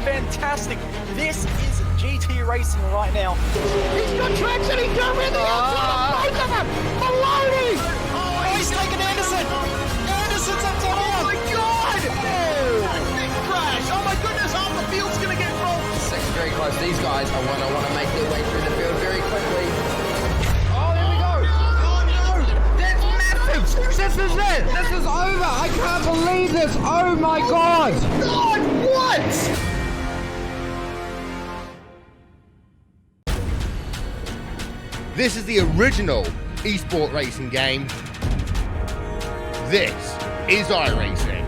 fantastic. This is GT Racing right now. He's got traction, he's got rhythm, both of them! Maloney! Oh, he's taking Anderson! Anderson's up top! Oh my god! Big crash! Oh my goodness, half the field's gonna get rolled! Second very close. These guys are want to make their way through the field very quickly. Oh, there we go! Oh no! That's massive! This is it! This is over! I can't believe this! Oh my god! God, what? This is the original esport racing game. This is iRacing.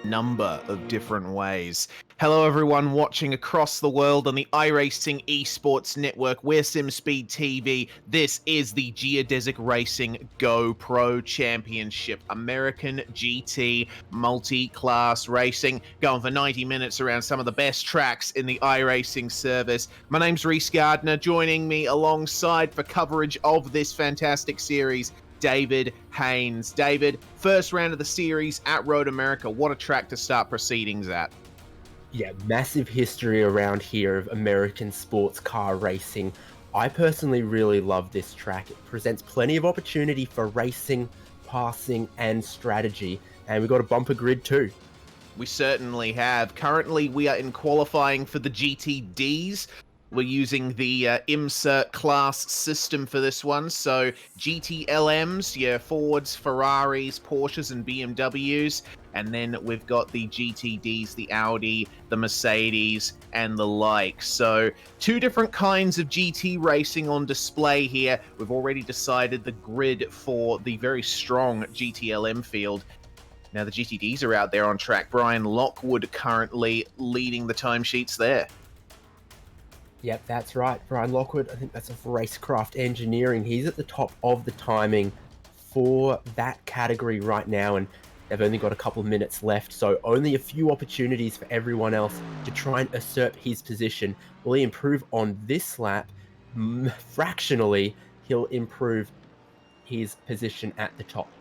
Number of different ways. Hello everyone watching across the world on the iRacing Esports Network. We're SimSpeed TV. This is the Geodesic Racing GoPro Championship, American GT multi-class racing, going for 90 minutes around some of the best tracks in the iRacing service. My name's Reese Gardner. Joining me alongside for coverage of this fantastic series, David Haynes. David, first round of the series at Road America. What a track to start proceedings at. Yeah, massive history around here of American sports car racing. I personally really love this track. It presents plenty of opportunity for racing, passing, and strategy. And we've got a bumper grid too. We certainly have. Currently, we are in qualifying for the GTDs. We're using the IMSA class system for this one. So GTLMs, your Fords, Ferraris, Porsches, and BMWs. And then we've got the GTDs, the Audi, the Mercedes, and the like. So 2 different kinds of GT racing on display here. We've already decided the grid for the very strong GTLM field. Now the GTDs are out there on track. Brian Lockwood currently leading the timesheets there. Yep, that's right. Brian Lockwood, I think that's of Racecraft Engineering. He's at the top of the timing for that category right now, and they've only got a couple of minutes left, so only a few opportunities for everyone else to try and usurp his position. Will he improve on this lap? Fractionally, he'll improve his position at the top.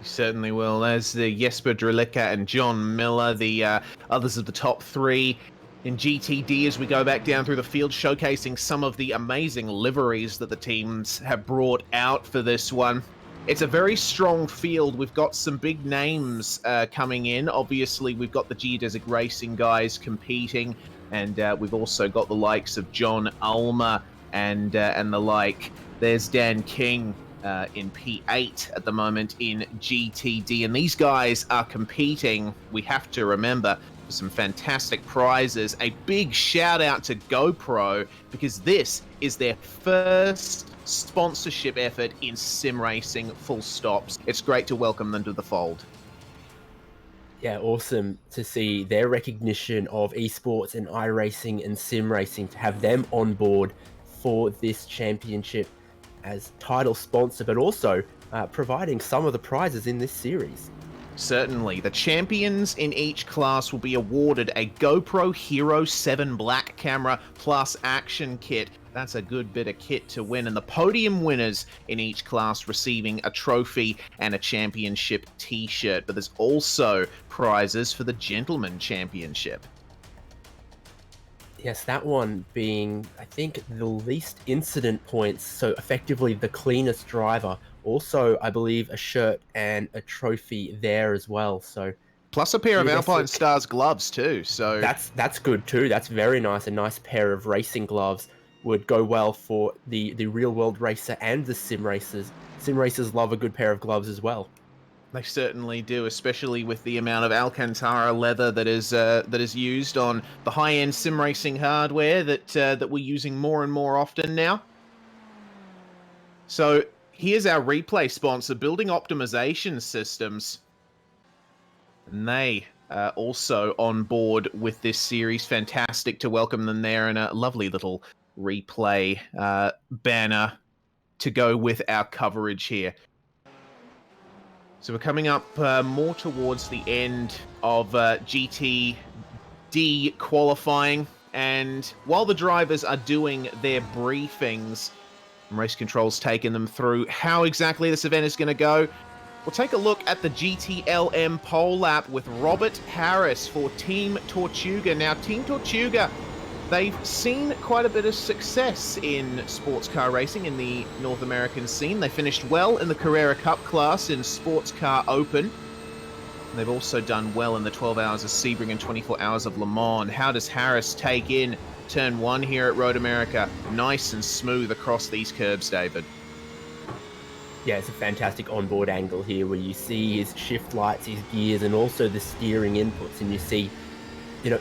He certainly will. There's the Jesper Drelica and John Miller, the others of the top 3 in GTD as we go back down through the field, showcasing some of the amazing liveries that the teams have brought out for this one. It's a very strong field. We've got some big names coming in. Obviously, we've got the Geodesic Racing guys competing, and we've also got the likes of John Ulmer and the like. There's Dan King in P8 at the moment in GTD, and these guys are competing, we have to remember, for some fantastic prizes. A big shout out to GoPro, because this is their first sponsorship effort in sim racing, full stops. It's great to welcome them to the fold. Yeah, awesome to see their recognition of esports and iRacing and sim racing, to have them on board for this championship as title sponsor, but also providing some of the prizes in this series. Certainly. The champions in each class will be awarded a GoPro Hero 7 Black camera plus action kit. That's a good bit of kit to win. And the podium winners in each class receiving a trophy and a championship t-shirt. But there's also prizes for the Gentleman Championship. Yes, that one being, I think, the least incident points, so effectively the cleanest driver. Also, I believe, a shirt and a trophy there as well. So plus a pair of Alpine Stars gloves too. So that's good too. That's very nice. A nice pair of racing gloves would go well for the real world racer and the sim racers. Sim racers love a good pair of gloves as well. They certainly do, especially with the amount of Alcantara leather that is used on the high-end sim racing hardware that we're using more and more often now. So here's our replay sponsor, Building Optimization Systems. And they are also on board with this series. Fantastic to welcome them there, and a lovely little replay banner to go with our coverage here. So we're coming up more towards the end of GTD qualifying, and while the drivers are doing their briefings, Race Control's taken them through how exactly this event is going to go. We'll take a look at the GTLM Pole Lap with Robert Harris for Team Tortuga. Now, Team Tortuga, they've seen quite a bit of success in sports car racing in the North American scene. They finished well in the Carrera Cup class in Sports Car Open. And they've also done well in the 12 Hours of Sebring and 24 Hours of Le Mans. How does Harris take in Turn 1 here at Road America? Nice and smooth across these curves, David. Yeah, it's a fantastic onboard angle here where you see his shift lights, his gears, and also the steering inputs. And you see, you know,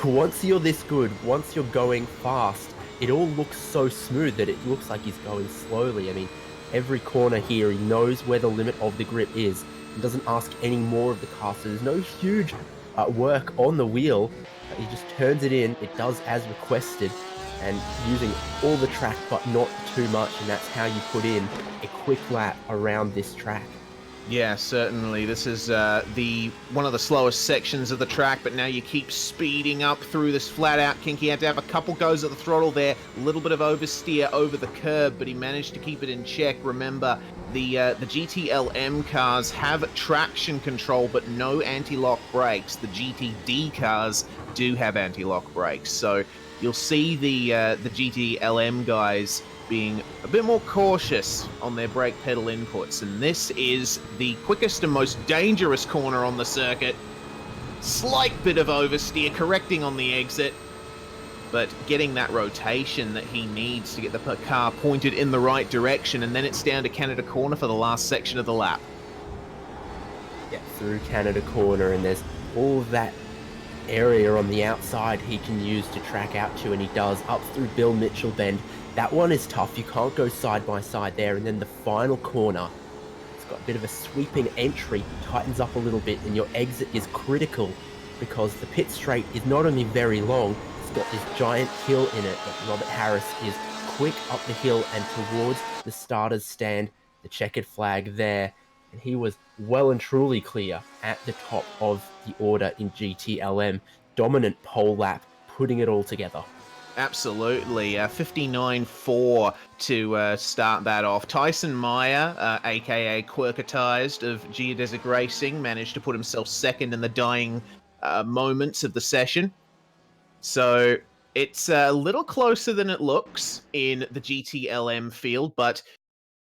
once you're this good, once you're going fast, it all looks so smooth that it looks like he's going slowly. I mean, every corner here, he knows where the limit of the grip is and doesn't ask any more of the car. So there's no huge work on the wheel. He just turns it in, it does as requested, and using all the track but not too much, and that's how you put in a quick lap around this track. Yeah, certainly. This is the one of the slowest sections of the track, but now you keep speeding up through this flat-out kink. He had to have a couple goes at the throttle there, a little bit of oversteer over the curb, but he managed to keep it in check. Remember, the GTLM cars have traction control, but no anti-lock brakes. The GTD cars do have anti-lock brakes, so you'll see the GTLM guys being a bit more cautious on their brake pedal inputs, and this is the quickest and most dangerous corner on the circuit. Slight bit of oversteer, correcting on the exit, but getting that rotation that he needs to get the car pointed in the right direction, and then it's down to Canada Corner for the last section of the lap. Yeah, through Canada Corner, and there's all that area on the outside he can use to track out to, and he does, up through Bill Mitchell Bend. That one is tough, you can't go side by side there, and then the final corner, it's got a bit of a sweeping entry, tightens up a little bit, and your exit is critical because the pit straight is not only very long, it's got this giant hill in it, but Robert Harris is quick up the hill and towards the starter's stand, the checkered flag there, and he was well and truly clear at the top of the order in GTLM. Dominant pole lap, putting it all together. Absolutely. 59.4 to start that off. Tyson Meyer, aka Quirkatized of Geodesic Racing, managed to put himself second in the dying moments of the session. So it's a little closer than it looks in the GTLM field, but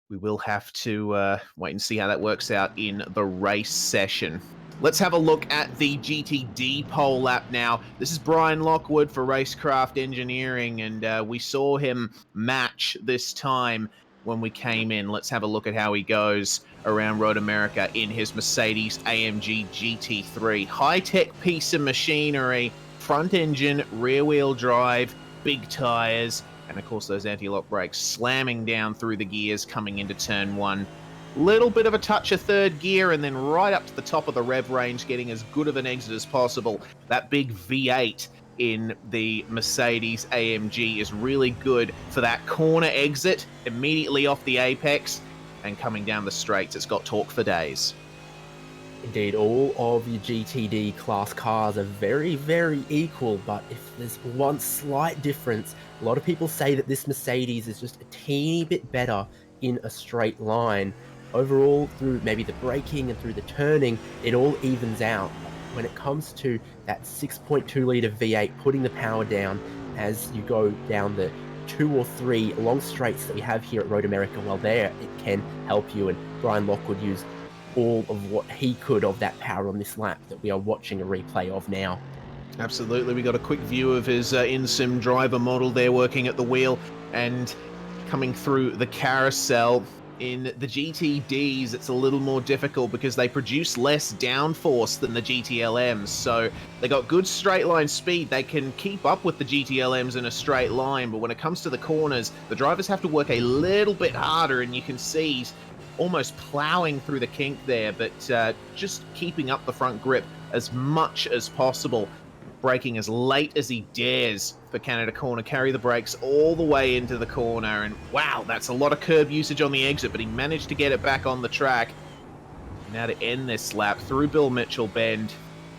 we will have to wait and see how that works out in the race session. Let's have a look at the GTD Pole Lap now. This is Brian Lockwood for Racecraft Engineering, and we saw him match this time when we came in. Let's have a look at how he goes around Road America in his Mercedes AMG GT3. High-tech piece of machinery, front engine, rear-wheel drive, big tires, and of course those anti-lock brakes slamming down through the gears coming into turn one. Little bit of a touch of third gear, and then right up to the top of the rev range, getting as good of an exit as possible. That big V8 in the Mercedes AMG is really good for that corner exit, immediately off the apex, and coming down the straights. It's got torque for days. Indeed, all of your GTD class cars are very, very equal, but if there's one slight difference, a lot of people say that this Mercedes is just a teeny bit better in a straight line. Overall, through maybe the braking and through the turning, it all evens out. When it comes to that 6.2 litre V8, putting the power down as you go down the 2 or 3 long straights that we have here at Road America, well there, it can help you, and Brian Lockwood used all of what he could of that power on this lap that we are watching a replay of now. Absolutely, we got a quick view of his in-sim driver model there working at the wheel and coming through the carousel. In the GTDs, it's a little more difficult because they produce less downforce than the GTLMs, so they got good straight line speed. They can keep up with the GTLMs in a straight line, but when it comes to the corners, the drivers have to work a little bit harder, and you can see he's almost plowing through the kink there, but just keeping up the front grip as much as possible. Braking as late as he dares for Canada Corner, carry the brakes all the way into the corner, and wow, that's a lot of curb usage on the exit, but he managed to get it back on the track. Now to end this lap through Bill Mitchell Bend.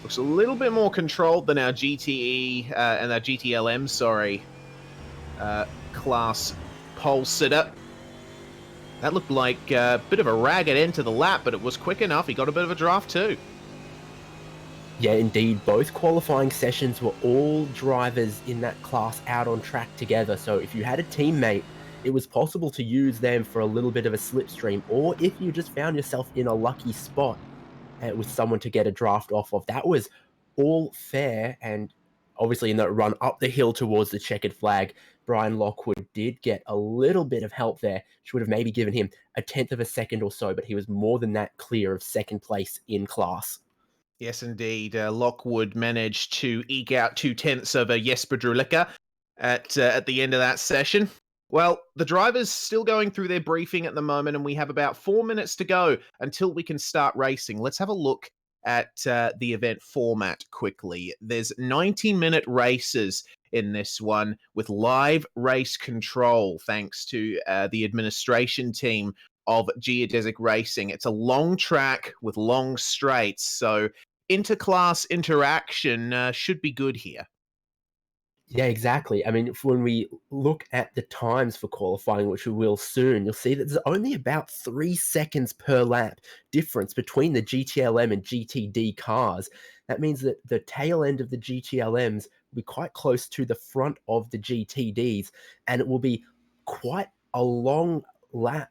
Looks a little bit more controlled than our GTE and our GTLM, class pole sitter. That looked like a bit of a ragged end to the lap, but it was quick enough. He got a bit of a draft too. Yeah, indeed, both qualifying sessions were all drivers in that class out on track together, so if you had a teammate, it was possible to use them for a little bit of a slipstream, or if you just found yourself in a lucky spot with someone to get a draft off of, that was all fair. And obviously in that run up the hill towards the checkered flag, Brian Lockwood did get a little bit of help there, which would have maybe given him a tenth of a second or so, but he was more than that clear of second place in class. Yes, indeed. Lockwood managed to eke out 2/10 of a Jesper Drulicka at the end of that session. Well, the driver's still going through their briefing at the moment, and we have about 4 minutes to go until we can start racing. Let's have a look at the event format quickly. There's 90-minute races in this one with live race control, thanks to the administration team of Geodesic Racing. It's a long track with long straights, so interclass interaction should be good here. Yeah, exactly. I mean, when we look at the times for qualifying, which we will soon, you'll see that there's only about 3 seconds per lap difference between the GTLM and GTD cars. That means that the tail end of the GTLMs will be quite close to the front of the GTDs, and it will be quite a long lap,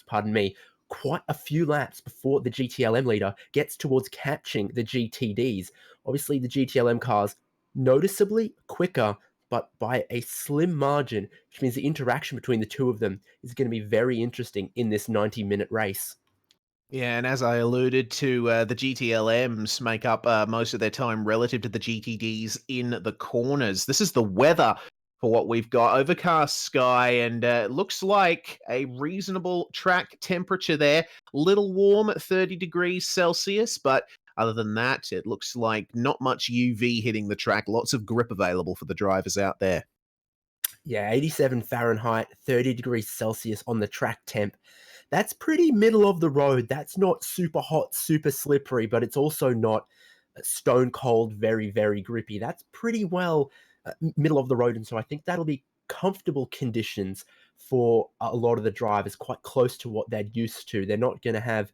pardon me, quite a few laps before the GTLM leader gets towards catching the GTDs. Obviously, the GTLM cars noticeably quicker, but by a slim margin, which means the interaction between the two of them is going to be very interesting in this 90-minute race. Yeah, and as I alluded to, the GTLMs make up most of their time relative to the GTDs in the corners. This is the weather for what we've got. Overcast sky, and it looks like a reasonable track temperature there. Little warm at 30 degrees Celsius, but other than that, it looks like not much UV hitting the track. Lots of grip available for the drivers out there. Yeah, 87 Fahrenheit, 30 degrees Celsius on the track temp. That's pretty middle of the road. That's not super hot, super slippery, but it's also not stone cold, very, very grippy. That's pretty well middle of the road. And so I think that'll be comfortable conditions for a lot of the drivers, quite close to what they're used to. They're not going to have,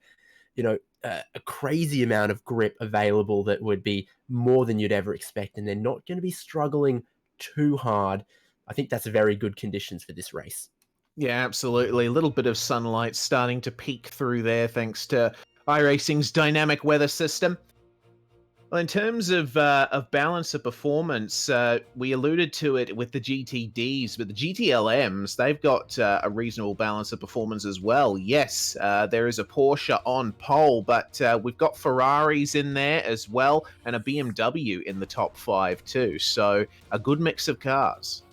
a crazy amount of grip available that would be more than you'd ever expect. And they're not going to be struggling too hard. I think that's very good conditions for this race. Yeah, absolutely. A little bit of sunlight starting to peek through there thanks to iRacing's dynamic weather system. Well, in terms of balance of performance, we alluded to it with the GTDs, but the GTLMs, they've got a reasonable balance of performance as well. Yes, there is a Porsche on pole, but we've got Ferraris in there as well, and a BMW in the top 5 too. So a good mix of cars.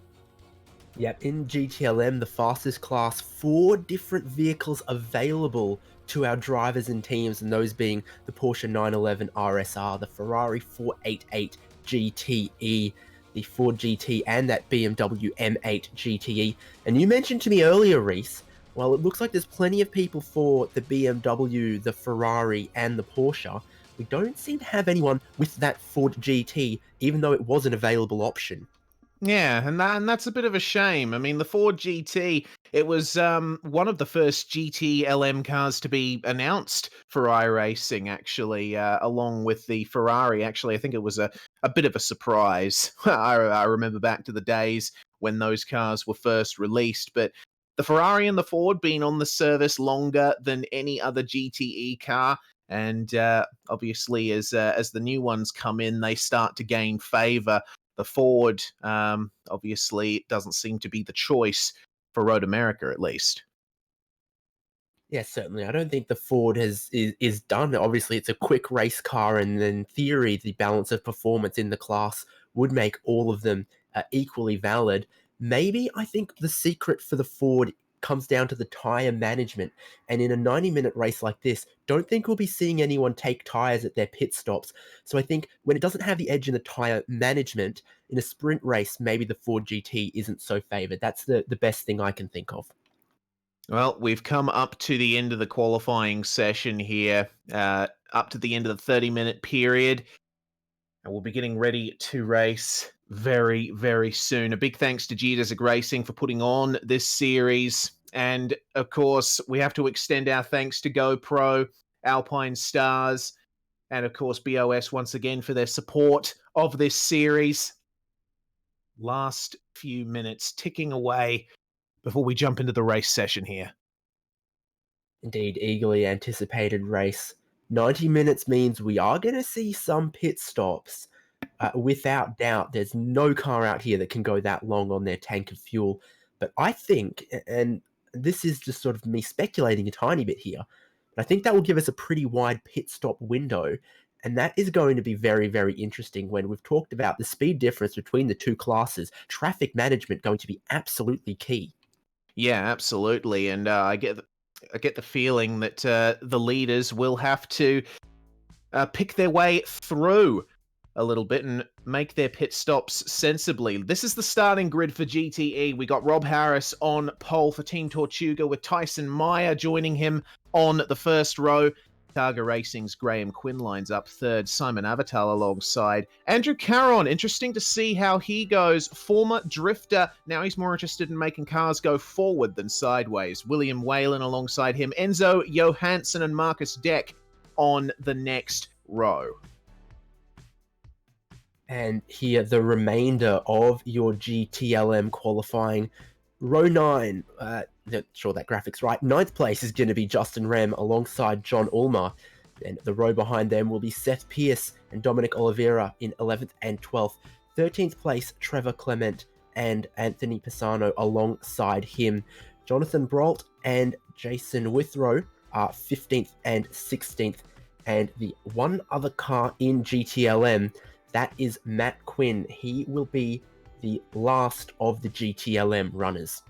Yep, in GTLM, the fastest class, 4 different vehicles available to our drivers and teams, and those being the Porsche 911 RSR, the Ferrari 488 GTE, the Ford GT, and that BMW M8 GTE. And you mentioned to me earlier, Reese, while it looks like there's plenty of people for the BMW, the Ferrari, and the Porsche, we don't seem to have anyone with that Ford GT, even though it was an available option. Yeah, and that's a bit of a shame. I mean, the Ford GT, it was one of the first GTLM cars to be announced for iRacing, actually, along with the Ferrari. Actually, I think it was a bit of a surprise. I remember back to the days when those cars were first released, but the Ferrari and the Ford being on the service longer than any other GTE car. And obviously, as the new ones come in, they start to gain favor. The Ford, obviously, doesn't seem to be the choice for Road America, at least. Yeah, certainly. I don't think the Ford is done. Obviously, it's a quick race car, and in theory, the balance of performance in the class would make all of them equally valid. Maybe I think the secret for the Ford comes down to the tire management. And in a 90-minute race like this, don't think we'll be seeing anyone take tires at their pit stops. So I think when it doesn't have the edge in the tire management, in a sprint race, maybe the Ford GT isn't so favored. That's the best thing I can think of. Well, we've come up to the end of the qualifying session here, up to the end of the 30-minute period. And we'll be getting ready to race very, very soon. A big thanks to Geodesic Racing for putting on this series. And, of course, we have to extend our thanks to GoPro, Alpine Stars, and, of course, BOS once again for their support of this series. Last few minutes ticking away before we jump into the race session here. Indeed, eagerly anticipated race. 90 minutes means we are going to see some pit stops. Without doubt, there's no car out here that can go that long on their tank of fuel. But I think, and this is just sort of me speculating a tiny bit here, but I think that will give us a pretty wide pit stop window. And that is going to be very, very interesting when we've talked about the speed difference between the two classes. Traffic management going to be absolutely key. Yeah, absolutely. And I get the feeling that the leaders will have to pick their way through a little bit and make their pit stops sensibly. This is the starting grid for GTE. We got Rob Harris on pole for Team Tortuga with Tyson Meyer joining him on the first row. Targa Racing's Graham Quinn lines up third, Simon Avatal alongside. Andrew Caron, interesting to see how he goes. Former drifter, now he's more interested in making cars go forward than sideways. William Whalen alongside him. Enzo Johansson and Marcus Deck on the next row. And here, the remainder of your GTLM qualifying. Row 9, sure that graphic's right. 9th place is going to be Justin Rem alongside John Ulmer. Then the row behind them will be Seth Pierce and Dominic Oliveira in 11th and 12th. 13th place, Trevor Clement and Anthony Pisano alongside him. Jonathan Brault and Jason Withrow are 15th and 16th. And the one other car in GTLM, that is Matt Quinn. He will be the last of the GTLM runners.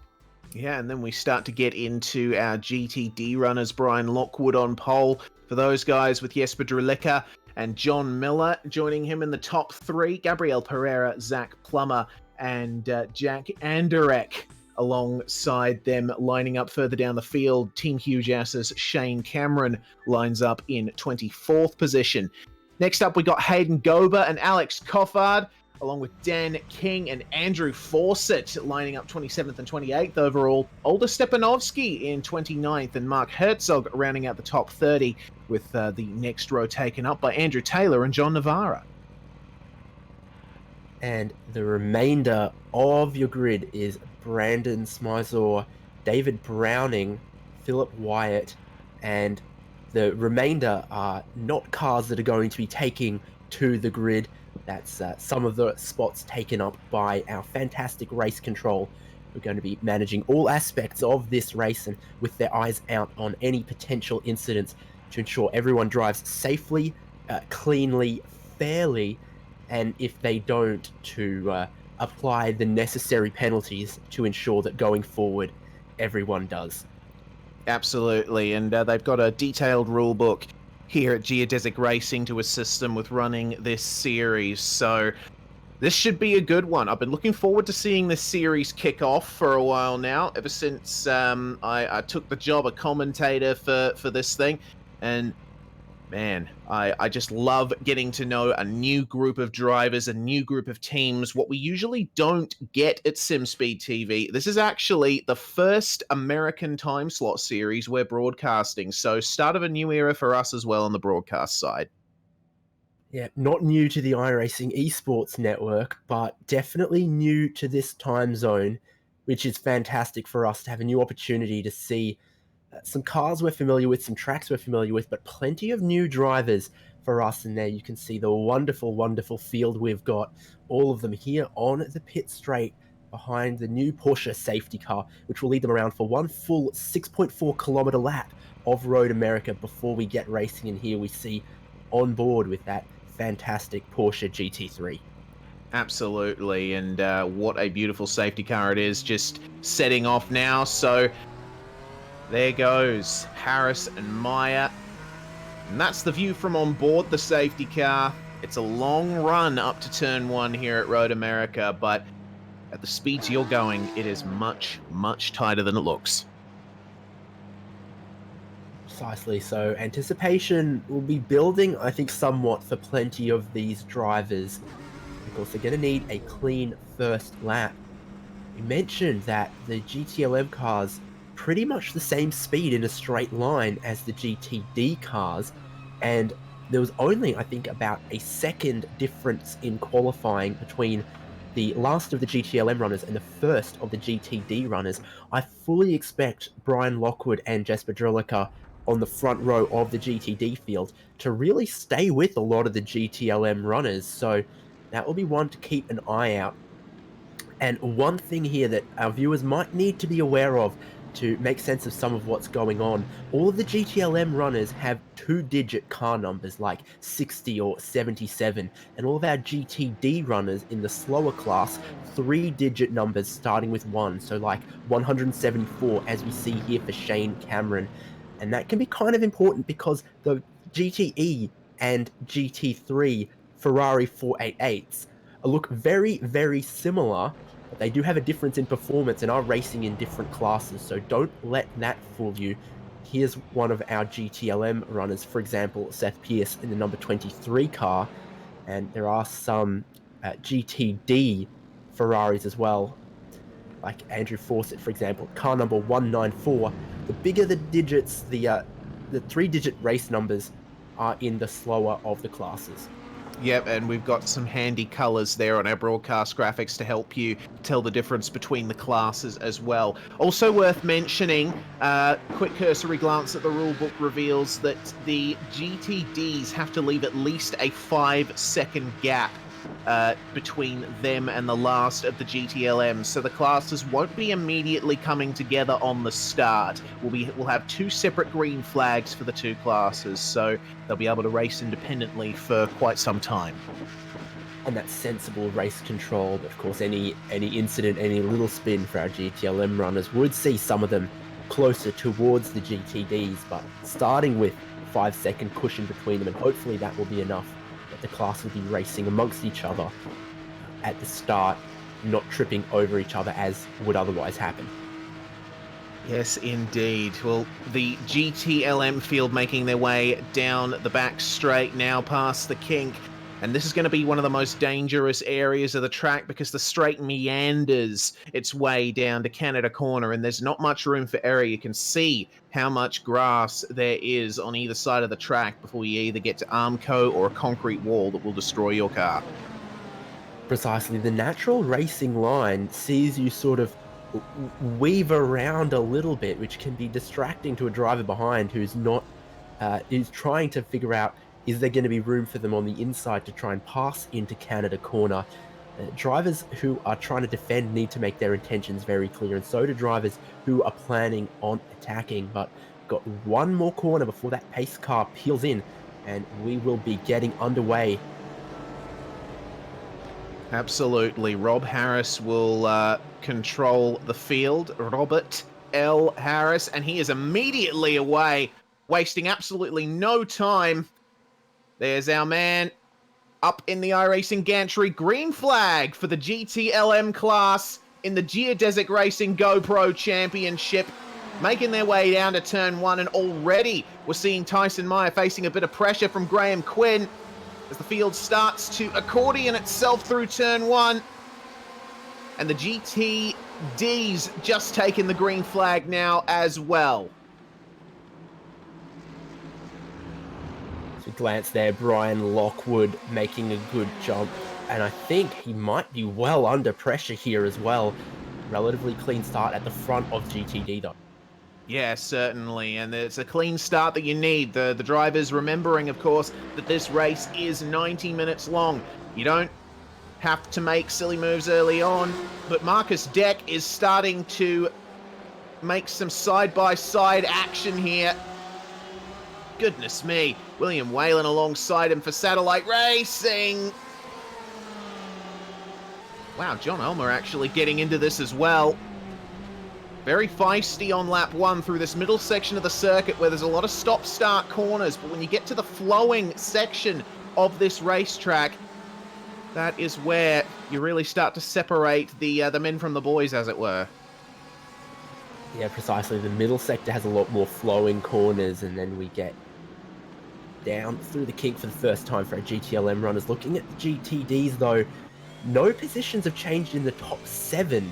Yeah, and then we start to get into our GTD runners. Brian Lockwood on pole for those guys with Jesper Drulicka and John Miller joining him in the top 3. Gabriel Pereira, Zach Plummer, and Jack Anderek alongside them lining up further down the field. Team Huge Asses Shane Cameron lines up in 24th position. Next up, we got Hayden Gober and Alex Coffard, along with Dan King and Andrew Fawcett lining up 27th and 28th overall. Older Stepanovsky in 29th and Mark Herzog rounding out the top 30 with the next row taken up by Andrew Taylor and John Navarra. And the remainder of your grid is Brandon Smizor, David Browning, Philip Wyatt, and the remainder are not cars that are going to be taking to the grid. That's some of the spots taken up by our fantastic race control. We're going to be managing all aspects of this race and with their eyes out on any potential incidents to ensure everyone drives safely, cleanly, fairly, and if they don't, to apply the necessary penalties to ensure that going forward, everyone does. Absolutely, and they've got a detailed rule book here at Geodesic Racing to assist them with running this series, so this should be a good one. I've been looking forward to seeing this series kick off for a while now, ever since I took the job of commentator for this thing, and man, I just love getting to know a new group of drivers, a new group of teams, what we usually don't get at SimSpeed TV. This is actually the first American time slot series we're broadcasting, so start of a new era for us as well on the broadcast side. Yeah, not new to the iRacing Esports network, but definitely new to this time zone, which is fantastic for us to have a new opportunity to see some cars we're familiar with, some tracks we're familiar with, but plenty of new drivers for us. And there you can see the wonderful, wonderful field we've got, all of them here on the pit straight behind the new Porsche safety car, which will lead them around for one full 6.4 kilometer lap of Road America before we get racing. And here we see on board with that fantastic Porsche GT3. Absolutely, and what a beautiful safety car it is, just setting off now. So there goes Harris and Meyer. And that's the view from on board the safety car. It's a long run up to turn 1 here at Road America, but at the speeds you're going, it is much, much tighter than it looks. Precisely. So anticipation will be building, I think, somewhat for plenty of these drivers, because they're going to need a clean first lap. You mentioned that the GTLM cars pretty much the same speed in a straight line as the GTD cars, and there was only, I think, about a second difference in qualifying between the last of the GTLM runners and the first of the GTD runners. I fully expect Brian Lockwood and Jesper Drulicka on the front row of the GTD field to really stay with a lot of the GTLM runners, so that will be one to keep an eye out. And one thing here that our viewers might need to be aware of to make sense of some of what's going on, all of the GTLM runners have 2-digit car numbers like 60 or 77, and all of our GTD runners in the slower class, 3-digit numbers starting with 1, so like 174 as we see here for Shane Cameron. And that can be kind of important because the GTE and GT3 Ferrari 488s look very, very similar, but they do have a difference in performance and are racing in different classes, so don't let that fool you. Here's one of our GTLM runners, for example, Seth Pierce in the number 23 car, and there are some GTD Ferraris as well, like Andrew Fawcett, for example, car number 194. The bigger the digits, the 3-digit race numbers are in the slower of the classes. Yep, and we've got some handy colours there on our broadcast graphics to help you tell the difference between the classes as well. Also worth mentioning, quick cursory glance at the rulebook reveals that the GTDs have to leave at least a 5-second gap between them and the last of the GTLMs, so the classes won't be immediately coming together on the start. We'll have 2 separate green flags for the 2 classes, so they'll be able to race independently for quite some time. And that's sensible race control. But of course, any incident, any little spin for our GTLM runners would see some of them closer towards the GTDs, but starting with 5-second cushion between them, and hopefully that will be enough. The class will be racing amongst each other at the start, not tripping over each other as would otherwise happen. Yes, indeed. Well, the GTLM field making their way down the back straight now past the kink. And this is going to be one of the most dangerous areas of the track because the straight meanders its way down to Canada Corner and there's not much room for error. You can see how much grass there is on either side of the track before you either get to Armco or a concrete wall that will destroy your car. Precisely. The natural racing line sees you sort of weave around a little bit, which can be distracting to a driver behind who's not, who's trying to figure out, is there going to be room for them on the inside to try and pass into Canada Corner? Drivers who are trying to defend need to make their intentions very clear, and so do drivers who are planning on attacking. But got one more corner before that pace car peels in, and we will be getting underway. Absolutely. Rob Harris will control the field. Robert L. Harris, and he is immediately away, wasting absolutely no time. There's our man up in the iRacing gantry. Green flag for the GTLM class in the Geodesic Racing GoPro Championship. Making their way down to turn 1, and already we're seeing Tyson Meyer facing a bit of pressure from Graham Quinn as the field starts to accordion itself through turn 1. And the GTD's just taken the green flag now as well. Glance there, Brian Lockwood making a good jump, and I think he might be well under pressure here as well. Relatively clean start at the front of GTD though. Yeah, certainly, and it's a clean start that you need. The drivers remembering, of course, that this race is 90 minutes long. You don't have to make silly moves early on, but Marcus Deck is starting to make some side-by-side action here. Goodness me. William Whalen alongside him for Satellite Racing. Wow, John Ulmer actually getting into this as well. Very feisty on lap 1 through this middle section of the circuit where there's a lot of stop-start corners, but when you get to the flowing section of this racetrack, that is where you really start to separate the men from the boys, as it were. Yeah, precisely. The middle sector has a lot more flowing corners, and then we get down through the kink for the first time for our GTLM runners. Looking at the GTDs though, no positions have changed in the top 7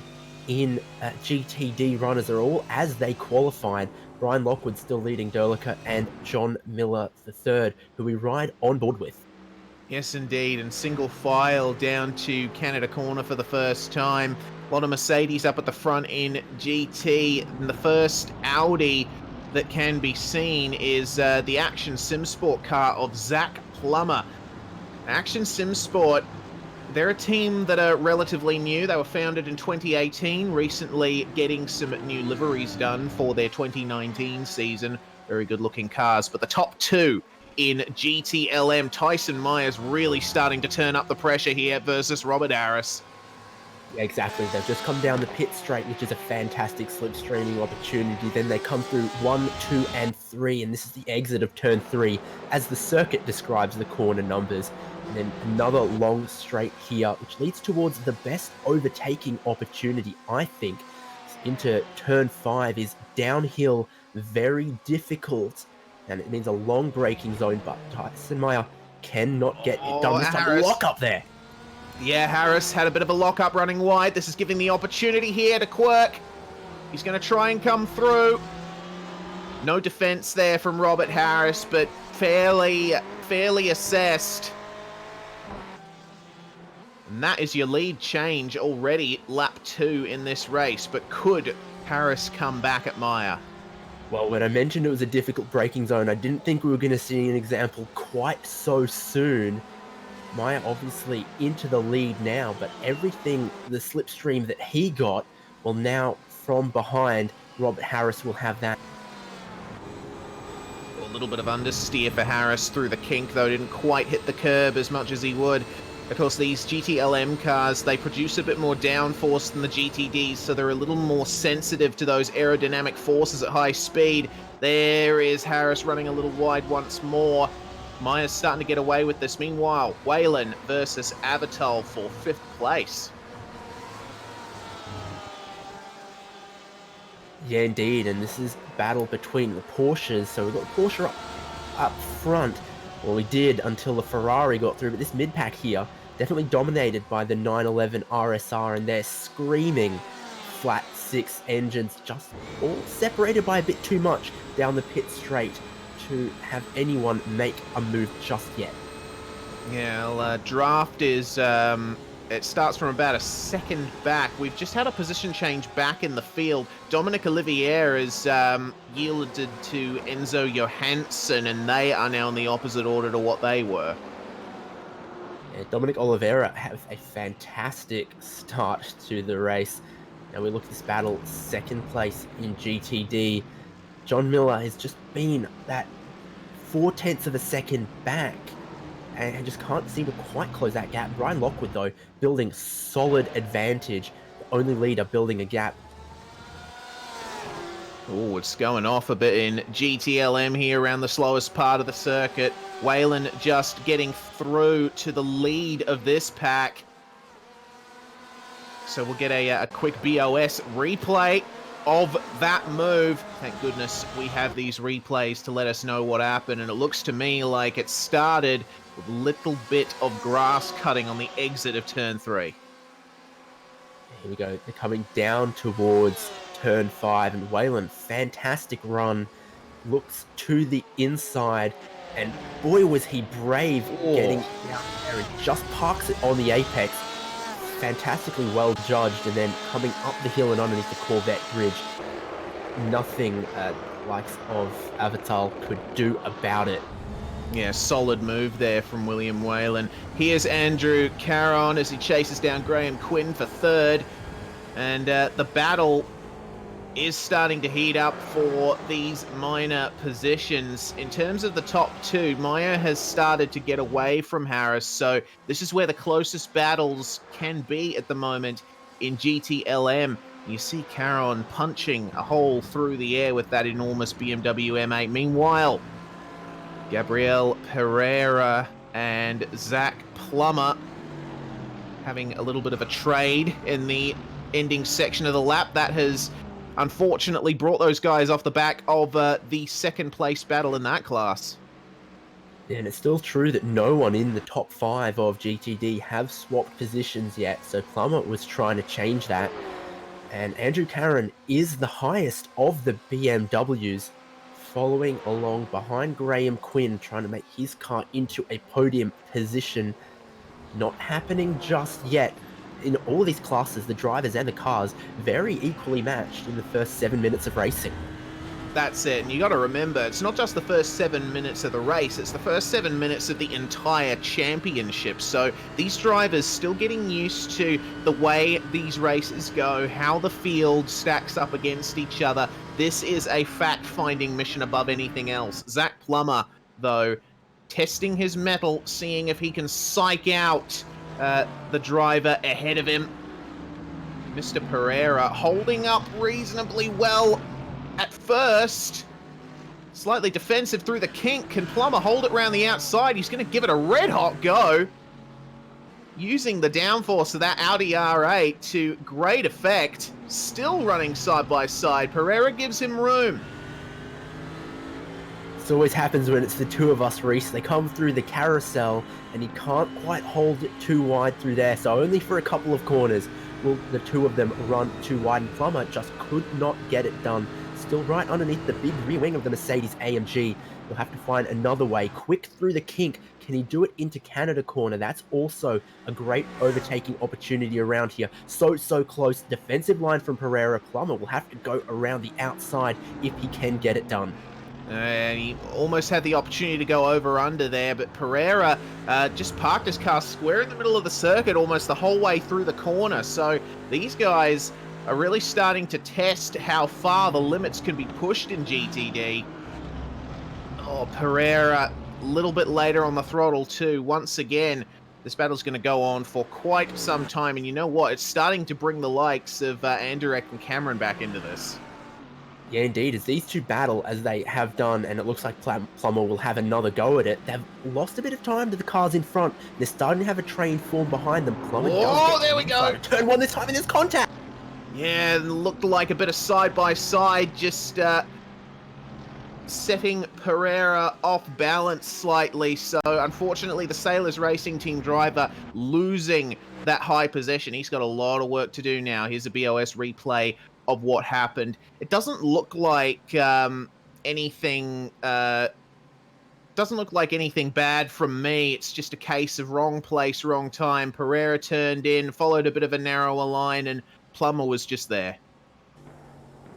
in GTD runners. Are all as they qualified. Brian Lockwood still leading Derlica and John Miller III, who we ride on board with. Yes, indeed, and single file down to Canada Corner for the first time. A lot of Mercedes up at the front in GT, and the first Audi that can be seen is the Action Simsport car of Zach Plummer. Action Simsport, they're a team that are relatively new. They were founded in 2018, recently getting some new liveries done for their 2019 season. Very good-looking cars, but the top 2 in GTLM, Tyson Meyer's really starting to turn up the pressure here versus Robert Harris. Yeah, exactly. They've just come down the pit straight, which is a fantastic slipstreaming opportunity. Then they come through 1, 2, and 3, and this is the exit of turn 3, as the circuit describes the corner numbers. And then another long straight here, which leads towards the best overtaking opportunity, I think, into turn 5 is downhill, very difficult, and it needs a long braking zone, but Tyson Meyer cannot get it done. This time, Harris. lock up there. Yeah, Harris had a bit of a lock-up running wide. This is giving the opportunity here to Quirk. He's going to try and come through. No defense there from Robert Harris, but fairly assessed. And that is your lead change already, lap 2 in this race. But could Harris come back at Meyer? Well, when I mentioned it was a difficult braking zone, I didn't think we were going to see an example quite so soon. Meyer obviously into the lead now, but everything, the slipstream that he got, well, now from behind, Robert Harris will have that. A little bit of understeer for Harris through the kink, though. Didn't quite hit the curb as much as he would. Of course, these GTLM cars, they produce a bit more downforce than the GTDs, so they're a little more sensitive to those aerodynamic forces at high speed. There is Harris running a little wide once more. Meyer's starting to get away with this. Meanwhile, Whalen versus Avatal for 5th place. Yeah, indeed, and this is a battle between the Porsches. So we've got the Porsche up front. Well, we did until the Ferrari got through, but this mid-pack here definitely dominated by the 911 RSR, and they're screaming flat 6 engines, just all separated by a bit too much down the pit straight to have anyone make a move just yet. Yeah, well, draft is, it starts from about a second back. We've just had a position change back in the field. Dominic Olivier is yielded to Enzo Johansson, and they are now in the opposite order to what they were. Yeah, Dominic Oliveira has a fantastic start to the race. Now we look at this battle, 2nd place in GTD. John Miller has just been that 0.4 of a second back and just can't seem to quite close that gap. Brian Lockwood, though, building solid advantage. The only leader building a gap. Oh, it's going off a bit in GTLM here around the slowest part of the circuit. Whalen just getting through to the lead of this pack. So we'll get a quick BOS replay of that move. Thank goodness we have these replays to let us know what happened, and it looks to me like it started with a little bit of grass cutting on the exit of turn 3. Here we go. They're coming down towards turn 5, and Whalen, fantastic run, looks to the inside, and boy was he brave getting down there and just parks it on the apex. Fantastically well judged, and then coming up the hill and underneath the Corvette bridge. Nothing likes of Avatal could do about it. Yeah, solid move there from William Whalen. Here's Andrew Caron as he chases down Graham Quinn for 3rd. And the battle is starting to heat up for these minor positions. In terms of the top 2, Meyer has started to get away from Harris, so this is where the closest battles can be at the moment in GTLM. You see Caron punching a hole through the air with that enormous BMW M8. Meanwhile, Gabriel Pereira and Zach Plummer having a little bit of a trade in the ending section of the lap. That has unfortunately brought those guys off the back of the 2nd place battle in that class. Yeah, and it's still true that no one in the top 5 of GTD have swapped positions yet, so Plummer was trying to change that. And Andrew Caron is the highest of the BMWs, following along behind Graham Quinn, trying to make his car into a podium position. Not happening just yet. In all of these classes, the drivers and the cars very equally matched in the first 7 minutes of racing. That's it, and you got to remember, it's not just the first 7 minutes of the race, it's the first 7 minutes of the entire championship. So these drivers still getting used to the way these races go, how the field stacks up against each other. This is a fact-finding mission above anything else. Zach Plummer, though, testing his mettle, seeing if he can psych out the driver ahead of him. Mr. Pereira holding up reasonably well at first. Slightly defensive through the kink. Can Plummer hold it around the outside? He's going to give it a red-hot go. Using the downforce of that Audi R8 to great effect. Still running side by side. Pereira gives him room. This always happens when it's the two of us, Reese. They come through the carousel, and he can't quite hold it too wide through there, so only for a couple of corners will the two of them run too wide, and Plummer just could not get it done. Still right underneath the big rear wing of the Mercedes AMG. He'll have to find another way. Quick through the kink. Can he do it into Canada corner? That's also a great overtaking opportunity around here. So close. Defensive line from Pereira. Plummer will have to go around the outside if he can get it done. And he almost had the opportunity to go over under there, but Pereira just parked his car square in the middle of the circuit almost the whole way through the corner. So these guys are really starting to test how far the limits can be pushed in GTD. Oh, Pereira a little bit later on the throttle too. Once again, this battle's going to go on for quite some time, and you know what? It's starting to bring the likes of Anderek and Cameron back into this. Yeah, indeed. As these two battle, as they have done, and it looks like Plummer will have another go at it, they've lost a bit of time to the cars in front. They're starting to have a train form behind them. Plummer oh, there we go! Turn one this time, and there's contact! Yeah, looked like a bit of side-by-side, just setting Pereira off balance slightly. So, unfortunately, the Sailors Racing Team driver losing that high position. He's got a lot of work to do now. Here's a BOS replay of what happened. It doesn't look like anything doesn't look like anything bad from me. It's just a case of wrong place, wrong time. Pereira turned in, followed a bit of a narrower line, and Plummer was just there.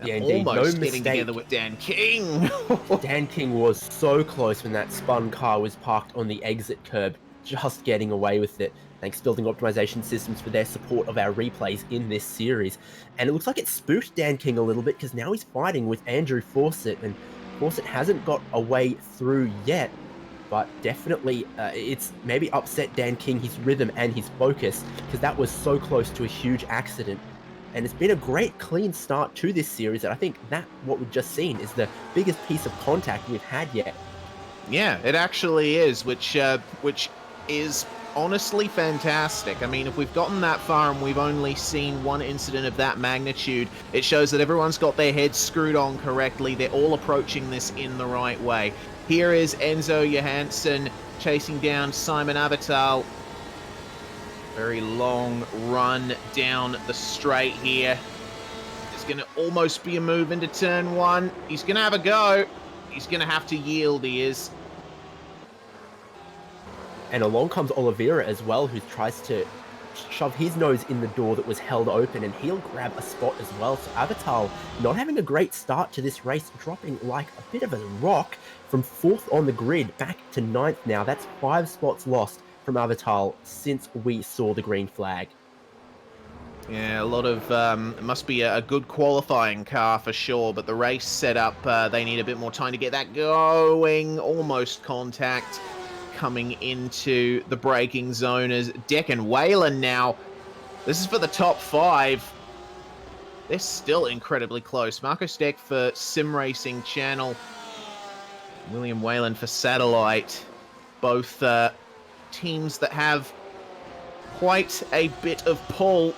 Yeah, indeed. Almost No getting mistake. together with Dan King. Dan King was so close when that spun car was parked on the exit curb, just getting away with it. Thanks to Building Optimization Systems for their support of our replays in this series. And it looks like it spooked Dan King a little bit, because now he's fighting with Andrew Fawcett, and Fawcett hasn't got a way through yet, but definitely it's maybe upset Dan King, his rhythm and his focus, because that was so close to a huge accident. And it's been a great clean start to this series, and I think that what we've just seen is the biggest piece of contact we've had yet. Yeah, it actually is, which is honestly fantastic. I mean, if we've gotten that far and we've only seen one incident of that magnitude, it shows that everyone's got their heads screwed on correctly. They're all approaching this in the right way. Here is Enzo Johansson chasing down Simon Avital. Very long run down the straight here. There's going to almost be a move into turn one. He's going to have a go. He's going to have to yield, he is. And along comes Oliveira as well, who tries to shove his nose in the door that was held open, and he'll grab a spot as well. So Avital not having a great start to this race, dropping like a bit of a rock from 4th on the grid back to 9th now. That's 5 spots lost from Avital since we saw the green flag. Yeah, a lot of, it must be a good qualifying car for sure, but the race setup, they need a bit more time to get that going. Almost contact coming into the braking zone as Deck and Whalen now. This is for the top 5. They're still incredibly close. Marcos Deck for Sim Racing Channel. William Whalen for Satellite. Both teams that have quite a bit of pull.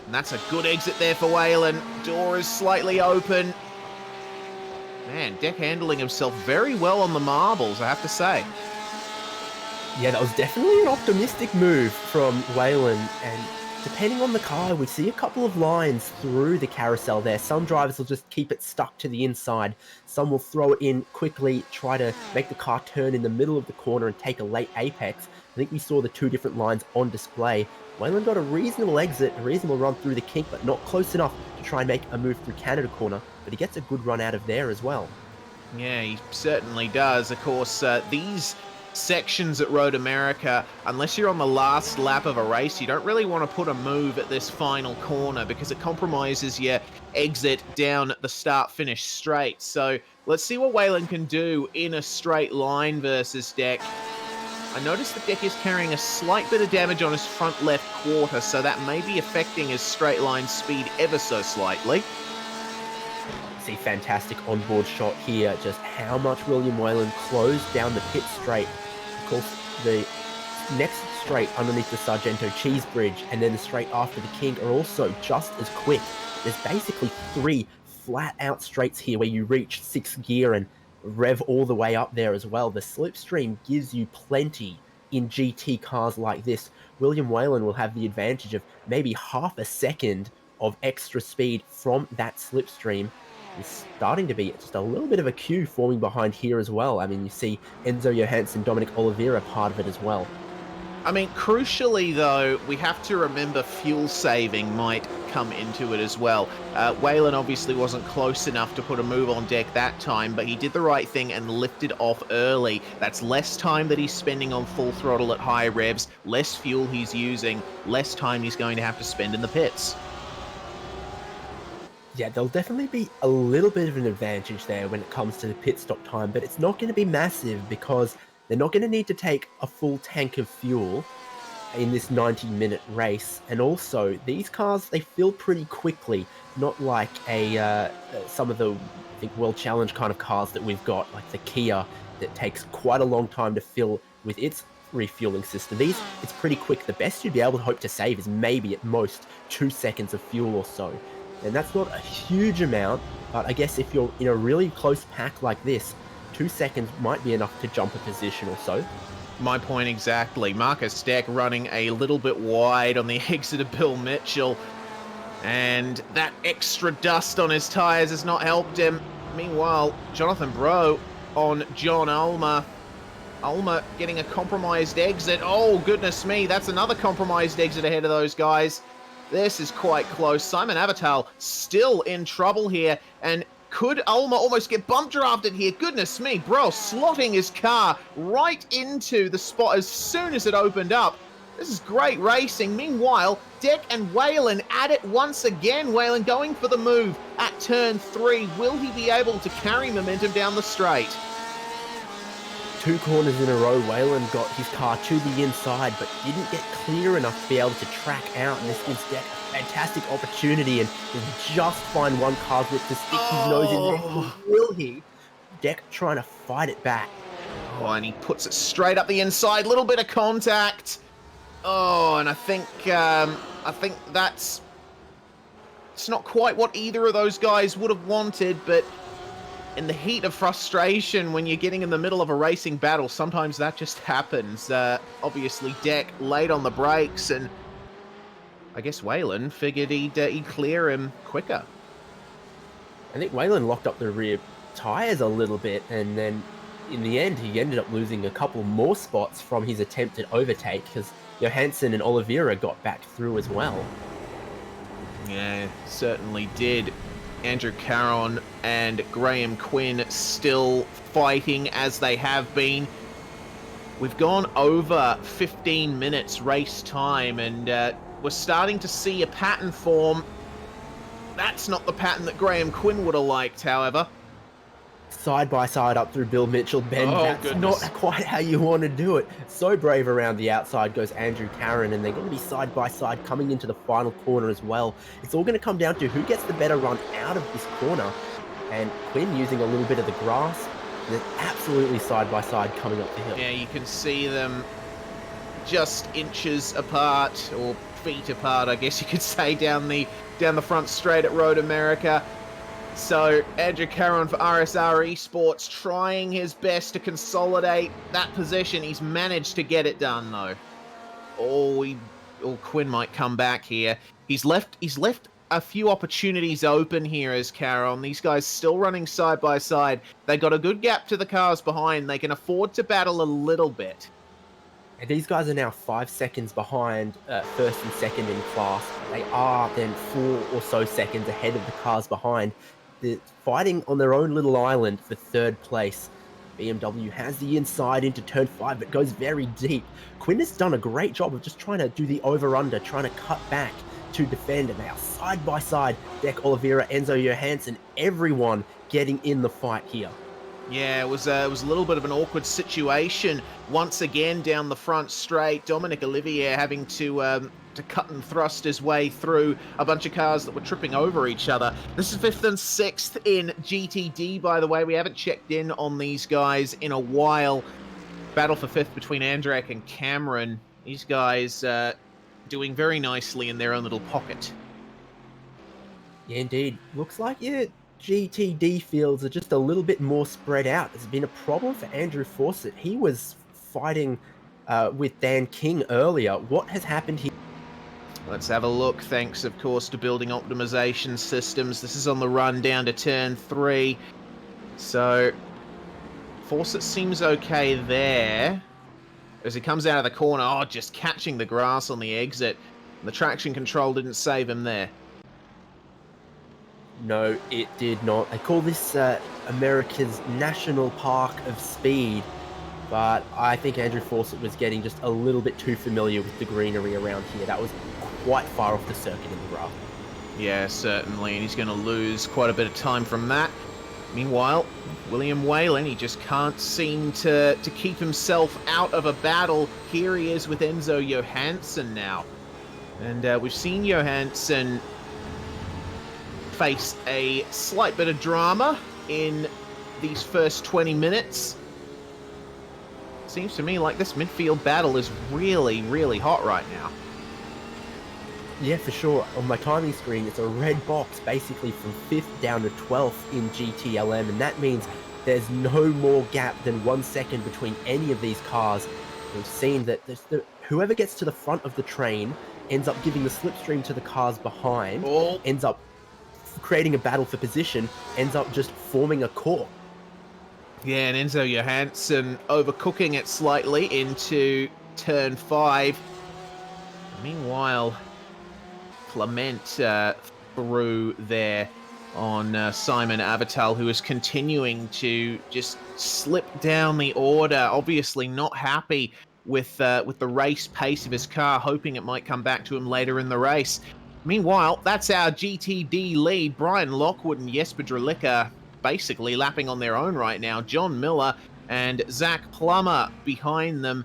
And that's a good exit there for Whalen. Door is slightly open. Man, Deck handling himself very well on the marbles, I have to say. Yeah, that was definitely an optimistic move from Whalen, and depending on the car, we see a couple of lines through the carousel there. Some drivers will just keep it stuck to the inside. Some will throw it in quickly, try to make the car turn in the middle of the corner and take a late apex. I think we saw the 2 different lines on display. Whalen got a reasonable exit, a reasonable run through the kink, but not close enough to try and make a move through Canada corner, but he gets a good run out of there as well. Yeah, he certainly does. Of course, these sections at Road America, unless you're on the last lap of a race, you don't really want to put a move at this final corner because it compromises your exit down the start-finish straight. So let's see what Whalen can do in a straight line versus Deck. I noticed that Deck is carrying a slight bit of damage on his front left quarter, so that may be affecting his straight line speed ever so slightly. See, fantastic onboard shot here, just how much William Whalen closed down the pit straight. Of course, the next straight underneath the Sargento Cheese Bridge and then the straight after the King are also just as quick. There's basically 3 flat out straights here where you reach 6th gear and rev all the way up there as well. The slipstream gives you plenty in GT cars like this. William Whalen will have the advantage of maybe half a second of extra speed from that slipstream. There's starting to be just a little bit of a queue forming behind here as well. I mean, you see Enzo Johansson, Dominic Oliveira part of it as well. I mean, crucially, though, we have to remember fuel saving might come into it as well. Whalen obviously wasn't close enough to put a move on deck that time, but he did the right thing and lifted off early. That's less time that he's spending on full throttle at high revs, less fuel he's using, less time he's going to have to spend in the pits. Yeah, there'll definitely be a little bit of an advantage there when it comes to the pit stop time, but it's not going to be massive because they're not going to need to take a full tank of fuel in this 90-minute race. And also, these cars, they fill pretty quickly, not like some of the, I think, World Challenge kind of cars that we've got, like the Kia, that takes quite a long time to fill with its refueling system. These, it's pretty quick. The best you'd be able to hope to save is maybe at most 2 seconds of fuel or so. And that's not a huge amount, but I guess if you're in a really close pack like this, 2 seconds might be enough to jump a position or so. My point exactly. Marcus Deck running a little bit wide on the exit of Bill Mitchell, and that extra dust on his tyres has not helped him. Meanwhile, Jonathan Bro on John Ulmer. Ulmer getting a compromised exit. Oh, goodness me, that's another compromised exit ahead of those guys. This is quite close. Simon Avatal still in trouble here, and could Ulmer almost get bump drafted here? Goodness me, bro, slotting his car right into the spot as soon as it opened up. This is great racing. Meanwhile, Deck and Whalen at it once again. Whalen going for the move at turn 3. Will he be able to carry momentum down the straight? 2 corners in a row, Whalen got his car to the inside, but didn't get clear enough to be able to track out, and this gives Deck a fantastic opportunity, and he'll just find one car whip to stick his nose in there. Will he? Deck trying to fight it back. Oh, and he puts it straight up the inside, little bit of contact. Oh, and I think that's... It's not quite what either of those guys would have wanted, but in the heat of frustration, when you're getting in the middle of a racing battle, sometimes that just happens. Obviously, Deck late on the brakes, and I guess Whalen figured he'd clear him quicker. I think Whalen locked up the rear tyres a little bit, and then in the end, he ended up losing a couple more spots from his attempted overtake, because Johansson and Oliveira got back through as well. Yeah, certainly did. Andrew Caron and Graham Quinn still fighting as they have been. We've gone over 15 minutes race time, and we're starting to see a pattern form. That's not the pattern that Graham Quinn would have liked, however. Side by side up through Bill Mitchell, Ben. Oh, That's goodness. not quite how you want to do it. So brave around the outside goes Andrew Caron, and they're going to be side by side coming into the final corner as well. It's all going to come down to who gets the better run out of this corner. And Quinn using a little bit of the grass. They're absolutely side by side coming up the hill. Yeah, you can see them just inches apart, or feet apart, I guess you could say, down the front straight at Road America. So Andrew Caron for RSR Esports trying his best to consolidate that position. He's managed to get it done though. Quinn might come back here. He's left a few opportunities open here as Caron. These guys still running side by side. They got a good gap to the cars behind. They can afford to battle a little bit. And these guys are now 5 seconds behind first and second in class. They are then 4 or so seconds ahead of the cars behind. They're fighting on their own little island for third place. BMW has the inside into turn 5, but goes very deep. Quinn has done a great job of just trying to do the over-under, trying to cut back to defend, and they are side by side. Deck, Oliveira, Enzo Johansson, everyone getting in the fight here. Yeah, it was a little bit of an awkward situation once again down the front straight. Dominic Olivier having to cut and thrust his way through a bunch of cars that were tripping over each other. This is 5th and 6th in GTD, by the way. We haven't checked in on these guys in a while. Battle for 5th between Andrak and Cameron. These guys doing very nicely in their own little pocket. Yeah, indeed. Looks like GTD fields are just a little bit more spread out. There's been a problem for Andrew Fawcett. He was fighting with Dan King earlier. What has happened here? Let's have a look, thanks, of course, to building optimization systems. This is on the run down to turn 3. So, Fawcett seems okay there. As he comes out of the corner, just catching the grass on the exit. The traction control didn't save him there. No, it did not. They call this America's National Park of Speed, but I think Andrew Fawcett was getting just a little bit too familiar with the greenery around here. That was quite far off the circuit in the graph. Yeah, certainly, and he's going to lose quite a bit of time from that. Meanwhile, William Whalen, he just can't seem to keep himself out of a battle. Here he is with Enzo Johansson now. And we've seen Johansson face a slight bit of drama in these first 20 minutes. Seems to me like this midfield battle is really, really hot right now. Yeah, for sure. On my timing screen, it's a red box basically from 5th down to 12th in GTLM, and that means there's no more gap than 1 second between any of these cars. We've seen that whoever gets to the front of the train ends up giving the slipstream to the cars behind, ends up creating a battle for position, ends up just forming a core. Yeah, and Enzo Johansson overcooking it slightly into turn 5. Meanwhile, Clement through there on Simon Avatal, who is continuing to just slip down the order. Obviously not happy with the race pace of his car, hoping it might come back to him later in the race. Meanwhile, that's our GTD lead. Brian Lockwood and Jesper Drelica basically lapping on their own right now. John Miller and Zach Plummer behind them.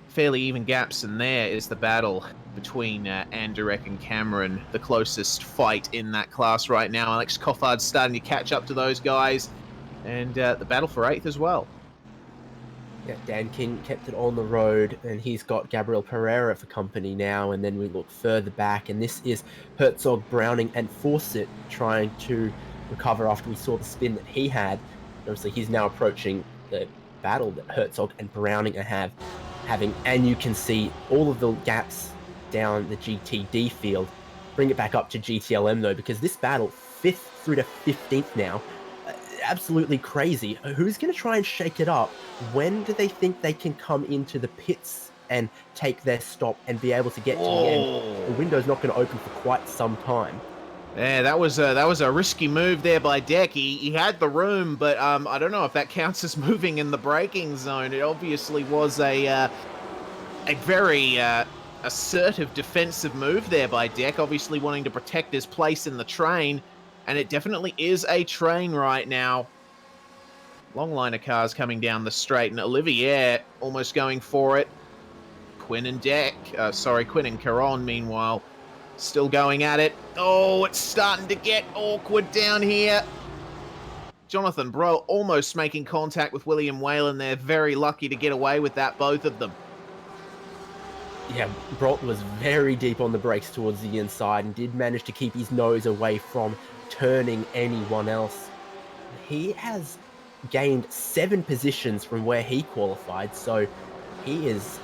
Fairly even gaps, and there is the battle between Andurek and Cameron, the closest fight in that class right now. Alex Coffard's starting to catch up to those guys, and the battle for 8th as well. Yeah, Dan King kept it on the road, and he's got Gabriel Pereira for company now, and then we look further back, and this is Herzog, Browning, and Fawcett trying to recover after we saw the spin that he had. Obviously, he's now approaching the battle that Herzog and Browning are having, and you can see all of the gaps down the GTD field. Bring it back up to GTLM, though, because this battle, 5th through to 15th now, absolutely crazy. Who's going to try and shake it up? When do they think they can come into the pits and take their stop and be able to get to the end? The window's not going to open for quite some time. Yeah, that was a risky move there by Deck. He had the room, but I don't know if that counts as moving in the braking zone. It obviously was a very assertive defensive move there by Deck, obviously wanting to protect his place in the train. And it definitely is a train right now. Long line of cars coming down the straight, and Olivier almost going for it. Quinn and Caron, meanwhile, still going at it. Oh, it's starting to get awkward down here. Jonathan Bro almost making contact with William Whalen there. Very lucky to get away with that, both of them. Yeah, Brolt was very deep on the brakes towards the inside and did manage to keep his nose away from turning anyone else. He has gained 7 positions from where he qualified, so he is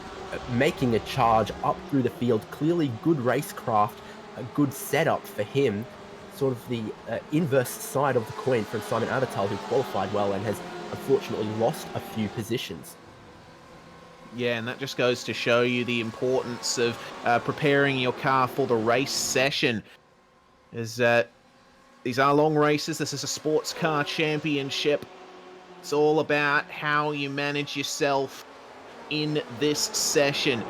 making a charge up through the field. Clearly good racecraft, a good setup for him. Sort of the inverse side of the coin from Simon Avatal, who qualified well and has unfortunately lost a few positions. Yeah, and that just goes to show you the importance of preparing your car for the race session. These are long races. This is a sports car championship. It's all about how you manage yourself in this session.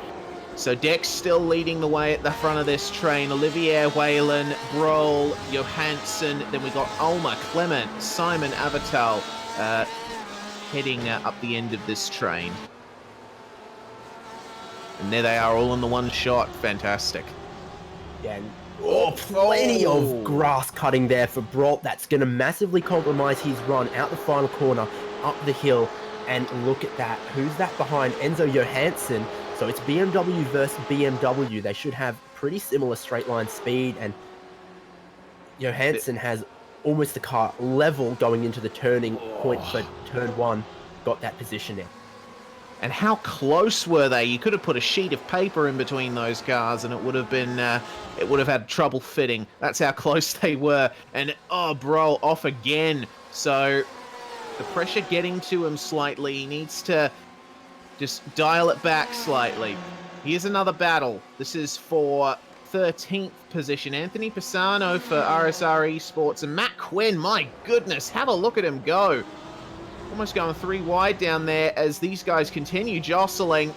So Deck's still leading the way at the front of this train. Olivier Whalen, Brohl, Johansson. Then we got Ulmer, Clement, Simon Avatal, heading up the end of this train. And there they are, all in the one shot. Fantastic. Yeah, and plenty of grass cutting there for Brolt. That's going to massively compromise his run out the final corner, up the hill. And look at that. Who's that behind? Enzo Johansson. So it's BMW versus BMW. They should have pretty similar straight line speed. And Johansson has almost the car level going into the turning point for turn 1. Got that position there. And how close were they? You could have put a sheet of paper in between those cars and it would have been, it would have had trouble fitting. That's how close they were. And, bro, off again. So the pressure getting to him slightly. He needs to just dial it back slightly. Here's another battle. This is for 13th position. Anthony Pisano for RSR Esports. And Matt Quinn, my goodness, have a look at him go. Almost going 3 wide down there as these guys continue jostling.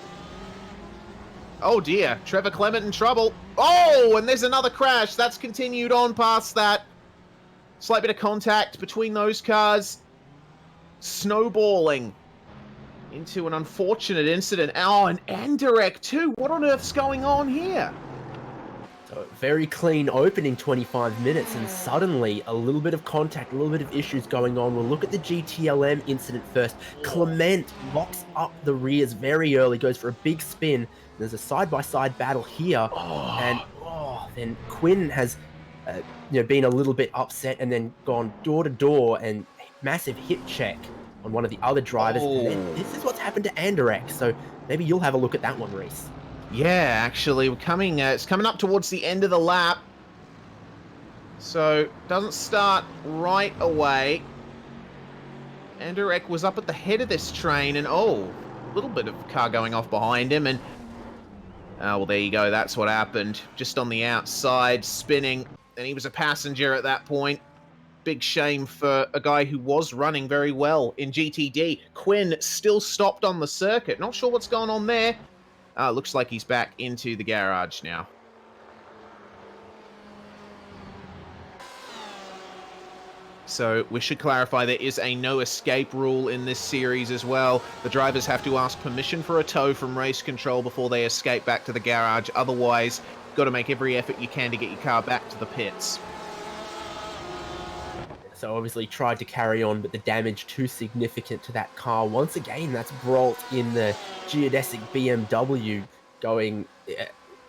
Oh dear, Trevor Clement in trouble. Oh, and there's another crash. That's continued on past that. Slight bit of contact between those cars. Snowballing into an unfortunate incident. Oh, and Andirek too. What on earth's going on here? So very clean opening 25 minutes, and suddenly a little bit of contact, a little bit of issues going on. We'll look at the GTLM incident first. Clement locks up the rears very early, goes for a big spin. There's a side-by-side battle here, and then Quinn has been a little bit upset and then gone door to door and massive hip check on one of the other drivers. And then this is what's happened to Andirek, so maybe you'll have a look at that one, Reese. Yeah, actually, we're coming. It's coming up towards the end of the lap, so doesn't start right away. Andirek was up at the head of this train, and a little bit of car going off behind him, and well, there you go. That's what happened. Just on the outside, spinning, and he was a passenger at that point. Big shame for a guy who was running very well in GTD. Quinn still stopped on the circuit. Not sure what's going on there. Looks like he's back into the garage now. So we should clarify there is a no escape rule in this series as well. The drivers have to ask permission for a tow from race control before they escape back to the garage. Otherwise, you've got to make every effort you can to get your car back to the pits. So obviously tried to carry on, but the damage too significant to that car. Once again, that's Brolt in the Geodesic BMW going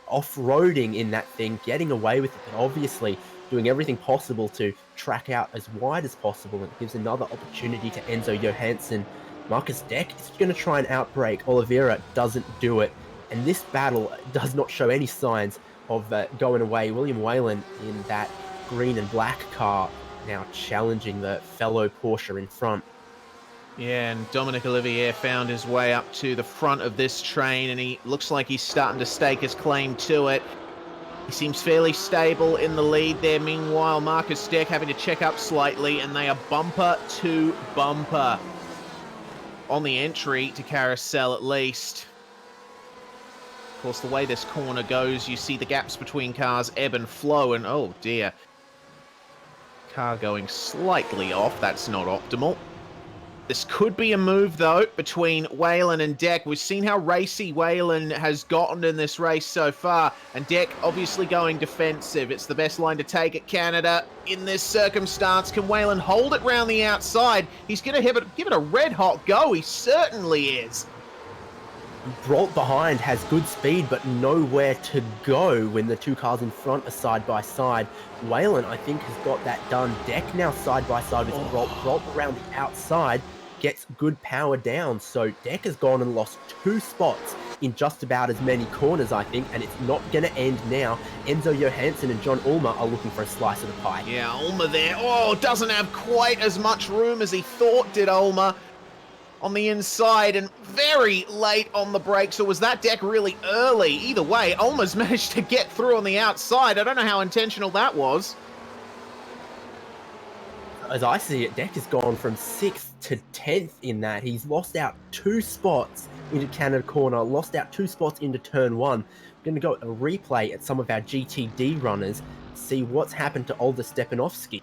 off-roading in that thing, getting away with it, but obviously doing everything possible to track out as wide as possible, and it gives another opportunity to Enzo Johansson. Marcus Deck is going to try and outbrake. Oliveira doesn't do it, and this battle does not show any signs of going away. William Whalen in that green and black car now challenging the fellow Porsche in front. Yeah, and Dominic Olivier found his way up to the front of this train, and he looks like he's starting to stake his claim to it. He seems fairly stable in the lead there. Meanwhile, Marcus Deck having to check up slightly, and they are bumper to bumper on the entry to Carousel at least. Of course, the way this corner goes, you see the gaps between cars ebb and flow, and oh dear. Car going slightly off. That's not optimal. This could be a move, though, between Whalen and Deck. We've seen how racy Whalen has gotten in this race so far, and Deck obviously going defensive. It's the best line to take at Canada in this circumstance. Can Whalen hold it round the outside? He's going to give it a red-hot go. He certainly is. Brolt behind has good speed, but nowhere to go when the two cars in front are side by side. Whalen, I think, has got that done. Deck now side by side with Brolt. Brolt around the outside gets good power down. So Deck has gone and lost 2 spots in just about as many corners, I think, and it's not going to end now. Enzo Johansson and John Ulmer are looking for a slice of the pie. Yeah, Ulmer there. Oh, doesn't have quite as much room as he thought, did Ulmer. On the inside and very late on the brakes, or was that Deck really early? Either way, Ulmer's managed to get through on the outside. I don't know how intentional that was. As I see it, Deck has gone from 6th to 10th in that. He's lost out 2 spots into Canada corner, lost out 2 spots into turn 1. We're going to go a replay at some of our GTD runners, see what's happened to Older Stepanovsky.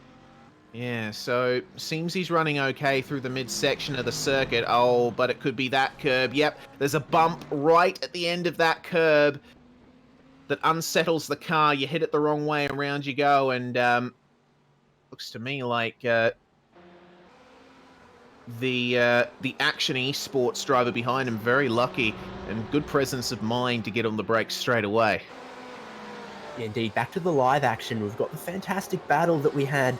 Yeah, so seems he's running okay through the midsection of the circuit. Oh, but it could be that curb. Yep, there's a bump right at the end of that curb that unsettles the car. You hit it the wrong way, around you go, and looks to me like the Action Esports driver behind him very lucky and good presence of mind to get on the brakes straight away. Yeah, indeed, back to the live action. We've got the fantastic battle that we had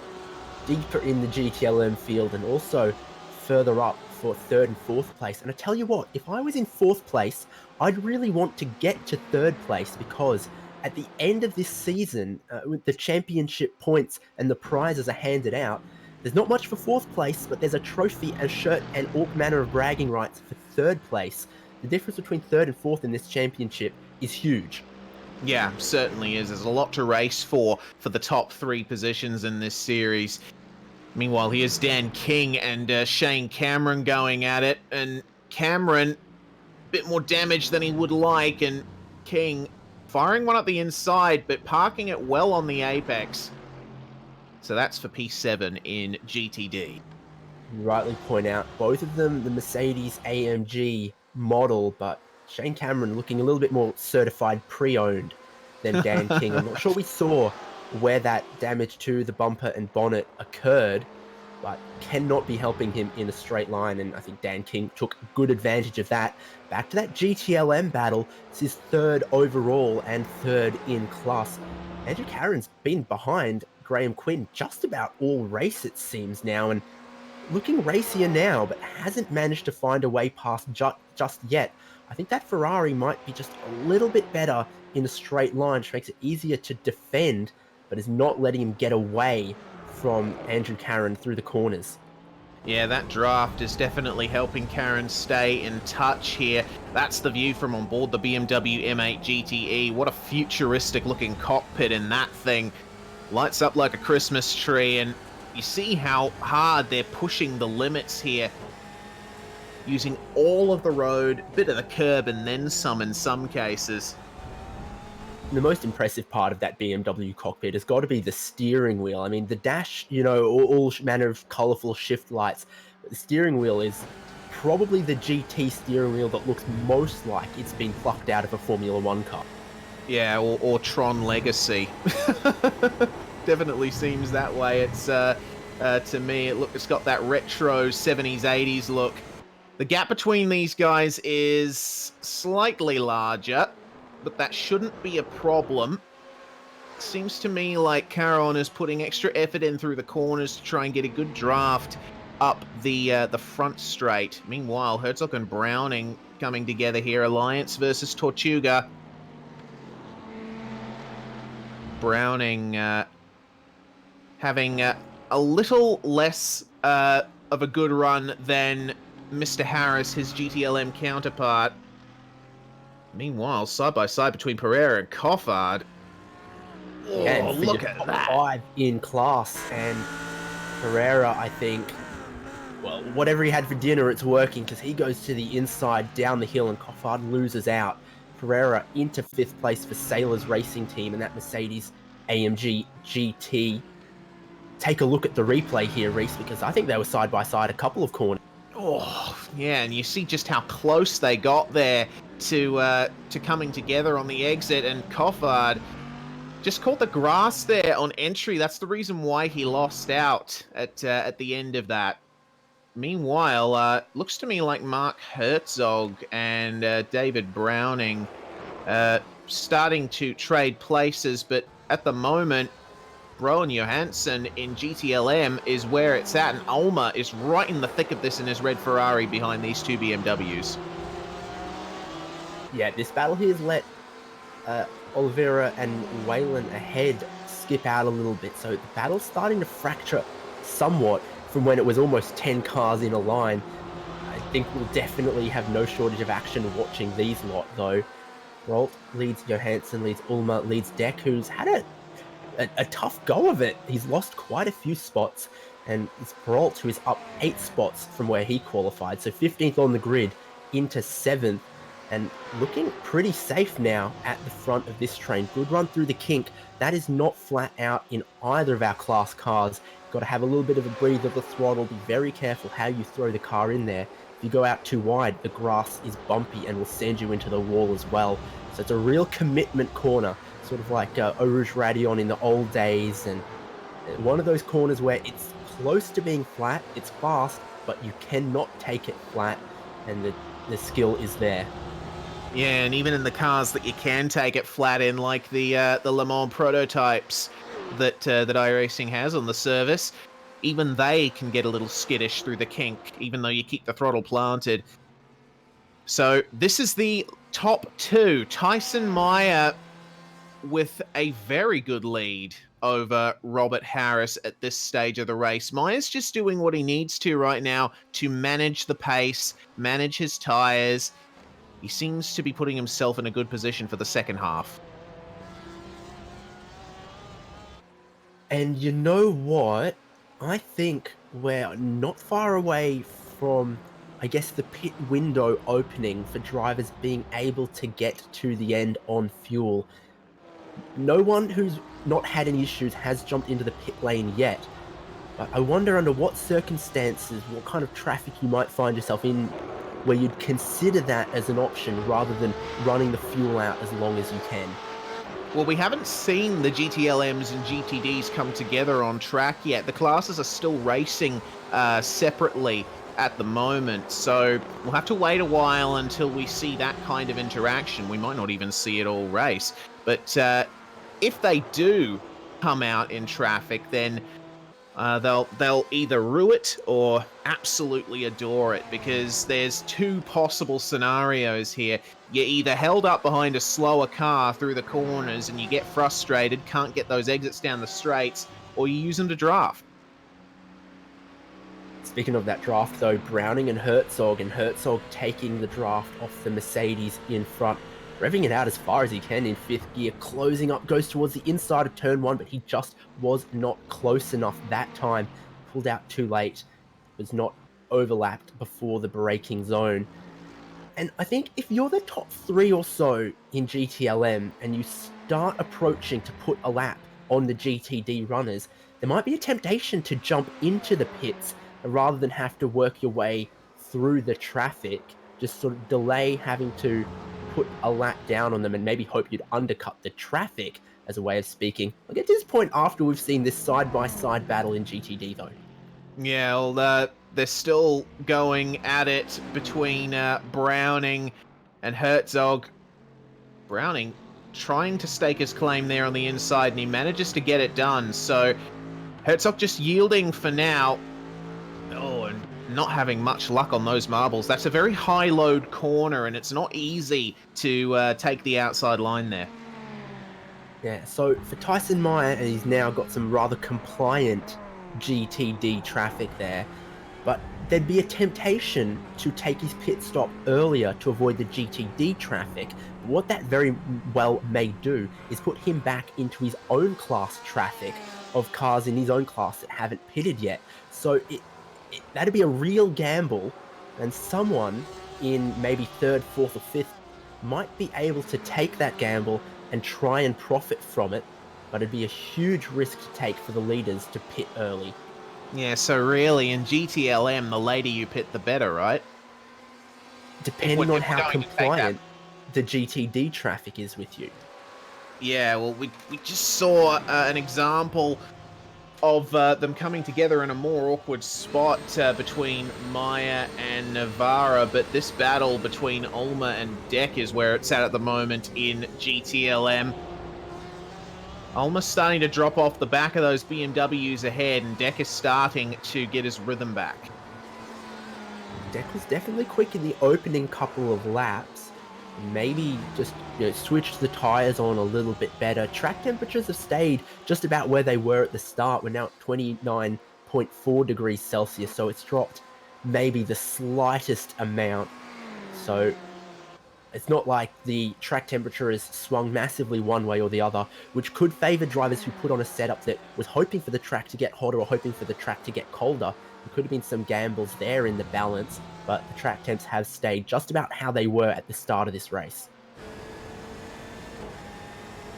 deeper in the GTLM field and also further up for 3rd and 4th place. And I tell you what, if I was in 4th place, I'd really want to get to 3rd place because at the end of this season, with the championship points and the prizes are handed out, there's not much for 4th place, but there's a trophy, a shirt, and all manner of bragging rights for 3rd place. The difference between 3rd and 4th in this championship is huge. Yeah, certainly is. There's a lot to race for the top 3 positions in this series. Meanwhile, here's Dan King and Shane Cameron going at it, and Cameron, a bit more damage than he would like, and King firing one at the inside, but parking it well on the apex. So that's for P7 in GTD. You rightly point out, both of them the Mercedes AMG model, but Shane Cameron looking a little bit more certified pre-owned than Dan King. I'm not sure we saw where that damage to the bumper and bonnet occurred, but cannot be helping him in a straight line, and I think Dan King took good advantage of that. Back to that GTLM battle. It's his 3rd overall and 3rd in class. Andrew Cameron's been behind Graham Quinn just about all race, it seems now, and looking racier now, but hasn't managed to find a way past just yet. I think that Ferrari might be just a little bit better in a straight line, which makes it easier to defend, but is not letting him get away from Andrew Cameron through the corners. Yeah, that draft is definitely helping Karen stay in touch here. That's the view from on board the BMW M8 GTE. What a futuristic looking cockpit in that thing. Lights up like a Christmas tree, and you see how hard they're pushing the limits here. Using all of the road, bit of the curb, and then some in some cases. The most impressive part of that BMW cockpit has got to be the steering wheel. I mean, the dash, you know, all manner of colorful shift lights. But the steering wheel is probably the GT steering wheel that looks most like it's been plucked out of a Formula One car. Yeah, or Tron Legacy. Definitely seems that way. It's to me, it's got that retro 70s, 80s look. The gap between these guys is slightly larger, but that shouldn't be a problem. Seems to me like Caron is putting extra effort in through the corners to try and get a good draft up the front straight. Meanwhile, Herzog and Browning coming together here. Alliance versus Tortuga. Browning having a little less of a good run than Mr. Harris, his GTLM counterpart. Meanwhile, side by side between Pereira and Coffard. Oh, and look at that. 5 in class, and Pereira, I think, well, whatever he had for dinner, it's working, because he goes to the inside down the hill and Coffard loses out. Pereira into 5th place for Sailors Racing Team and that Mercedes AMG GT. Take a look at the replay here, Reese, because I think they were side by side a couple of corners. Oh, yeah, and you see just how close they got there to coming together on the exit, and Coffard just caught the grass there on entry. That's the reason why he lost out at the end of that. Meanwhile, looks to me like Mark Herzog and David Browning starting to trade places, but at the moment, Rowan Johansson in GTLM is where it's at, and Ulmer is right in the thick of this in his red Ferrari behind these 2 BMWs. Yeah, this battle here has let Oliveira and Whalen ahead skip out a little bit, so the battle's starting to fracture somewhat from when it was almost 10 cars in a line. I think we'll definitely have no shortage of action watching these lot, though. Rolt leads Johansson, leads Ulmer, leads Deck, who's had a tough go of it. He's lost quite a few spots, and it's Peralt who is up 8 spots from where he qualified, so 15th on the grid into 7th, and looking pretty safe now at the front of this train. Good run through the kink. That is not flat out in either of our class cars Got to have a little bit of a breathe of the throttle. Be very careful how you throw the car in there. If you go out too wide, the grass is bumpy and will send you into the wall as well. So it's a real commitment corner, sort of like Eau Rouge Radion in the old days, and one of those corners where it's close to being flat, it's fast, but you cannot take it flat, and the skill is there. Yeah, and even in the cars that you can take it flat in, like the Le Mans prototypes that iRacing has on the service, even they can get a little skittish through the kink, even though you keep the throttle planted. So this is the top two. Tyson Meyer with a very good lead over Robert Harris at this stage of the race. Meyer's just doing what he needs to right now to manage the pace, manage his tyres. He seems to be putting himself in a good position for the second half. And you know what? I think we're not far away from, I guess, the pit window opening for drivers being able to get to the end on fuel. No one who's not had any issues has jumped into the pit lane yet. But I wonder under what circumstances, what kind of traffic you might find yourself in where you'd consider that as an option rather than running the fuel out as long as you can. Well, we haven't seen the GTLMs and GTDs come together on track yet. The classes are still racing separately at the moment, so we'll have to wait a while until we see that kind of interaction. We might not even see it all race. But if they do come out in traffic, then they'll either rue it or absolutely adore it, because there's two possible scenarios here. You're either held up behind a slower car through the corners and you get frustrated, can't get those exits down the straights, or you use them to draft. Speaking of that draft though, Browning and Herzog taking the draft off the Mercedes in front, revving it out as far as he can in fifth gear, closing up, goes towards the inside of turn one, but he just was not close enough that time. Pulled out too late, was not overlapped before the braking zone. And I think if you're the top three or so in GTLM and you start approaching to put a lap on the GTD runners, there might be a temptation to jump into the pits rather than have to work your way through the traffic, just sort of delay having to put a lap down on them and maybe hope you'd undercut the traffic, as a way of speaking. I'll get to this point after we've seen this side-by-side battle in GTD though. Yeah, well, they're still going at it between Browning and Herzog. Browning trying to stake his claim there on the inside, and he manages to get it done. So Herzog just yielding for now. Oh, and not having much luck on those marbles. That's a very high-load corner, and it's not easy to take the outside line there. Yeah, so for Tyson Meyer, and he's now got some rather compliant GTD traffic there, but there'd be a temptation to take his pit stop earlier to avoid the GTD traffic. What that very well may do is put him back into his own class traffic of cars in his own class that haven't pitted yet. So that'd be a real gamble, and someone in maybe third, fourth, or fifth might be able to take that gamble and try and profit from it, but it'd be a huge risk to take for the leaders to pit early. Yeah, so really, in GTLM, the later you pit, the better, right? Depending on how compliant the GTD traffic is with you. Yeah, well, we just saw an example of them coming together in a more awkward spot between Maya and Navarra, but this battle between Ulmer and Deck is where it's at the moment in GTLM. Ulmer's starting to drop off the back of those BMWs ahead, and Deck is starting to get his rhythm back. Deck was definitely quick in the opening couple of laps. Maybe just switched the tyres on a little bit better. Track temperatures have stayed just about where they were at the start. We're now at 29.4 degrees Celsius, so it's dropped maybe the slightest amount. So it's not like the track temperature has swung massively one way or the other, which could favour drivers who put on a setup that was hoping for the track to get hotter or hoping for the track to get colder. There could have been some gambles there in the balance, but the track temps have stayed just about how they were at the start of this race.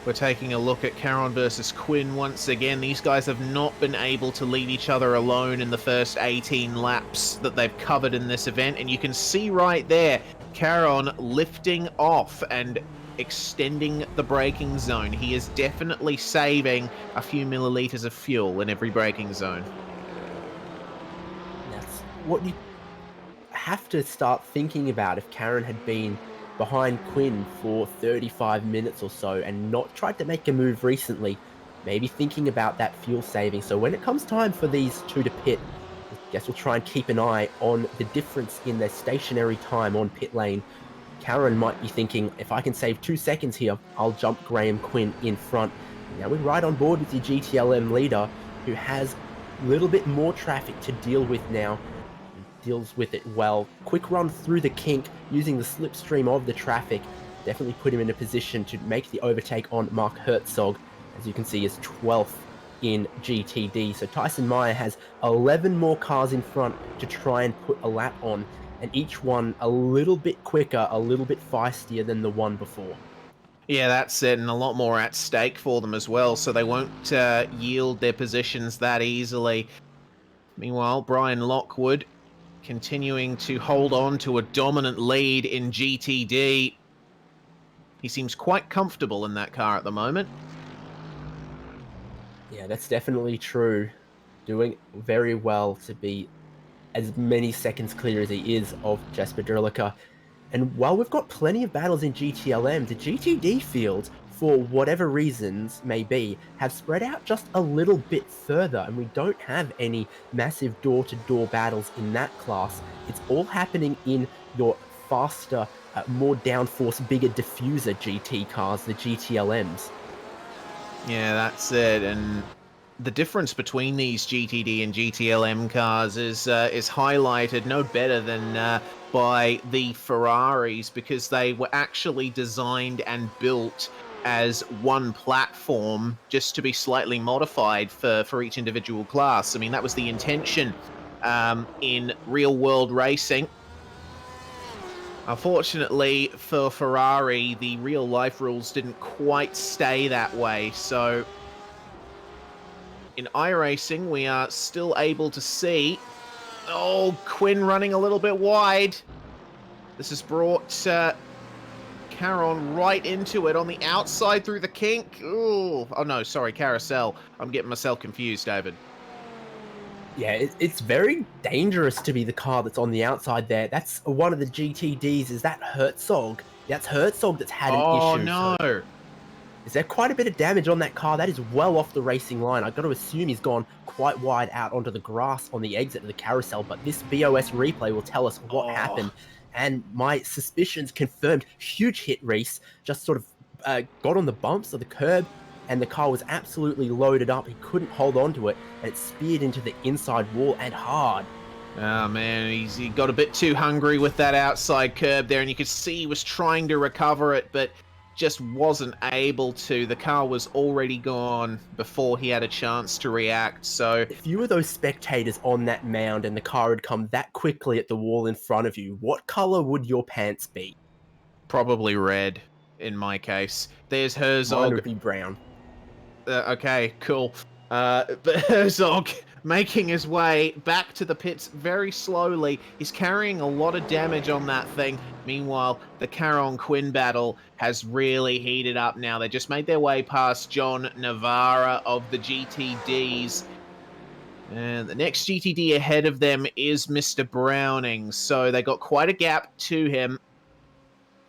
We're taking a look at Caron versus Quinn once again. These guys have not been able to leave each other alone in the first 18 laps that they've covered in this event. And you can see right there, Caron lifting off and extending the braking zone. He is definitely saving a few milliliters of fuel in every braking zone. That's what you have to start thinking about. If Caron had been behind Quinn for 35 minutes or so and not tried to make a move recently, maybe thinking about that fuel saving. So when it comes time for these two to pit, I guess we'll try and keep an eye on the difference in their stationary time on pit lane. Caron might be thinking, if I can save 2 seconds here, I'll jump Graham Quinn in front. Now we're right on board with the GTLM leader, who has a little bit more traffic to deal with now. Deals with it well. Quick run through the kink using the slipstream of the traffic definitely put him in a position to make the overtake on Mark Herzog. As you can see, is 12th in GTD. So Tyson Meyer has 11 more cars in front to try and put a lap on, and each one a little bit quicker, a little bit feistier than the one before. Yeah, that's it, and a lot more at stake for them as well, so they won't yield their positions that easily. Meanwhile, Brian Lockwood continuing to hold on to a dominant lead in GTD. He seems quite comfortable in that car at the moment. Yeah, that's definitely true. Doing very well to be as many seconds clear as he is of Jasper Drilica. And while we've got plenty of battles in GTLM, the GTD field, for whatever reasons may be, have spread out just a little bit further, and we don't have any massive door-to-door battles in that class. It's all happening in your faster, more downforce, bigger diffuser GT cars, the GTLMs. Yeah, that's it, and the difference between these GTD and GTLM cars is highlighted no better than by the Ferraris, because they were actually designed and built as one platform, just to be slightly modified for each individual class. I mean, that was the intention in real-world racing. Unfortunately for Ferrari, the real-life rules didn't quite stay that way, so in iRacing, we are still able to see... Oh, Quinn running a little bit wide. This has brought Caron right into it on the outside through the kink. Ooh. Oh, no, sorry, carousel. I'm getting myself confused, David. Yeah, it's very dangerous to be the car that's on the outside there. That's one of the GTDs. Is that Herzog? That's Herzog that's had an issue. Oh, no. So is there quite a bit of damage on that car? That is well off the racing line. I've got to assume he's gone quite wide out onto the grass on the exit of the carousel, but this BOS replay will tell us what happened. And my suspicions confirmed. Huge hit, Reese. Just sort of got on the bumps of the curb, and the car was absolutely loaded up. He couldn't hold on to it, and it speared into the inside wall and hard. Oh, man, he got a bit too hungry with that outside curb there, and you could see he was trying to recover it, but just wasn't able to. The car was already gone before he had a chance to react, so... If you were those spectators on that mound and the car had come that quickly at the wall in front of you, what color would your pants be? Probably red, in my case. There's Herzog. Mine would be brown. Okay, cool. But Herzog making his way back to the pits very slowly. He's carrying a lot of damage on that thing. Meanwhile, the Caron-Quinn battle has really heated up now. They just made their way past John Navarra of the GTDs. And the next GTD ahead of them is Mr. Browning. So they got quite a gap to him.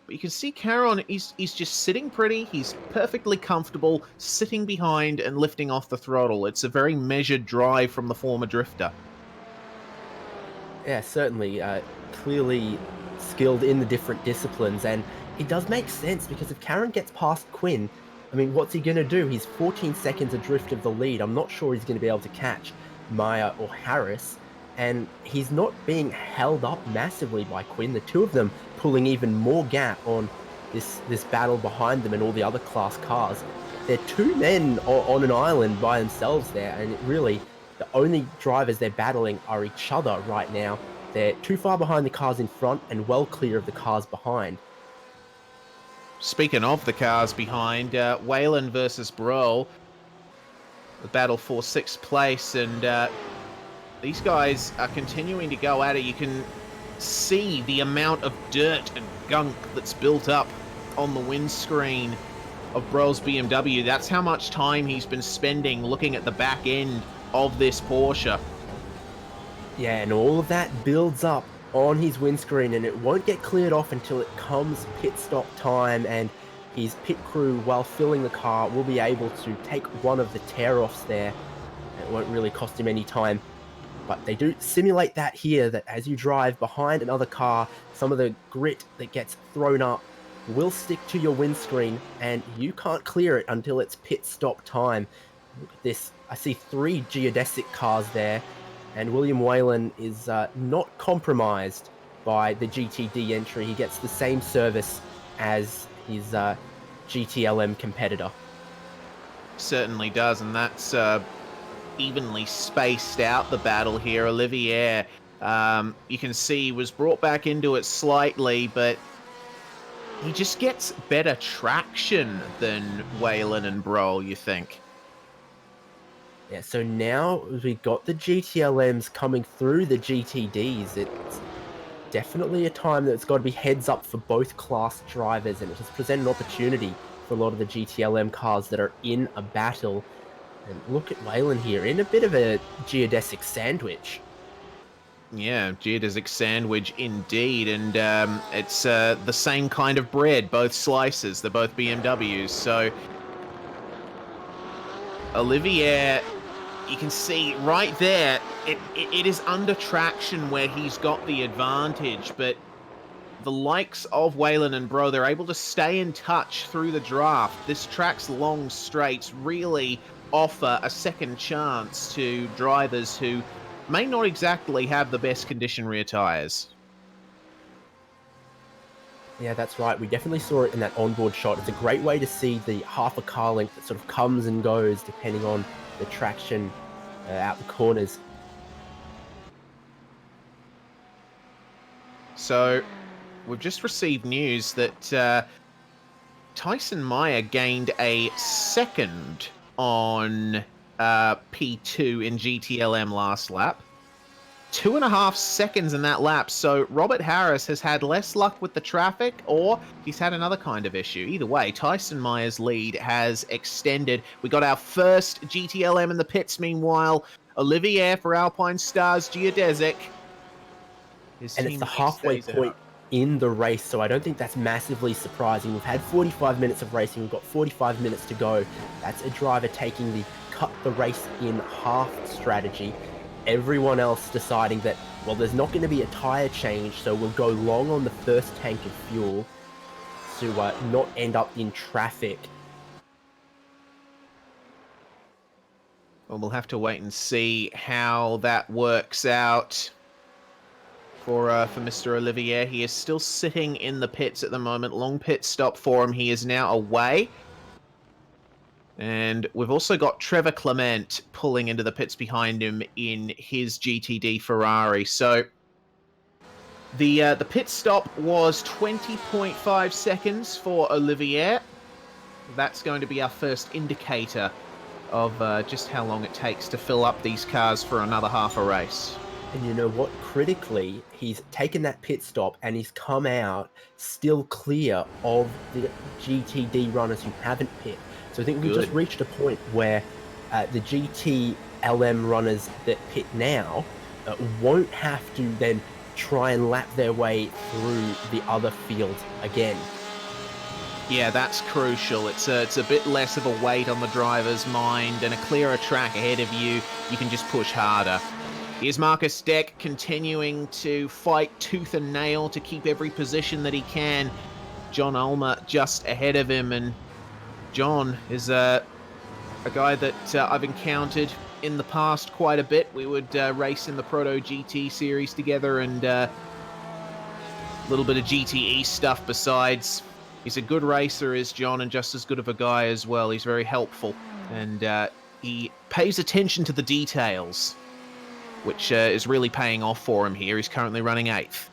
But you can see Caron, he's just sitting pretty. He's perfectly comfortable, sitting behind and lifting off the throttle. It's a very measured drive from the former drifter. Yeah, certainly. Clearly skilled in the different disciplines. And it does make sense, because if Caron gets past Quinn, I mean, what's he going to do? He's 14 seconds adrift of the lead. I'm not sure he's going to be able to catch Meyer or Harris. And he's not being held up massively by Quinn. The two of them pulling even more gap on this battle behind them and all the other class cars. They're two men on an island by themselves there, and it really, the only drivers they're battling are each other right now. They're too far behind the cars in front and well clear of the cars behind. Speaking of the cars behind, Whalen versus Bro, the battle for 6th place, and these guys are continuing to go at it. You can see the amount of dirt and gunk that's built up on the windscreen of Bro's BMW. That's how much time he's been spending looking at the back end of this Porsche. Yeah, and all of that builds up on his windscreen, and it won't get cleared off until it comes pit stop time, and his pit crew, while filling the car, will be able to take one of the tear-offs there. It won't really cost him any time. But they do simulate that here, that as you drive behind another car, some of the grit that gets thrown up will stick to your windscreen, and you can't clear it until it's pit stop time. Look at this. I see 3 Geodesic cars there, and William Whalen is not compromised by the GTD entry. He gets the same service as his GTLM competitor. Certainly does, and that's evenly spaced out the battle here. Olivier, you can see, was brought back into it slightly, but he just gets better traction than Whalen and Bro, you think? Yeah, so now we've got the GTLMs coming through the GTDs. It's definitely a time that's got to be heads up for both class drivers, and it has presented an opportunity for a lot of the GTLM cars that are in a battle. And look at Whalen here, in a bit of a geodesic sandwich. Yeah, geodesic sandwich indeed, and it's the same kind of bread, both slices. They're both BMWs, so Olivier, you can see right there, it is under traction where he's got the advantage, but the likes of Whalen and Bro, they're able to stay in touch through the draft. This track's long straights really offer a second chance to drivers who may not exactly have the best condition rear tyres. Yeah, that's right. We definitely saw it in that onboard shot. It's a great way to see the half a car length that sort of comes and goes depending on the traction out the corners. So, we've just received news that Tyson Meyer gained a second on P2 in GTLM last lap. 2.5 seconds in that lap, so Robert Harris has had less luck with the traffic, or he's had another kind of issue. Either way, Tyson Meyer's lead has extended. We got our first GTLM in the pits, meanwhile. Olivier for Alpine Stars Geodesic. And it's the halfway point in the race, so I don't think that's massively surprising. We've had 45 minutes of racing, we've got 45 minutes to go. That's a driver taking the cut the race in half strategy. Everyone else deciding that, well, there's not going to be a tyre change, so we'll go long on the first tank of fuel to not end up in traffic. Well, we'll have to wait and see how that works out for Mr. Olivier. He is still sitting in the pits at the moment. Long pit stop for him. He is now away. And we've also got Trevor Clement pulling into the pits behind him in his GTD Ferrari. So the pit stop was 20.5 seconds for Olivier. That's going to be our first indicator of just how long it takes to fill up these cars for another half a race. And you know what? Critically, he's taken that pit stop and he's come out still clear of the GTD runners who haven't pit. So I think we've just reached a point where the GTLM runners that pit now won't have to then try and lap their way through the other field again. Yeah, that's crucial. It's a bit less of a weight on the driver's mind and a clearer track ahead of you. You can just push harder. Here's Marcus Deck continuing to fight tooth and nail to keep every position that he can. John Ulmer just ahead of him, and John is a guy that I've encountered in the past quite a bit. We would race in the Proto GT series together and a little bit of GTE stuff besides. He's a good racer, is John, and just as good of a guy as well. He's very helpful, and he pays attention to the details, which is really paying off for him here. He's currently running 8th.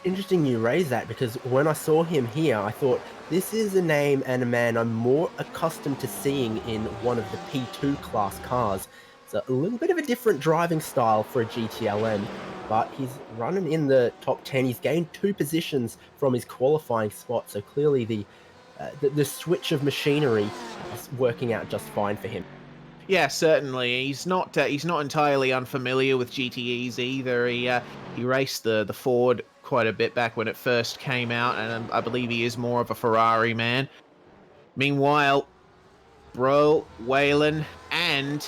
Interesting you raise that, because when I saw him here, I thought this is a name and a man I'm more accustomed to seeing in one of the P2 class cars. It's a little bit of a different driving style for a GTLM, but he's running in the top 10. He's gained 2 positions from his qualifying spot, so clearly the switch of machinery is working out just fine for him. Yeah, certainly. He's not entirely unfamiliar with GTEs either. He raced the Ford quite a bit back when it first came out, and I believe he is more of a Ferrari man. Meanwhile, Bro, Whalen, and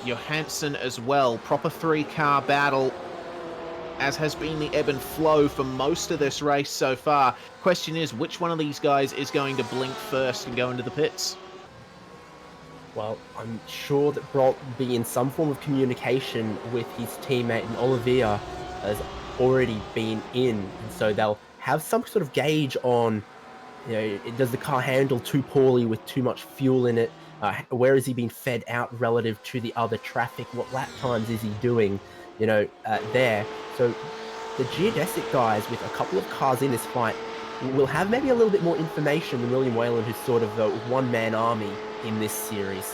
Johansson as well. Proper 3-car battle, as has been the ebb and flow for most of this race so far. Question is, which one of these guys is going to blink first and go into the pits? Well, I'm sure that Brolt will be in some form of communication with his teammate, and Olivier has already been in, and so they'll have some sort of gauge on, you know, does the car handle too poorly with too much fuel in it? Where is he being fed out relative to the other traffic? What lap times is he doing, you know, there? So the Geodesic guys, with a couple of cars in this fight, will have maybe a little bit more information than William Whalen, who's sort of the one-man army in this series.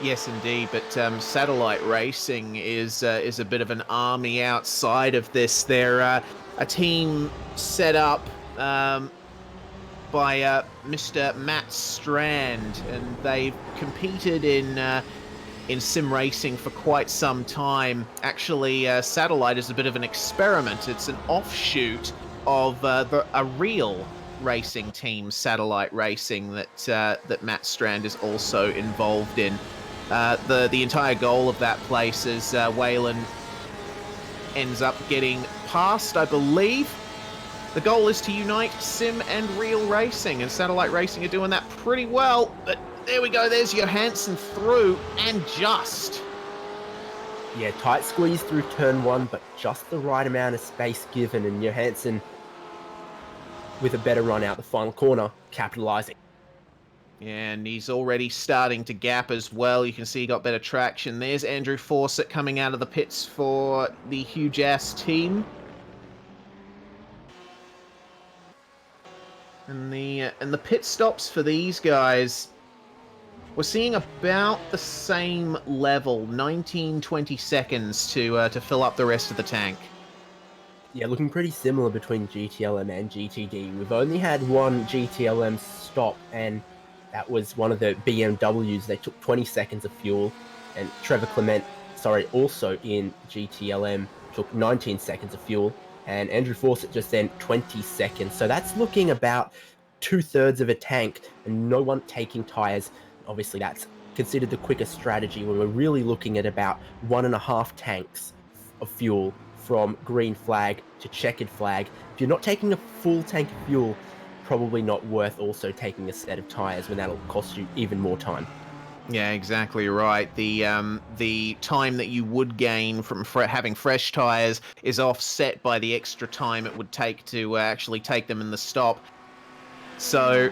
Yes, indeed. But Satellite Racing is a bit of an army outside of this. They're a team set up by Mr. Matt Strand, and they've competed in sim racing for quite some time. Actually, Satellite is a bit of an experiment. It's an offshoot of a real racing team, Satellite Racing, that Matt Strand is also involved in. The entire goal of that place is Whalen ends up getting past, I believe. The goal is to unite sim and real racing, and Satellite Racing are doing that pretty well. But there we go, there's Johansson through, and just. Yeah, tight squeeze through turn 1, but just the right amount of space given, and Johansson, with a better run out the final corner, capitalizing. And he's already starting to gap as well. You can see he got better traction. There's Andrew Fawcett coming out of the pits for the Huge Ass team. And the pit stops for these guys, we're seeing about the same level, 19-20 seconds to fill up the rest of the tank. Yeah, looking pretty similar between GTLM and GTD. We've only had one GTLM stop, and that was one of the BMWs. They took 20 seconds of fuel, and Trevor Clement, also in GTLM, took 19 seconds of fuel, and Andrew Fawcett just then 20 seconds. So that's looking about 2/3 of a tank, and no one taking tyres. Obviously, that's considered the quickest strategy when we're really looking at about 1.5 tanks of fuel from green flag to checkered flag. If you're not taking a full tank of fuel, probably not worth also taking a set of tyres, when that'll cost you even more time. Yeah, exactly right. The time that you would gain from having fresh tyres is offset by the extra time it would take to actually take them in the stop. So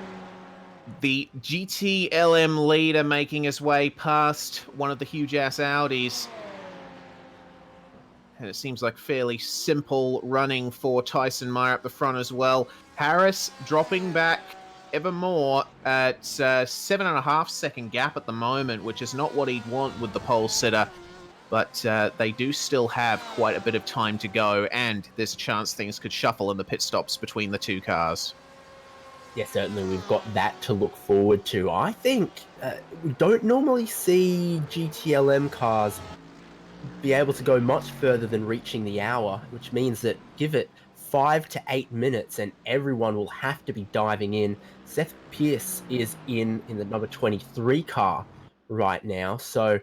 the GTLM leader making his way past one of the huge-ass Audis. And it seems like fairly simple running for Tyson Meyer up the front as well. Harris dropping back ever more at 7.5 second gap at the moment, which is not what he'd want with the pole sitter. But they do still have quite a bit of time to go, and there's a chance things could shuffle in the pit stops between the two cars. Yeah, certainly we've got that to look forward to. I think we don't normally see GTLM cars be able to go much further than reaching the hour, which means that give it 5 to 8 minutes and everyone will have to be diving in. Seth Pierce is in the number 23 car right now, so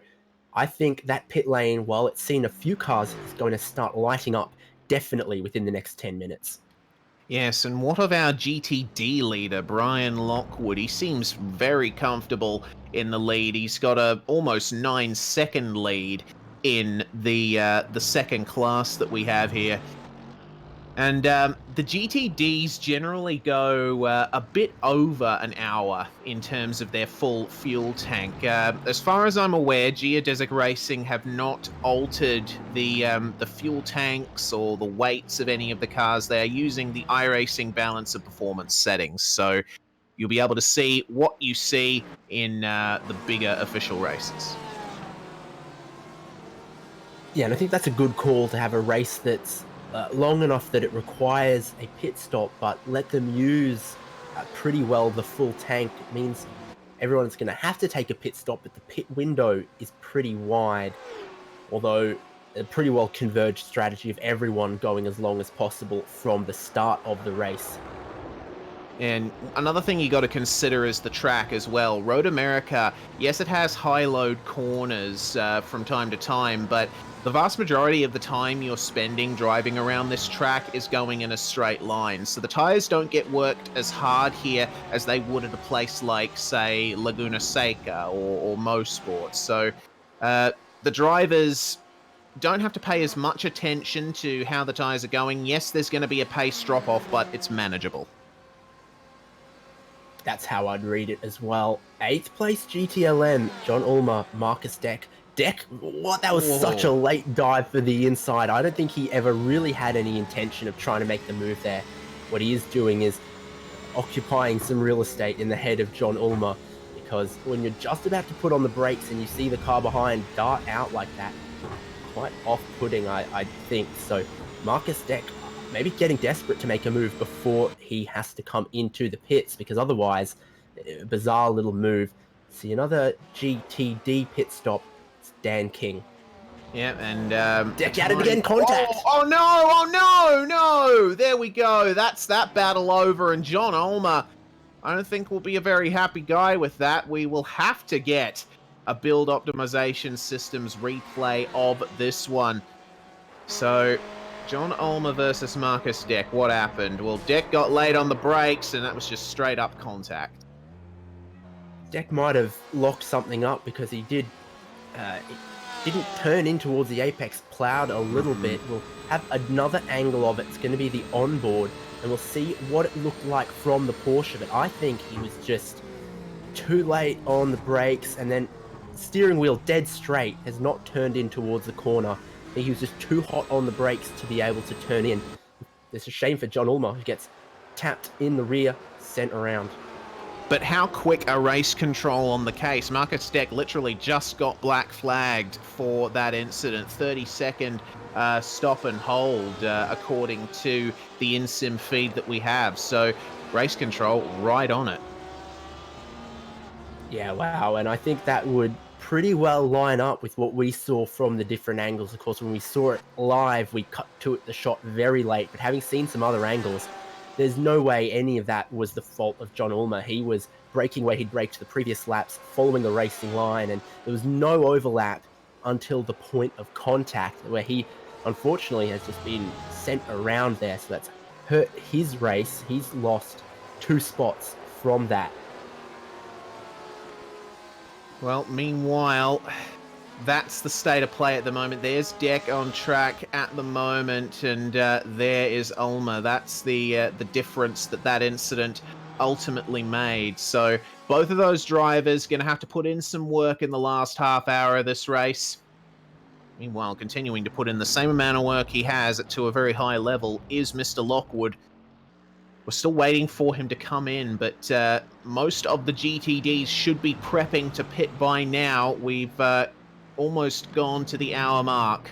I think that pit lane, while it's seen a few cars, is going to start lighting up definitely within the next 10 minutes. Yes, and what of our GTD leader, Brian Lockwood? He seems very comfortable in the lead. He's got a almost 9-second lead in the second class that we have here. And the GTDs generally go a bit over an hour in terms of their full fuel tank. As far as I'm aware, Geodesic Racing have not altered the fuel tanks or the weights of any of the cars. They are using the iRacing balance of performance settings, so you'll be able to see what you see in the bigger official races. Yeah, and I think that's a good call to have a race that's long enough that it requires a pit stop, but let them use pretty well the full tank. It means everyone's going to have to take a pit stop, but the pit window is pretty wide, although a pretty well converged strategy of everyone going as long as possible from the start of the race. And another thing you got to consider is the track as well. Road America, yes, it has high load corners from time to time, but the vast majority of the time you're spending driving around this track is going in a straight line. So the tires don't get worked as hard here as they would at a place like, say, Laguna Seca or Mo Sports. So the drivers don't have to pay as much attention to how the tires are going. Yes, there's going to be a pace drop off, but it's manageable. That's how I'd read it as well. 8th place GTLM, John Ulmer, Marcus Deck. Deck, what? That was such a late dive for the inside. I don't think he ever really had any intention of trying to make the move there. What he is doing is occupying some real estate in the head of John Ulmer, because when you're just about to put on the brakes and you see the car behind dart out like that, quite off-putting, I think. So Marcus Deck maybe getting desperate to make a move before he has to come into the pits, because otherwise, bizarre little move. See another GTD pit stop. It's Dan King. Yeah, and Deck at it again, contact. Oh no! There we go. That's that battle over, and John Ulmer, I don't think will be a very happy guy with that. We will have to get a build optimization systems replay of this one. So, John Ulmer versus Marcus Deck. What happened? Well, Deck got late on the brakes, and that was just straight up contact. Deck might have locked something up because he did. It didn't turn in towards the apex, plowed a little bit. We'll have another angle of it. It's going to be the onboard, and we'll see what it looked like from the Porsche. But I think he was just too late on the brakes, and then steering wheel dead straight has not turned in towards the corner. I think he was just too hot on the brakes to be able to turn in. It's a shame for John Ulmer, who gets tapped in the rear, sent around. But how quick a race control on the case. Marcus Deck literally just got black flagged for that incident. 30-second stop and hold, according to the in-sim feed that we have. So race control right on it. Yeah, wow. And I think that would pretty well line up with what we saw from the different angles. Of course, when we saw it live, we cut to it the shot very late. But having seen some other angles, there's no way any of that was the fault of John Ulmer. He was braking where he'd braked the previous laps, following the racing line, and there was no overlap until the point of contact, where he, unfortunately, has just been sent around there. So that's hurt his race. He's lost 2 spots from that. Well, meanwhile, that's the state of play at the moment. There's Deck on track at the moment, and there is Ulmer. That's the difference that incident ultimately made. So both of those drivers going to have to put in some work in the last half hour of this race. Meanwhile, continuing to put in the same amount of work he has to a very high level is Mr. Lockwood. We're still waiting for him to come in, but most of the GTDs should be prepping to pit by now. We've almost gone to the hour mark.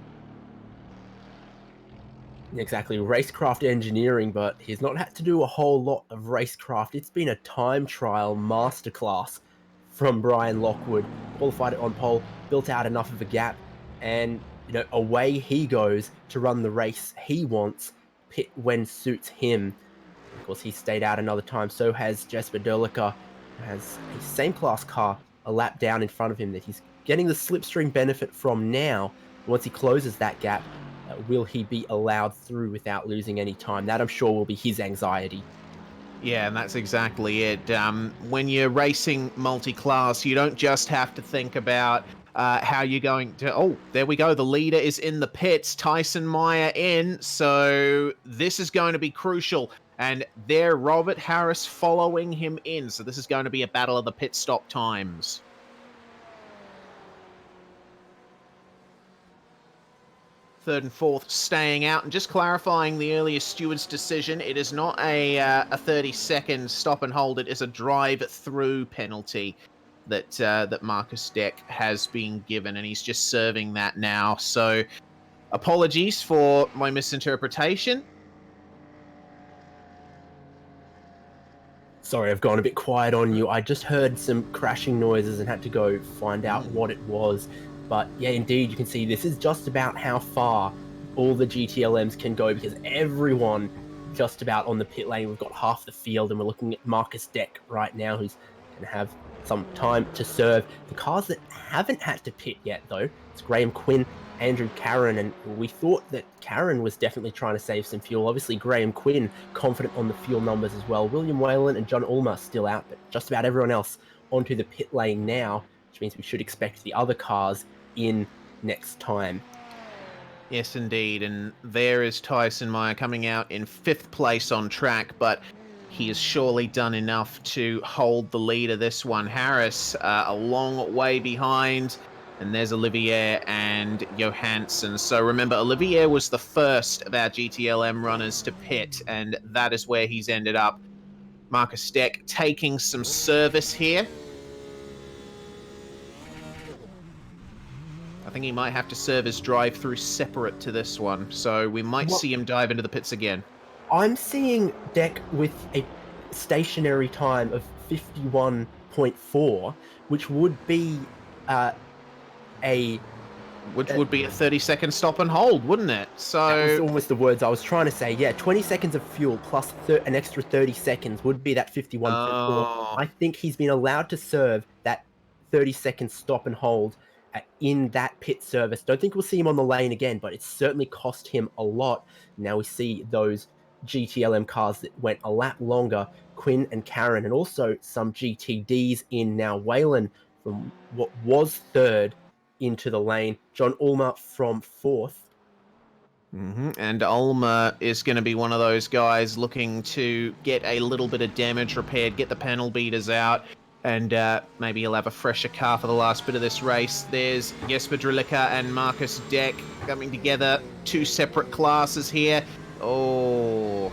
Exactly, racecraft engineering, but he's not had to do a whole lot of racecraft. It's been a time trial masterclass from Brian Lockwood. Qualified it on pole, built out enough of a gap, and away he goes to run the race he wants, pit when suits him. Of course, he stayed out another time. So has Jesper Derlicker, who has a same class car a lap down in front of him that he's getting the slipstream benefit from now. Once he closes that gap, will he be allowed through without losing any time? That, I'm sure, will be his anxiety. Yeah, and that's exactly it. When you're racing multi-class, you don't just have to think about how you're going to... Oh, there we go. The leader is in the pits. Tyson Meyer in. So this is going to be crucial. And there, Robert Harris following him in. So this is going to be a battle of the pit stop times. Third and fourth staying out, and just clarifying the earlier steward's decision, it is not a 30-second stop and hold, it is a drive-through penalty that Marcus Deck has been given, and he's just serving that now. So apologies for my misinterpretation. Sorry, I've gone a bit quiet on you. I just heard some crashing noises and had to go find out what it was. But yeah, indeed, you can see this is just about how far all the GTLMs can go, because everyone just about on the pit lane. We've got half the field, and we're looking at Marcus Deck right now, who's going to have some time to serve. The cars that haven't had to pit yet, though, it's Graham Quinn, Andrew Carron, and we thought that Carron was definitely trying to save some fuel. Obviously, Graham Quinn confident on the fuel numbers as well. William Whalen and John Ulmer still out, but just about everyone else onto the pit lane now, which means we should expect the other cars in next time. Yes, indeed, and there is Tyson Meyer coming out in 5th place on track, but he has surely done enough to hold the lead of this one. Harris a long way behind, and there's Olivier and Johansson. So remember, Olivier was the first of our GTLM runners to pit, and that is where he's ended up. Marcus Deck taking some service here. I think he might have to serve his drive-through separate to this one, so we might see him dive into the pits again. I'm seeing Deck with a stationary time of 51.4, which would be Which would be a 30-second stop and hold, wouldn't it? So that was almost the words I was trying to say. Yeah, 20 seconds of fuel plus an extra 30 seconds would be that 51.4. Oh. I think he's been allowed to serve that 30-second stop and hold in that pit service. Don't think we'll see him on the lane again, but it's certainly cost him a lot. Now we see those GTLM cars that went a lap longer, Quinn and Karen, and also some GTDs in now. Whalen from what was third into the lane. John Ulmer from 4th. And Ulmer is going to be one of those guys looking to get a little bit of damage repaired, get the panel beaters out, and maybe he'll have a fresher car for the last bit of this race. There's Jesper Drilica and Marcus Deck coming together, 2 separate classes here. Oh,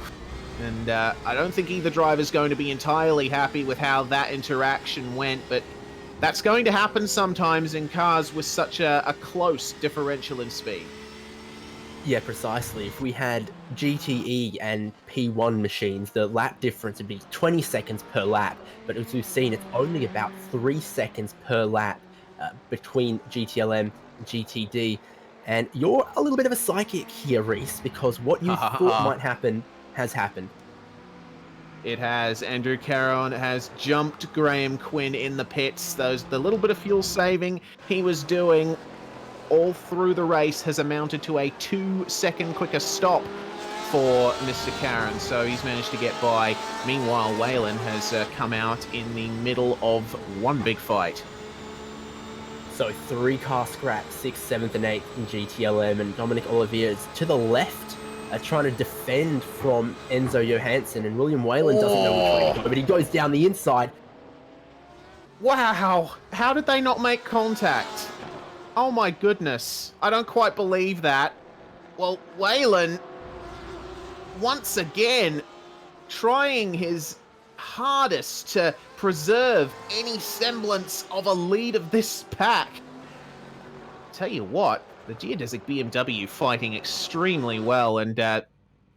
and I don't think either driver's going to be entirely happy with how that interaction went, but that's going to happen sometimes in cars with such a close differential in speed. Yeah, precisely. If we had GTE and P1 machines, the lap difference would be 20 seconds per lap. But as we've seen, it's only about 3 seconds per lap between GTLM and GTD. And you're a little bit of a psychic here, Reese, because what you thought might happen has happened. It has. Andrew Caron has jumped Graham Quinn in the pits. The little bit of fuel saving he was doing all through the race has amounted to a 2-second quicker stop for Mr. Caron, so he's managed to get by. Meanwhile, Whalen has come out in the middle of one big fight. So 3 car scrap, 6th, 7th and 8th in GTLM, and Dominic Olivier is to the left, trying to defend from Enzo Johansson, and William Whalen doesn't know which way to go, but he goes down the inside. Wow, how did they not make contact? Oh my goodness, I don't quite believe that. Well, Whalen, once again, trying his hardest to preserve any semblance of a lead of this pack. Tell you what, the Geodesic BMW fighting extremely well, and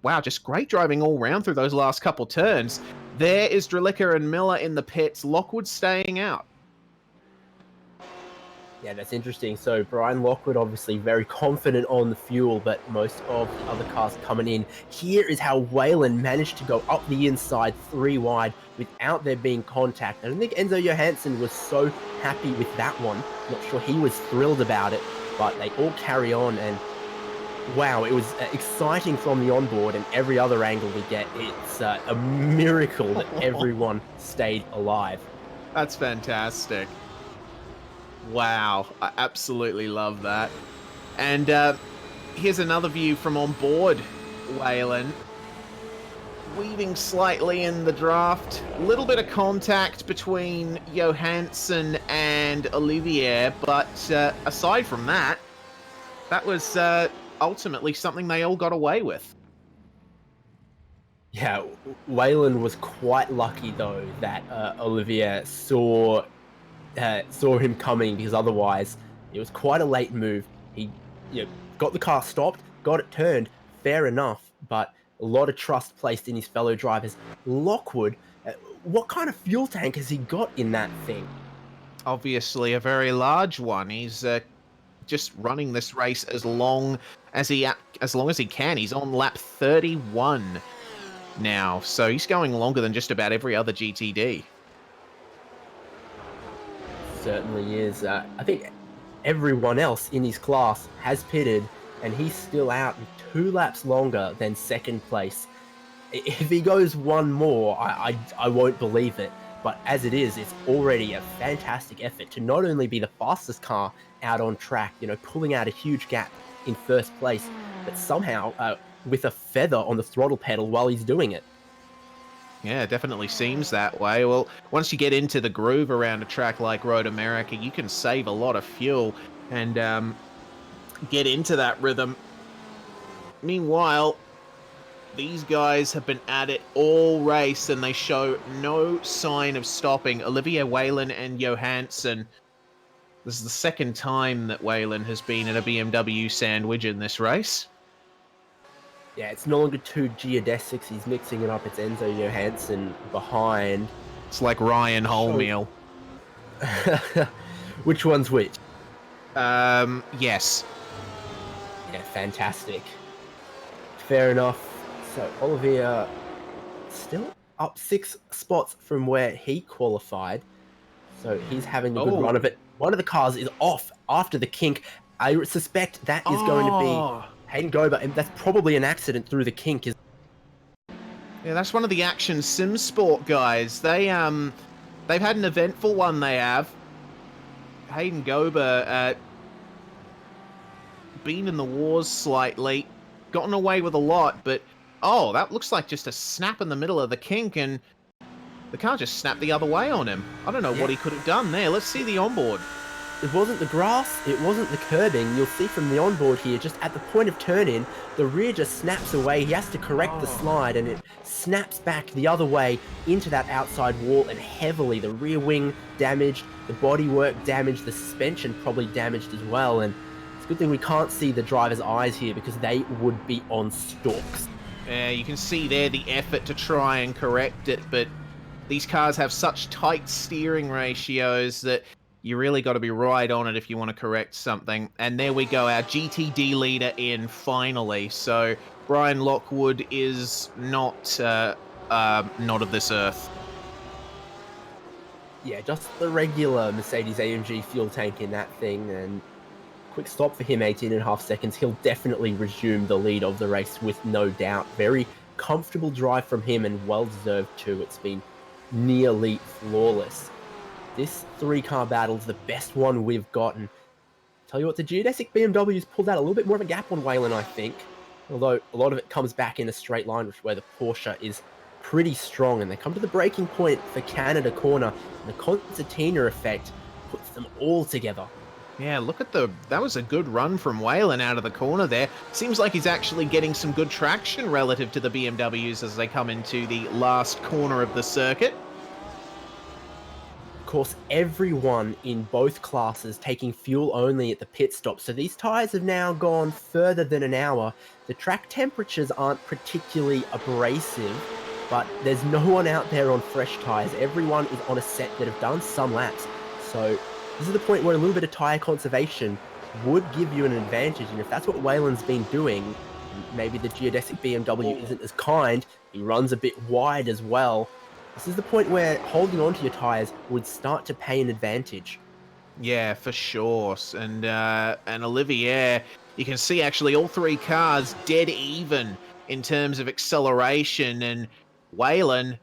wow, just great driving all round through those last couple turns. There is Drilica and Miller in the pits, Lockwood staying out. Yeah, that's interesting. So Brian Lockwood obviously very confident on the fuel, but most of the other cars coming in. Here is how Whalen managed to go up the inside 3 wide without there being contact. I don't think Enzo Johansson was so happy with that one. Not sure he was thrilled about it, but they all carry on, and wow, it was exciting from the onboard, and every other angle we get, it's a miracle that everyone stayed alive. That's fantastic. Wow, I absolutely love that. And here's another view from on board, Waylon. Weaving slightly in the draft. A little bit of contact between Johansson and Olivier, but aside from that, that was ultimately something they all got away with. Yeah, Waylon was quite lucky though that Olivier saw him coming, because otherwise it was quite a late move. He got the car stopped, got it turned, fair enough, but a lot of trust placed in his fellow drivers. Lockwood, what kind of fuel tank has he got in that thing? Obviously, a very large one. He's just running this race as long as he can. He's on lap 31 now, so he's going longer than just about every other GTD. Certainly is. I think everyone else in his class has pitted, and he's still out 2 laps longer than second place. If he goes one more, I won't believe it. But as it is, it's already a fantastic effort to not only be the fastest car out on track, pulling out a huge gap in first place, but somehow with a feather on the throttle pedal while he's doing it. Yeah, it definitely seems that way. Well, once you get into the groove around a track like Road America, you can save a lot of fuel and get into that rhythm. Meanwhile, these guys have been at it all race, and they show no sign of stopping. Olivier Waylon and Johansson. This is the second time that Waylon has been in a BMW sandwich in this race. Yeah, it's no longer 2 Geodesics. He's mixing it up. It's Enzo Johansson behind. It's like Ryan Wholemeal. Which one's which? Yes. Yeah, fantastic. Fair enough. So Olivier still up 6 spots from where he qualified. So he's having a good run of it. One of the cars is off after the kink. I suspect that is going to be Hayden Gober, and that's probably an accident through the kink. Yeah, that's one of the Action Sim Sport guys. They've had an eventful one. They have. Hayden Gober been in the wars slightly, gotten away with a lot, but that looks like just a snap in the middle of the kink, and the car just snapped the other way on him. I don't know what he could have done there. Let's see the onboard. It wasn't the grass, it wasn't the curbing. You'll see from the onboard here, just at the point of turn-in, the rear just snaps away. He has to correct the slide, and it snaps back the other way into that outside wall, and heavily. The rear wing damaged, the bodywork damaged, the suspension probably damaged as well, and it's a good thing we can't see the driver's eyes here, because they would be on stalks. Yeah, you can see there the effort to try and correct it, but these cars have such tight steering ratios that you really got to be right on it if you want to correct something. And there we go, our GTD leader in finally. So Brian Lockwood is not of this earth. Yeah, just the regular Mercedes-AMG fuel tank in that thing, and quick stop for him, 18.5 seconds. He'll definitely resume the lead of the race with no doubt. Very comfortable drive from him, and well-deserved too. It's been nearly flawless. This 3-car battle's the best one we've gotten. Tell you what, the Geodesic BMW's pulled out a little bit more of a gap on Waylon, I think. Although a lot of it comes back in a straight line, where the Porsche is pretty strong. And they come to the breaking point for Canada corner, and the concertina effect puts them all together. Yeah, look at that was a good run from Waylon out of the corner there. Seems like he's actually getting some good traction relative to the BMWs as they come into the last corner of the circuit. Of course, everyone in both classes taking fuel only at the pit stop, so these tyres have now gone further than an hour. The track temperatures aren't particularly abrasive, but there's no one out there on fresh tyres. Everyone is on a set that have done some laps, so this is the point where a little bit of tyre conservation would give you an advantage, and if that's what Waylon's been doing, maybe the Geodesic BMW isn't as kind. He runs a bit wide as well. This is the point where holding onto your tyres would start to pay an advantage. Yeah, for sure. And Olivier, You can see actually all three cars dead even in terms of acceleration, and Waylon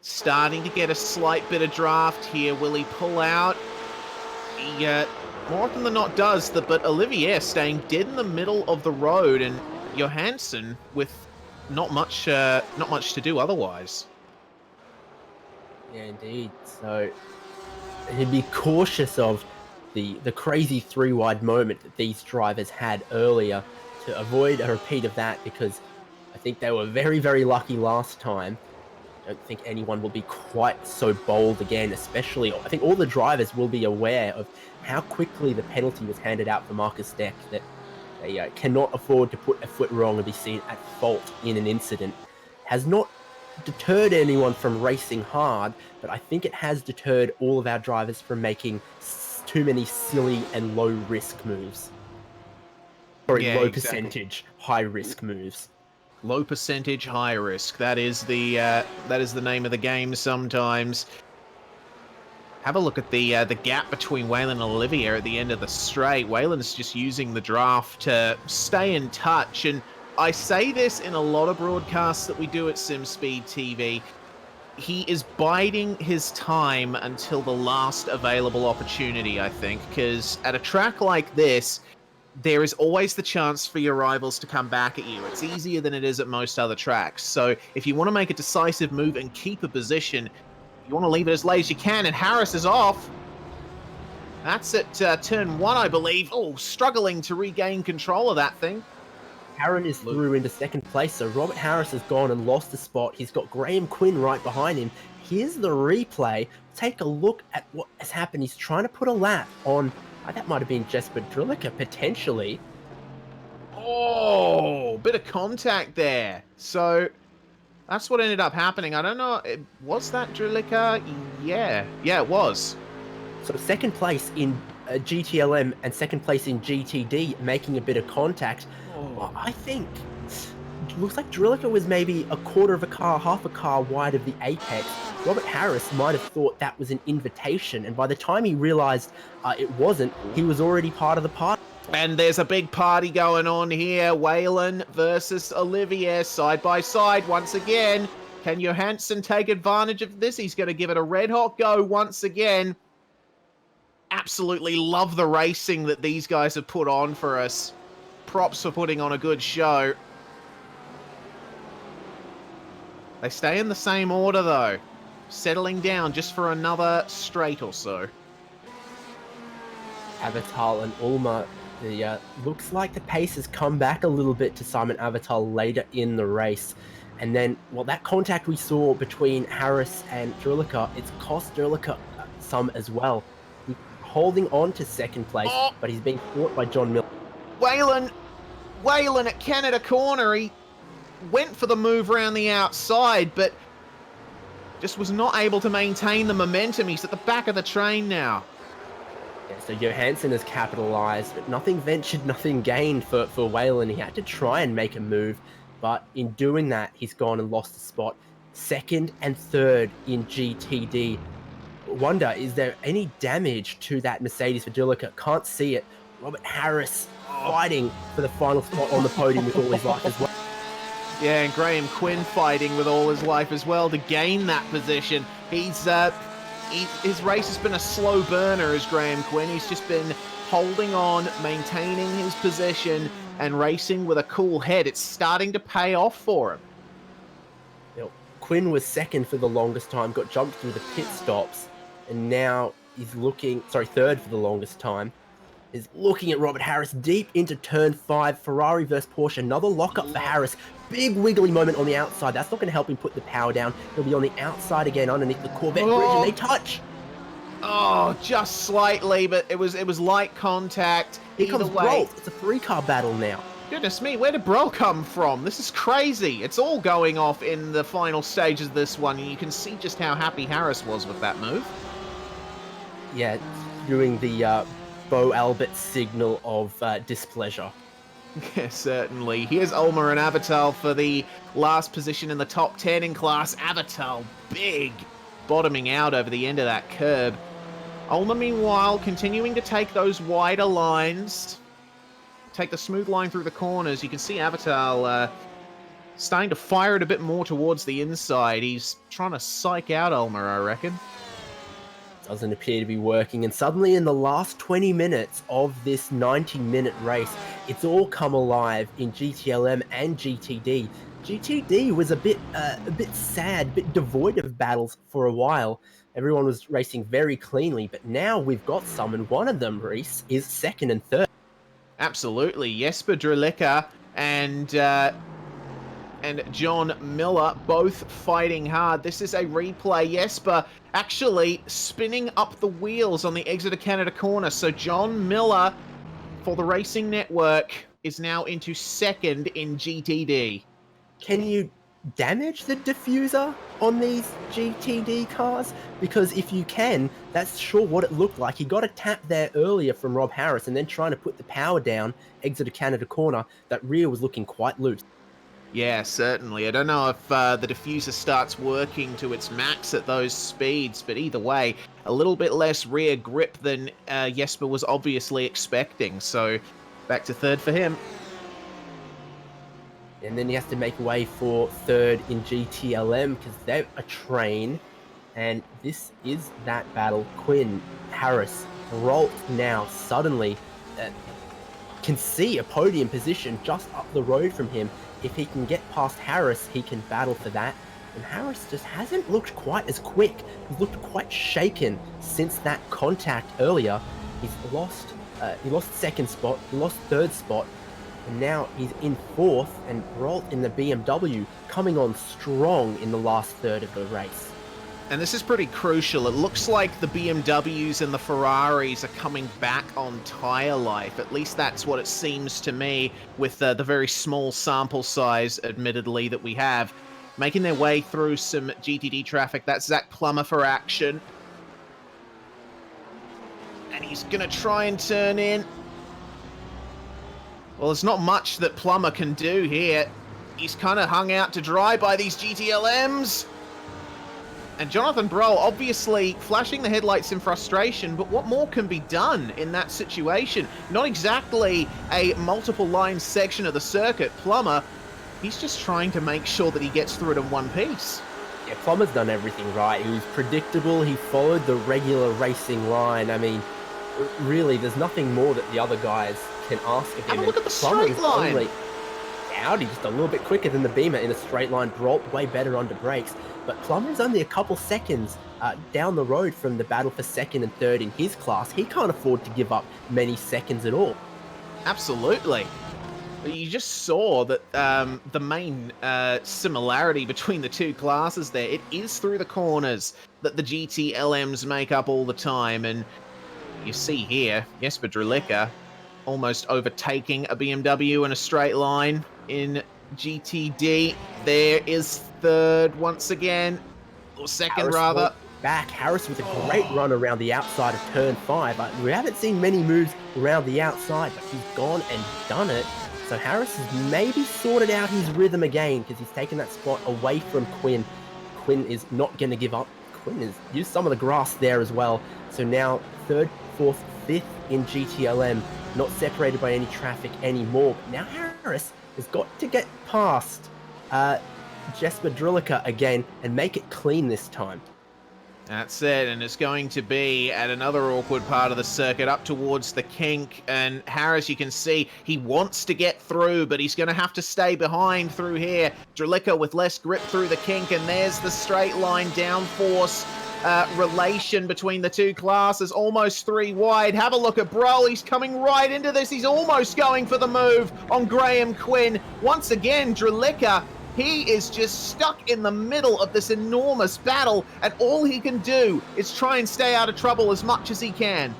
starting to get a slight bit of draft here. Will he pull out? He more often than not does, but Olivier staying dead in the middle of the road, and Johansson with not much to do otherwise. Yeah, indeed. So he'd be cautious of the crazy three-wide moment that these drivers had earlier to avoid a repeat of that, because I think they were very, very lucky last time. I don't think anyone will be quite so bold again, especially I think all the drivers will be aware of how quickly the penalty was handed out for Marcus Deck, that they cannot afford to put a foot wrong and be seen at fault in an incident. Has not deterred anyone from racing hard, but I think it has deterred all of our drivers from making too many silly and low risk moves. Sorry, Yeah, low exactly. percentage, high risk moves. Low percentage, high risk. That is the name of the game sometimes. Have a look at the gap between Waylon and Olivier at the end of the straight. Waylon's just using the draft to stay in touch, and I say this in a lot of broadcasts that we do at SimSpeed TV. He is biding his time until the last available opportunity, I think, because at a track like this, there is always the chance for your rivals to come back at you. It's easier than it is at most other tracks. So if you want to make a decisive move and keep a position, you want to leave it as late as you can, and Harris is off. That's at turn 1, I believe. Oh, struggling to regain control of that thing. Aaron is through into second place, so Robert Harris has gone and lost a spot. He's got Graham Quinn right behind him. Here's the replay. Take a look at what has happened. He's trying to put a lap on, that might have been Jesper Drilica, potentially. Oh, bit of contact there. So that's what ended up happening. I don't know, was that Drilica? Yeah, it was. So second place in GTLM and second place in GTD, making a bit of contact. Oh. I think looks like Drilica was maybe a quarter of a car, half a car wide of the apex. Robert Harris might have thought that was an invitation, and by the time he realized it wasn't, he was already part of the party. And there's a big party going on here. Waylon versus Olivier, side by side once again. Can Johansson take advantage of this? He's going to give it a red-hot go once again. Absolutely love the racing that these guys have put on for us. Props for putting on a good show. They stay in the same order, though. Settling down just for another straight or so. Avatal and Ulmer, looks like the pace has come back a little bit to Simon Avatal later in the race. And then, well, that contact we saw between Harris and Drilica, it's cost Drilica some as well. He's holding on to second place, but he's being fought by John Miller. Waylon at Canada Corner, he went for the move around the outside, but just was not able to maintain the momentum. He's at the back of the train now. Yeah, so Johansson has capitalized, but nothing ventured, nothing gained for Waylon. He had to try and make a move, but in doing that, he's gone and lost a spot. Second and third in GTD. Wonder, is there any damage to that Mercedes for Drilica? Can't see it. Robert Harris fighting for the final spot on the podium with all his life as well. Yeah, and Graham Quinn fighting with all his life as well to gain that position. His race has been a slow burner as Graham Quinn. He's just been holding on, maintaining his position, and racing with a cool head. It's starting to pay off for him. Quinn was second for the longest time, got jumped through the pit stops, and now he's third for the longest time. Is looking at Robert Harris deep into turn 5, Ferrari versus Porsche, another lockup for Harris. Big wiggly moment on the outside. That's not going to help him put the power down. He'll be on the outside again underneath the Corvette bridge, and they touch. Oh, just slightly, but it was light contact. Here comes Brawl. It's a 3-car battle now. Goodness me, where did Brawl come from? This is crazy. It's all going off in the final stages of this one, and you can see just how happy Harris was with that move. Yeah, doing the Bo Albert signal of displeasure. Yeah, certainly. Here's Ulmer and Avatal for the last position in the top 10 in class. Avatal, big, bottoming out over the end of that curb. Ulmer, meanwhile, continuing to take those wider lines. take the smooth line through the corners. You can see Avatar starting to fire it a bit more towards the inside. He's trying to psych out Ulmer, I reckon. Doesn't appear to be working, and suddenly in the last 20 minutes of this 90-minute race, it's all come alive in GTLM and GTD. GTD was a bit sad, a bit devoid of battles for a while. Everyone was racing very cleanly, but now we've got some, and one of them, Reese, is second and third. Absolutely. Jesper Drilica and John Miller both fighting hard. This is a replay. Jesper actually spinning up the wheels on the exit of Canada corner. So John Miller for the Racing Network is now into second in GTD. Can you damage the diffuser on these GTD cars? Because if you can, that's sure what it looked like. He got a tap there earlier from Rob Harris, and then trying to put the power down, exit of Canada corner, that rear was looking quite loose. Yeah, certainly. I don't know if the diffuser starts working to its max at those speeds, but either way, a little bit less rear grip than Jesper was obviously expecting. So back to third for him. And then he has to make way for third in GTLM because they're a train. And this is that battle. Quinn, Harris, Rolt now suddenly can see a podium position just up the road from him. If he can get past Harris, he can battle for that. And Harris just hasn't looked quite as quick. He's looked quite shaken since that contact earlier. He lost second spot, he lost third spot, and now he's in fourth, and Rolt in the BMW coming on strong in the last third of the race. And this is pretty crucial. It looks like the BMWs and the Ferraris are coming back on tyre life. At least that's what it seems to me with the very small sample size, admittedly, that we have. Making their way through some GTD traffic. That's Zach Plummer for action. And he's going to try and turn in. Well, there's not much that Plummer can do here. He's kind of hung out to dry by these GTLMs. And Jonathan Broll obviously flashing the headlights in frustration, but what more can be done in that situation? Not exactly a multiple line section of the circuit. Plummer, he's just trying to make sure that he gets through it in one piece. Yeah, Plummer's done everything right. He was predictable. He followed the regular racing line. I mean, really, there's nothing more that the other guys can ask of him. Have a look at the straight line. Audi just a little bit quicker than the Beamer in a straight line. Brolt way better under brakes. But Plummer's only a couple seconds down the road from the battle for second and third in his class. He can't afford to give up many seconds at all. Absolutely. You just saw that the main similarity between the two classes there, it is through the corners that the GTLMs make up all the time. And you see here, Jesper Drilica almost overtaking a BMW in a straight line in GTD. There is third once again, or second Harris rather. Back, Harris with a great run around the outside of turn 5. We haven't seen many moves around the outside, but he's gone and done it. So Harris has maybe sorted out his rhythm again because he's taken that spot away from Quinn. Quinn is not going to give up. Quinn has used some of the grass there as well. So now third, fourth, fifth in GTLM, not separated by any traffic anymore. But now Harris has got to get past Jesper Drilica again and make it clean this time. That's it, and it's going to be at another awkward part of the circuit up towards the kink, and Harris, you can see, he wants to get through, but he's going to have to stay behind through here. Drilica with less grip through the kink, and there's the straight line downforce relation between the two classes, almost 3 wide. Have a look at Broll, he's coming right into this, he's almost going for the move on Graham Quinn. Once again, Drilica, he is just stuck in the middle of this enormous battle, and all he can do is try and stay out of trouble as much as he can.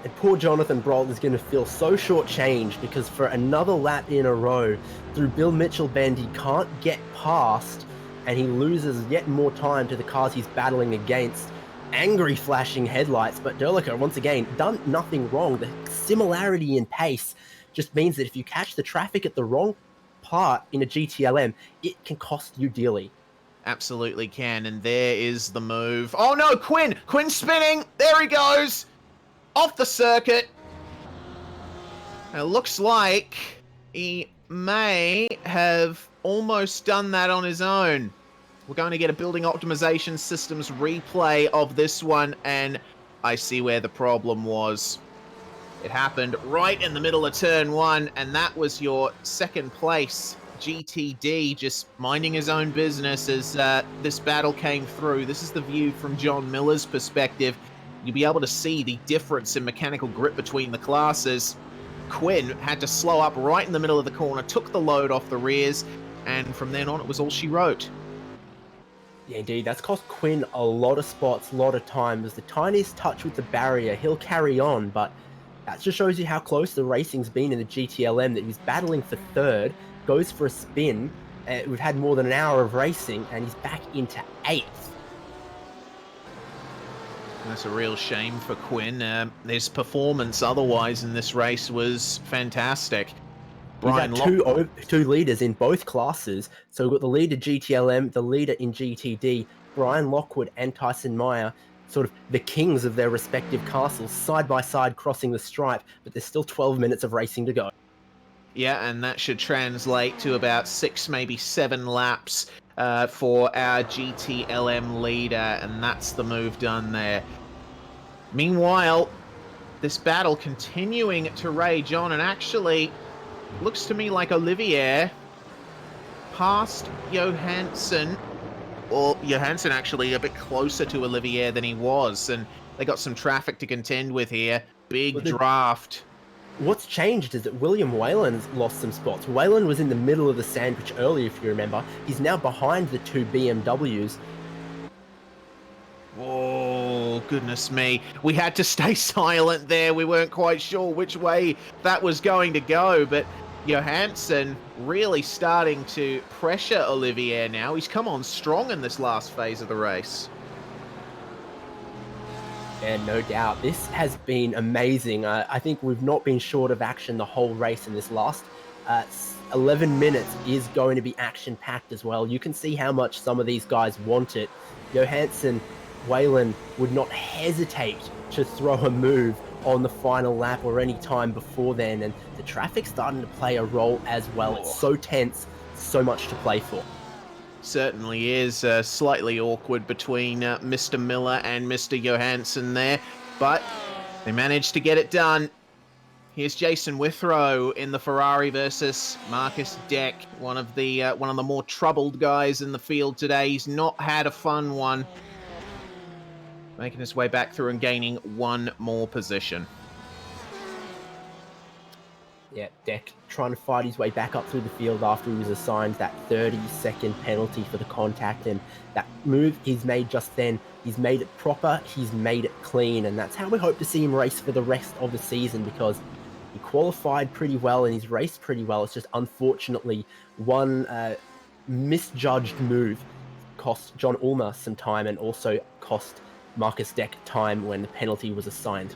And poor Jonathan Broll is going to feel so shortchanged because for another lap in a row, through Bill Mitchell Bend, he can't get past, and he loses yet more time to the cars he's battling against. Angry flashing headlights, but Drilica, once again, done nothing wrong. The similarity in pace just means that if you catch the traffic at the wrong part in a GTLM, it can cost you dearly. Absolutely can, and there is the move. Oh no, Quinn spinning, there he goes, off the circuit. It looks like he may have almost done that on his own. We're going to get a building optimization systems replay of this one, and I see where the problem was. It happened right in the middle of turn 1, and that was your second place GTD just minding his own business as this battle came through. This is the view from John Miller's perspective. You'll be able to see the difference in mechanical grip between the classes. Quinn had to slow up right in the middle of the corner, took the load off the rears, and from then on it was all she wrote. Yeah, indeed. That's cost Quinn a lot of spots, a lot of time. There's the tiniest touch with the barrier. He'll carry on, but that just shows you how close the racing's been in the GTLM, that he's battling for third, goes for a spin. We've had more than an hour of racing, and he's back into 8th. That's a real shame for Quinn. His performance otherwise in this race was fantastic. Brian He's had two leaders in both classes. So we've got the leader GTLM, the leader in GTD, Brian Lockwood and Tyson Meyer, sort of the kings of their respective castles, side by side crossing the stripe, but there's still 12 minutes of racing to go. Yeah, and that should translate to about 6, maybe 7 laps for our GTLM leader, and that's the move done there. Meanwhile, this battle continuing to rage on, and actually looks to me like Olivier past Johansson, or Johansson actually a bit closer to Olivier than he was, and they got some traffic to contend with here. Big draft. What's changed is that William Whalen's lost some spots. Whalen was in the middle of the sandwich earlier, if you remember. He's now behind the 2 BMWs. Oh, goodness me. We had to stay silent there. We weren't quite sure which way that was going to go, but Johansson really starting to pressure Olivier now. He's come on strong in this last phase of the race. And no doubt, this has been amazing. I think we've not been short of action the whole race in this last 11 minutes is going to be action-packed as well. You can see how much some of these guys want it. Johansson, Whalen would not hesitate to throw a move on the final lap or any time before then, and the traffic's starting to play a role as well. It's so tense, so much to play for. Certainly is slightly awkward between Mr. Miller and Mr. Johansson there, but they managed to get it done. Here's Jason Withrow in the Ferrari versus Marcus Deck, one of the more troubled guys in the field today. He's not had a fun one, making his way back through and gaining 1 more position. Yeah, Deck trying to fight his way back up through the field after he was assigned that 30-second penalty for the contact, and that move he's made just then, he's made it proper, he's made it clean, and that's how we hope to see him race for the rest of the season, because he qualified pretty well and he's raced pretty well. It's just unfortunately one misjudged move cost John Ulmer some time and also cost Marcus Deck time when the penalty was assigned.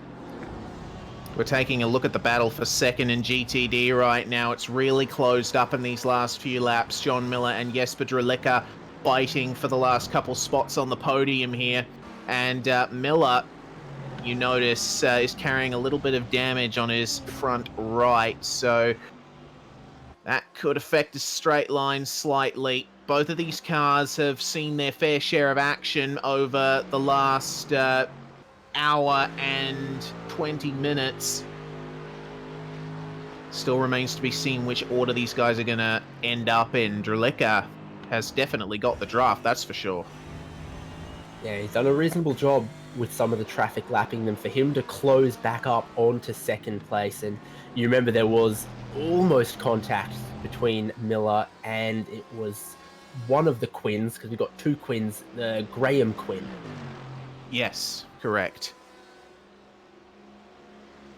We're taking a look at the battle for second in GTD right now. It's really closed up in these last few laps. John Miller and Jesper Drelica fighting for the last couple spots on the podium here. And Miller, you notice, is carrying a little bit of damage on his front right. So that could affect his straight line slightly. Both of these cars have seen their fair share of action over the last hour and 20 minutes. Still remains to be seen which order these guys are going to end up in. Drelica has definitely got the draft, that's for sure. Yeah, he's done a reasonable job with some of the traffic lapping them for him to close back up onto second place. And you remember there was almost contact between Miller and it was one of the Quins, because we've got 2 Quins, Graham Quinn. Yes, correct.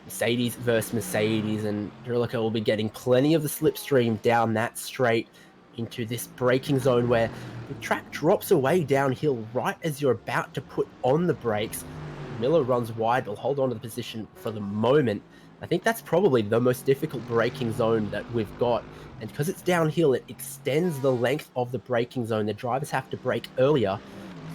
Mercedes versus Mercedes, and Drelica will be getting plenty of the slipstream down that straight into this braking zone where the track drops away downhill right as you're about to put on the brakes. Miller runs wide, will hold on to the position for the moment. I think that's probably the most difficult braking zone that we've got, and because it's downhill, it extends the length of the braking zone. The drivers have to brake earlier,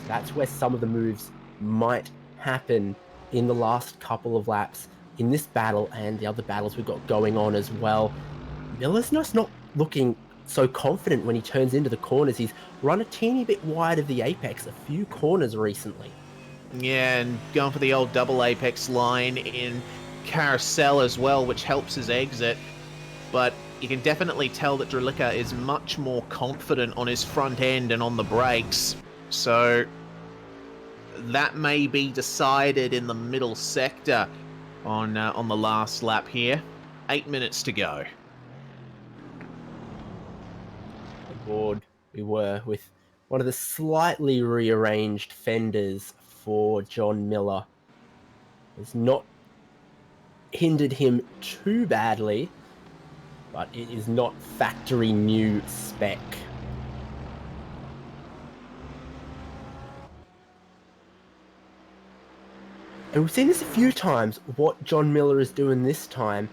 so that's where some of the moves might happen in the last couple of laps in this battle and the other battles we've got going on as well, Miller's just not looking so confident when he turns into the corners. He's run a teeny bit wide of the apex a few corners recently. Yeah, and going for the old double apex line in carousel as well, which helps his exit. But you can definitely tell that Dralica is much more confident on his front end and on the brakes. So that may be decided in the middle sector on the last lap here. 8 minutes to go. Aboard we were with one of the slightly rearranged fenders for John Miller. It's not hindered him too badly, but it is not factory new spec. And we've seen this a few times, what John Miller is doing this time.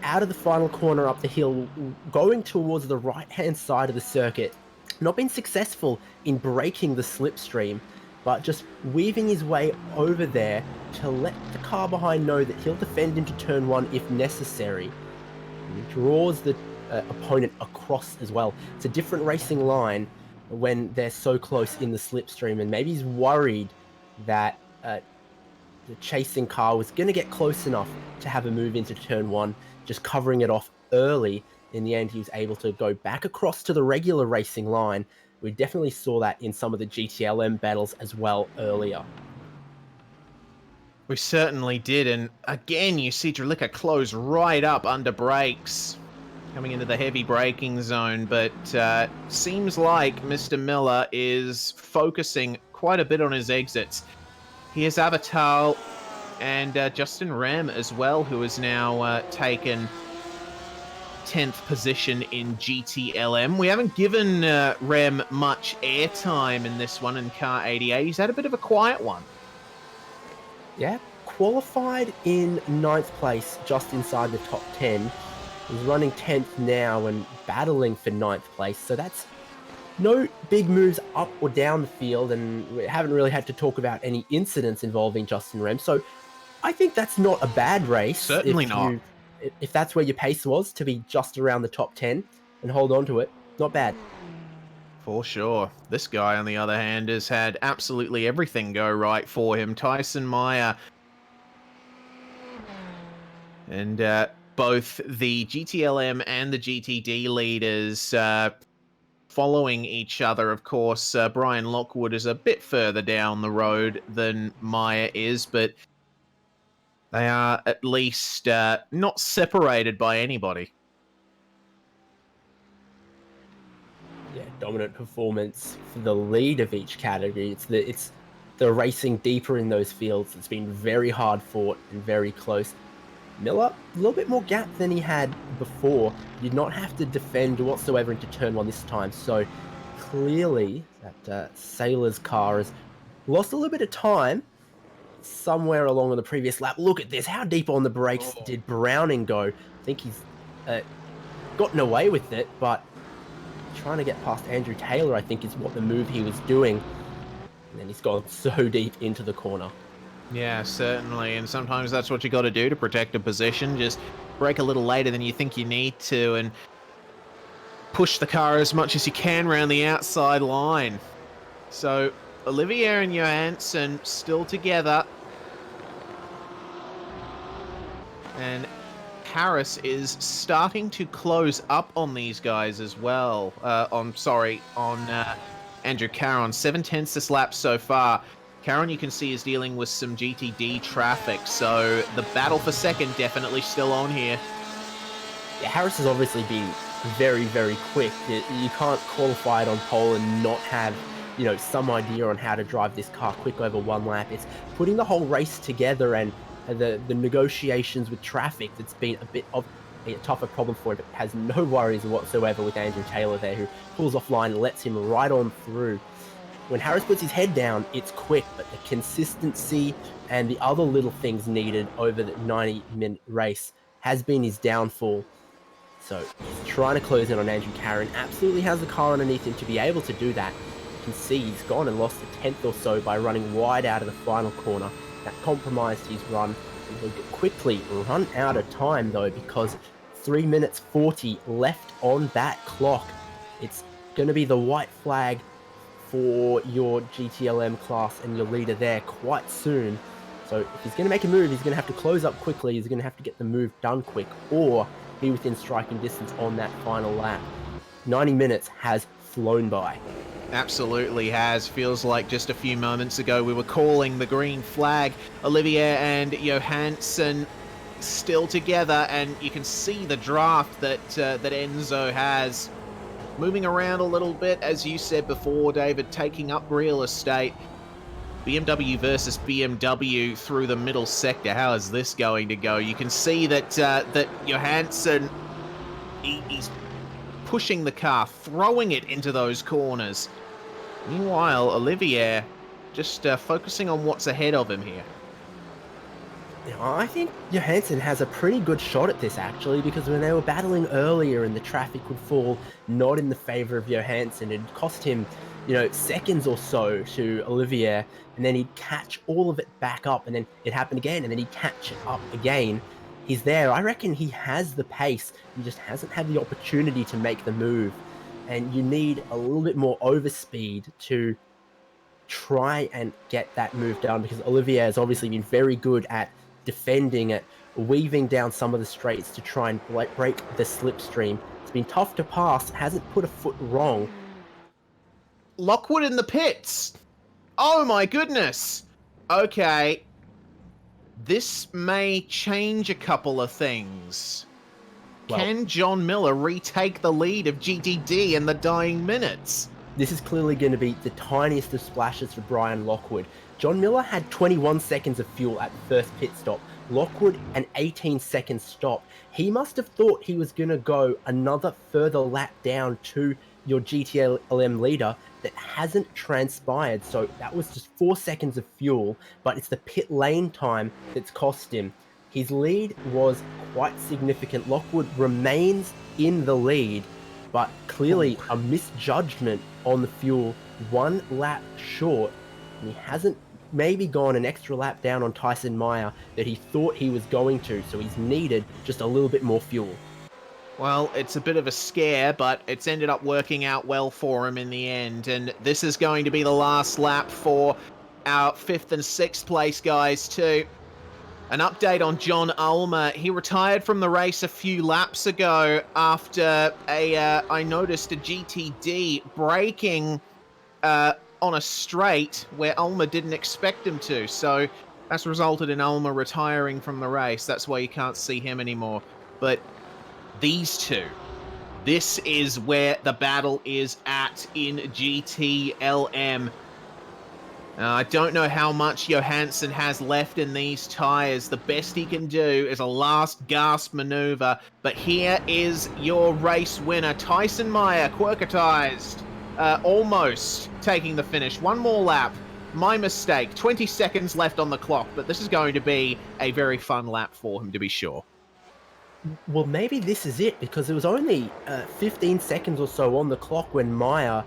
Out of the final corner up the hill, going towards the right-hand side of the circuit, not being successful in breaking the slipstream, but just weaving his way over there to let the car behind know that he'll defend into turn 1 if necessary. And he draws the opponent across as well. It's a different racing line when they're so close in the slipstream, and maybe he's worried that the chasing car was going to get close enough to have a move into turn 1, just covering it off early. In the end, he was able to go back across to the regular racing line. We definitely saw that in some of the GTLM battles as well earlier. We certainly did, and again, you see Dralica close right up under brakes, coming into the heavy braking zone, but seems like Mr. Miller is focusing quite a bit on his exits. Here's Avatar and Justin Rem as well, who has now taken 10th position in GTLM. We haven't given Rem much airtime in this one in car 88. He's had a bit of a quiet one. Yeah, qualified in 9th place, just inside the top 10. He's running 10th now and battling for 9th place, so that's no big moves up or down the field, and we haven't really had to talk about any incidents involving Justin Rem, so I think that's not a bad race. Certainly not. If that's where your pace was, to be just around the top 10 and hold on to it, not bad. For sure. This guy, on the other hand, has had absolutely everything go right for him. Tyson Meyer and both the GTLM and the GTD leaders following each other. Of course, Brian Lockwood is a bit further down the road than Meyer is, but they are at least not separated by anybody. Yeah, dominant performance for the lead of each category. It's the racing deeper in those fields. It's been very hard fought and very close. Miller, a little bit more gap than he had before. Did not have to defend whatsoever into turn 1 this time. So clearly that Sailor's car has lost a little bit of time somewhere along on the previous lap. Look at this. How deep on the brakes did Browning go? I think he's gotten away with it, but trying to get past Andrew Taylor, I think, is what the move he was doing. And then he's gone so deep into the corner. Yeah, certainly. And sometimes that's what you got to do to protect a position. Just brake a little later than you think you need to and push the car as much as you can around the outside line. So Olivier and Johansson still together. And Harris is starting to close up on these guys as well. On Andrew Caron. 7/10 this lap so far. Caron, you can see, is dealing with some GTD traffic, so the battle for second definitely still on here. Yeah, Harris has obviously been very, very quick. You can't qualify it on pole and not have, some idea on how to drive this car quick over one lap. It's putting the whole race together and the negotiations with traffic that's been a bit of a tougher problem for him, but has no worries whatsoever with Andrew Taylor there, who pulls offline and lets him right on through. When Harris puts his head down, it's quick, but the consistency and the other little things needed over the 90-minute race has been his downfall. So he's trying to close in on Andrew Caron. Absolutely has the car underneath him to be able to do that. You can see he's gone and lost a tenth or so by running wide out of the final corner. That compromised his run He will quickly run out of time though, because 3 minutes 40 left on that clock. It's going to be the white flag for your GTLM class and your leader there quite soon. So if he's going to make a move, he's going to have to close up quickly. He's going to have to get the move done quick or be within striking distance on that final lap. 90 minutes has flown by. Absolutely has. Feels like just a few moments ago we were calling the green flag. Olivier and Johansson still together, and you can see the draft that Enzo has. Moving around a little bit, as you said before, David, taking up real estate. BMW versus BMW through the middle sector. How is this going to go? You can see that that Johansson, he's pushing the car, throwing it into those corners. Meanwhile, Olivier just focusing on what's ahead of him here. I think Johansson has a pretty good shot at this, actually, because when they were battling earlier and the traffic would fall not in the favor of Johansson, it cost him, seconds or so to Olivier, and then he'd catch all of it back up, and then it happened again, and then he'd catch it up again. He's there. I reckon he has the pace. He just hasn't had the opportunity to make the move, and you need a little bit more overspeed to try and get that move done, because Olivier has obviously been very good at defending it, weaving down some of the straights to try and break the slipstream. It's been tough to pass, hasn't put a foot wrong. Lockwood in the pits. Oh my goodness. Okay. This may change a couple of things. Well, Can John Miller retake the lead of GTD in the dying minutes? This is clearly going to be the tiniest of splashes for Brian Lockwood. John Miller had 21 seconds of fuel at the first pit stop. Lockwood, an 18-second stop. He must have thought he was going to go another further lap down to your GTLM leader. That hasn't transpired, so that was just 4 seconds of fuel, but it's the pit lane time that's cost him. His lead was quite significant. Lockwood remains in the lead, but clearly a misjudgment on the fuel, 1 lap short, and he hasn't maybe gone an extra lap down on Tyson Meyer that he thought he was going to, so he's needed just a little bit more fuel. Well, it's a bit of a scare, but it's ended up working out well for him in the end, and this is going to be the last lap for our 5th and 6th place guys too. An update on John Ulmer. He retired from the race a few laps ago after I noticed a GTD braking on a straight where Ulmer didn't expect him to, so that's resulted in Ulmer retiring from the race. That's why you can't see him anymore. But these two, this is where the battle is at in GTLM. I don't know how much Johansson has left in these tyres. The best he can do is a last gasp maneuver. But here is your race winner, Tyson Meyer, quirkatized. Almost taking the finish. 1 more lap. My mistake. 20 seconds left on the clock. But this is going to be a very fun lap for him, to be sure. Well, maybe this is it, because it was only 15 seconds or so on the clock when Meyer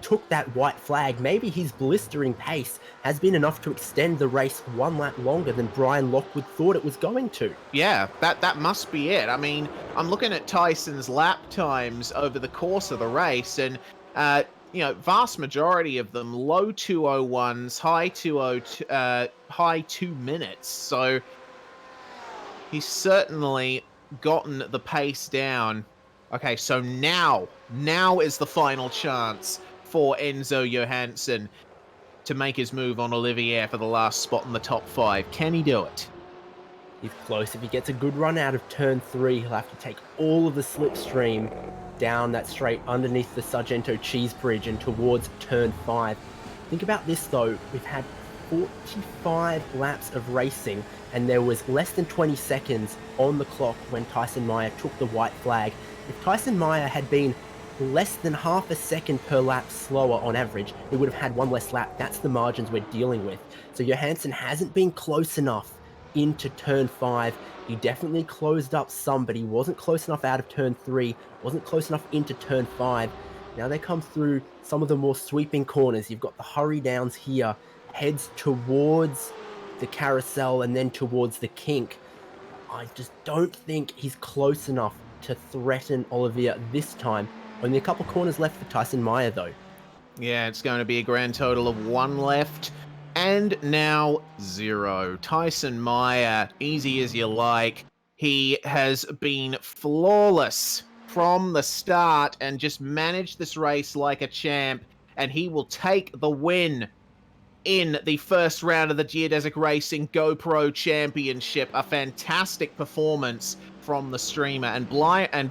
took that white flag. Maybe his blistering pace has been enough to extend the race 1 lap longer than Brian Lockwood thought it was going to. Yeah, that must be it. I mean, I'm looking at Tyson's lap times over the course of the race, and vast majority of them low 201s, high 2 minutes. So he's certainly gotten the pace down. Okay, so now is the final chance for Enzo Johansson to make his move on Olivier for the last spot in the top 5. Can he do it? He's close. If he gets a good run out of turn 3, he'll have to take all of the slipstream down that straight underneath the Sargento Cheese Bridge and towards turn 5. Think about this though, we've had 45 laps of racing, and there was less than 20 seconds on the clock when Tyson Meyer took the white flag. If Tyson Meyer had been less than half a second per lap slower on average, he would have had 1 less lap. That's the margins we're dealing with. So Johansson hasn't been close enough into turn 5. He definitely closed up some, but he wasn't close enough out of turn 3, wasn't close enough into turn 5. Now they come through some of the more sweeping corners. You've got the hurry downs here, heads towards the carousel and then towards the kink. I just don't think he's close enough to threaten Olivier this time. Only a couple corners left for Tyson Meyer, though. Yeah, it's going to be a grand total of 1 left. And now 0. Tyson Meyer, easy as you like. He has been flawless from the start and just managed this race like a champ. And he will take the win in the first round of the Geodesic Racing GoPro Championship. A fantastic performance from the streamer. And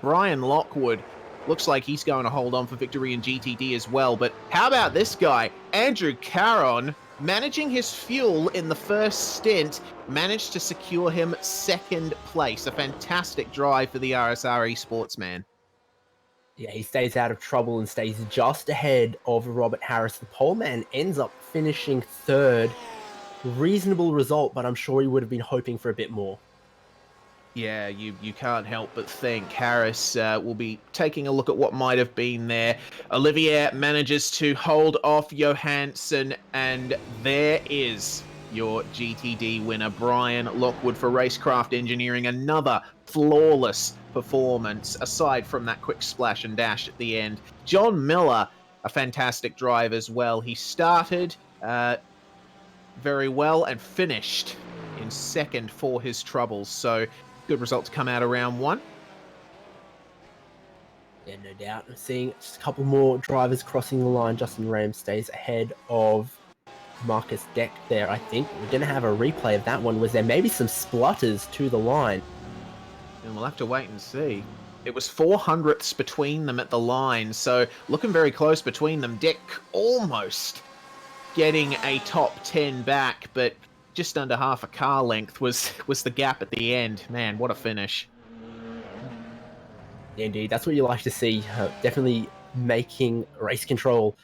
Brian Lockwood looks like he's going to hold on for victory in GTD as well. But how about this guy, Andrew Caron, managing his fuel in the first stint, managed to secure him 2nd place. A fantastic drive for the RSR Esports man. Yeah, he stays out of trouble and stays just ahead of Robert Harris. The pole man ends up finishing 3rd. Reasonable result, but I'm sure he would have been hoping for a bit more. Yeah, you can't help but think Harris will be taking a look at what might have been there. Olivier manages to hold off Johansson, and there is your GTD winner, Brian Lockwood for Racecraft Engineering. Another flawless performance, aside from that quick splash and dash at the end. John Miller, a fantastic drive as well. He started very well and finished in 2nd for his troubles. So good result to come out of round 1. Yeah, no doubt. I'm seeing just a couple more drivers crossing the line. Justin Ram stays ahead of Marcus Deck there, I think. We're going to have a replay of that one. Was there maybe some splutters to the line? And we'll have to wait and see. It was 400ths between them at the line, so looking very close between them. Deck almost getting a top 10 back, but just under half a car length was the gap at the end. Man, what a finish. Indeed, that's what you like to see. Definitely making Race Control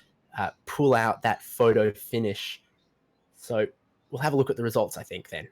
pull out that photo finish. So we'll have a look at the results, I think, then.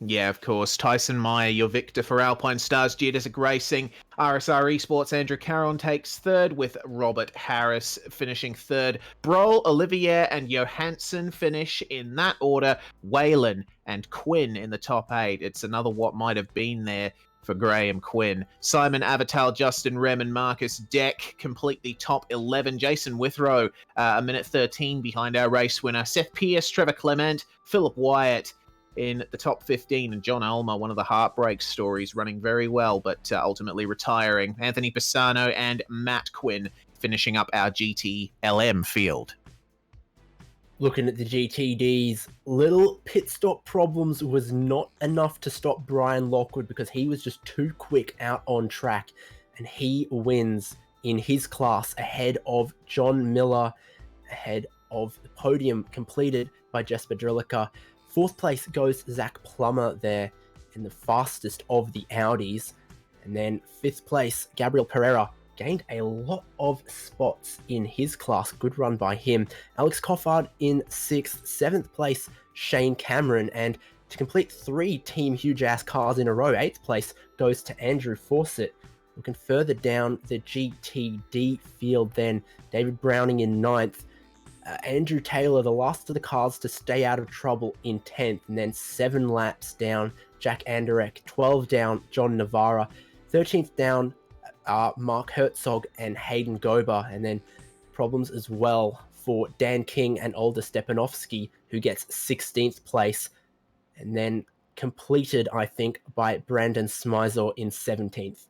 Yeah, of course. Tyson Meyer, your victor for Alpine Stars Geodesic Racing. RSR Esports, Andrew Caron takes 3rd, with Robert Harris finishing 3rd. Brohl, Olivier, and Johansson finish in that order. Whalen and Quinn in the top 8. It's another what might have been there for Graham Quinn. Simon Avatal, Justin Rem, and Marcus Deck complete the top 11. Jason Withrow, a minute 13 behind our race winner. Seth Pierce, Trevor Clement, Philip Wyatt in the top 15, and John Ulmer, one of the heartbreak stories, running very well, but ultimately retiring. Anthony Pisano and Matt Quinn finishing up our GTLM field. Looking at the GTDs, little pit stop problems was not enough to stop Brian Lockwood because he was just too quick out on track, and he wins in his class ahead of John Miller, ahead of the podium completed by Jesper Drilica. 4th place goes Zach Plummer there in the fastest of the Audis. And then 5th place, Gabriel Pereira, gained a lot of spots in his class. Good run by him. Alex Coffard in 6th. 7th place, Shane Cameron. And to complete 3 Team Huge Ass cars in a row, 8th place goes to Andrew Fawcett. Looking further down the GTD field then, David Browning in 9th. Andrew Taylor, the last of the cars to stay out of trouble, in 10th, and then 7 laps down, Jack Anderek, 12 down, John Navarra, 13th down, Mark Herzog and Hayden Gober, and then problems as well for Dan King and Older Stepanovsky, who gets 16th place, and then completed, I think, by Brandon Smizor in 17th.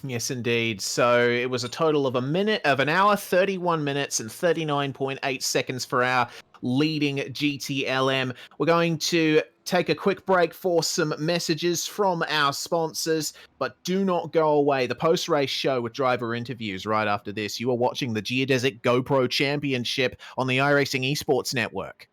Yes, indeed. So it was a total of an hour, 31 minutes and 39.8 seconds for our leading GTLM. We're going to take a quick break for some messages from our sponsors, but do not go away. The post-race show with driver interviews right after this. You are watching the Geodesic GoPro Championship on the iRacing Esports Network.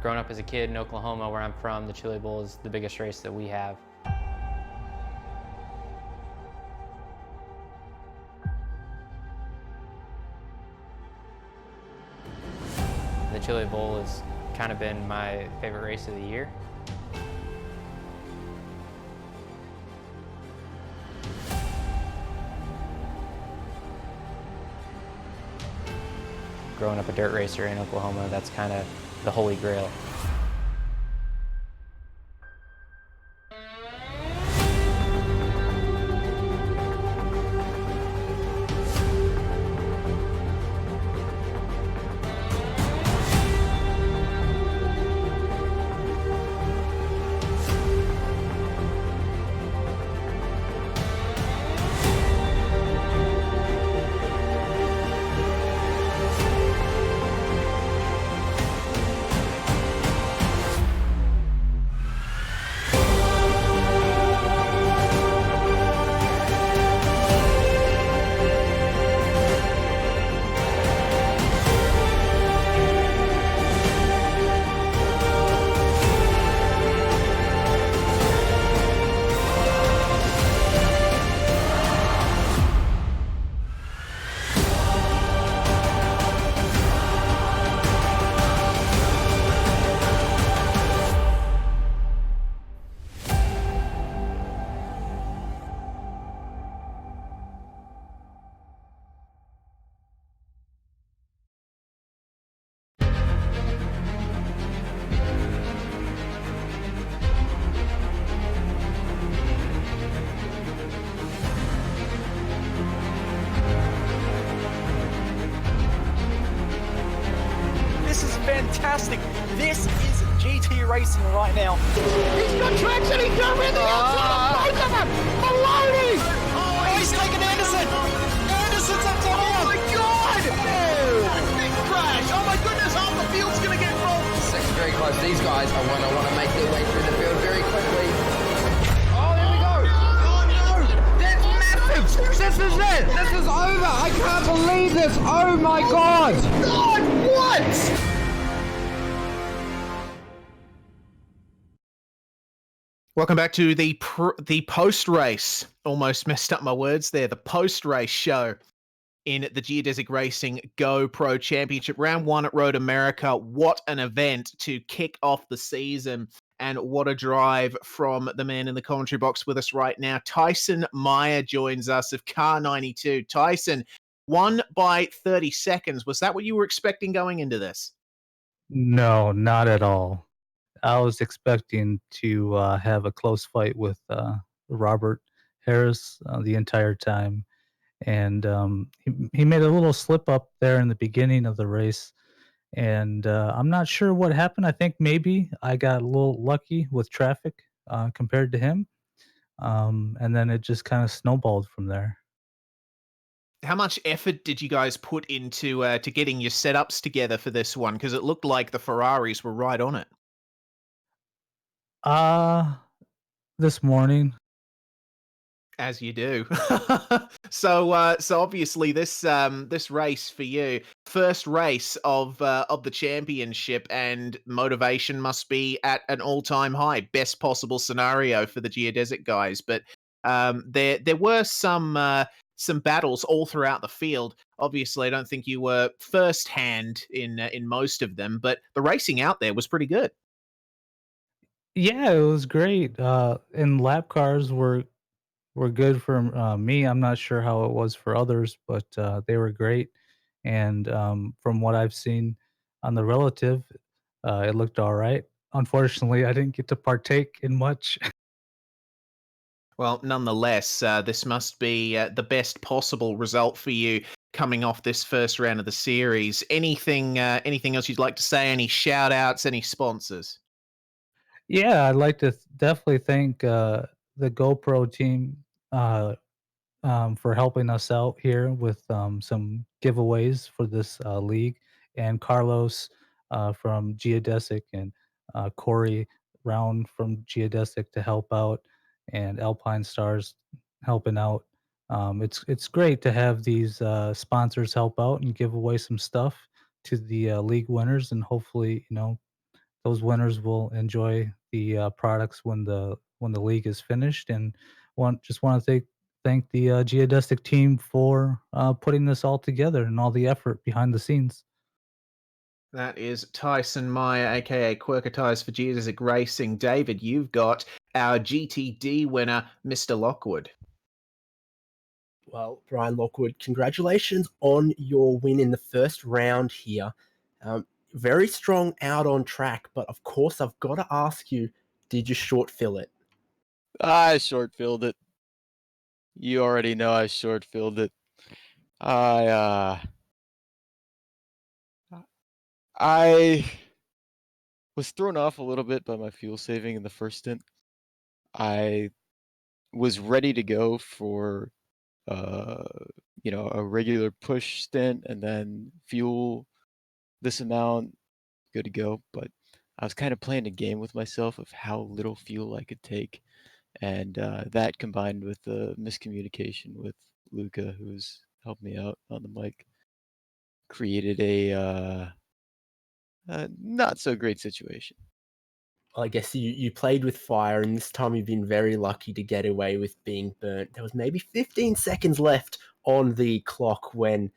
Growing up as a kid in Oklahoma, where I'm from, the Chili Bowl is the biggest race that we have. The Chili Bowl has kind of been my favorite race of the year. Growing up a dirt racer in Oklahoma, that's kind of the holy grail. This is fantastic. This is GT racing right now. He's got traction. He's got everything outside of both of them. Maloney. Oh, he's taking Anderson. Anderson's up to Oh my God. Oh, big crash. Oh my goodness. Half the field's going to get rolled. Second very close. These guys are want to make their way through the field very quickly. Oh, there we go. Oh, no. That's massive. This is it. This is over. I can't believe this. Oh, my God. God, what? Welcome back to the post race. Almost messed up my words there. The post race show in the Geodesic Racing GoPro Championship, round 1 at Road America. What an event to kick off the season, and what a drive from the man in the commentary box with us right now. Tyson Meyer joins us of Car 92. Tyson, won by 30 seconds. Was that what you were expecting going into this? No, not at all. I was expecting to have a close fight with Robert Harris the entire time, and he made a little slip up there in the beginning of the race, and I'm not sure what happened. I think maybe I got a little lucky with traffic compared to him, and then it just kind of snowballed from there. How much effort did you guys put into to getting your setups together for this one? Because it looked like the Ferraris were right on it. This morning. As you do. So obviously this race for you, first race of the championship, and motivation must be at an all-time high, best possible scenario for the Geodesic guys. But there were some battles all throughout the field. Obviously, I don't think you were first hand in most of them, but the racing out there was pretty good. Yeah, it was great. And lap cars were good for me. I'm not sure how it was for others, but they were great. And from what I've seen on the relative, it looked all right. Unfortunately, I didn't get to partake in much. Well, nonetheless, this must be the best possible result for you coming off this first round of the series. Anything else you'd like to say? Any shout outs, any sponsors? Yeah, I'd like to definitely thank the GoPro team uh, for helping us out here with some giveaways for this league, and Carlos from Geodesic, and Corey Round from Geodesic to help out, and Alpine Stars helping out. It's great to have these sponsors help out and give away some stuff to the league winners, and hopefully, those winners will enjoy the products when the league is finished. And want to thank the Geodesic team for putting this all together and all the effort behind the scenes. That is Tyson Meyer, aka Quirketize for Geodesic Racing. David, you've got our GTD winner, Mr. Lockwood. Well, Brian Lockwood, congratulations on your win in the first round here. Very strong out on track, but of course I've got to ask you, did you short fill it? I short filled it. You already know I short filled it. I was thrown off a little bit by my fuel saving in the first stint. I was ready to go for a regular push stint and then fuel this amount, good to go. But I was kind of playing a game with myself of how little fuel I could take. And that combined with the miscommunication with Luca, who's helped me out on the mic, created a not so great situation. Well, I guess you played with fire, and this time you've been very lucky to get away with being burnt. There was maybe 15 seconds left on the clock when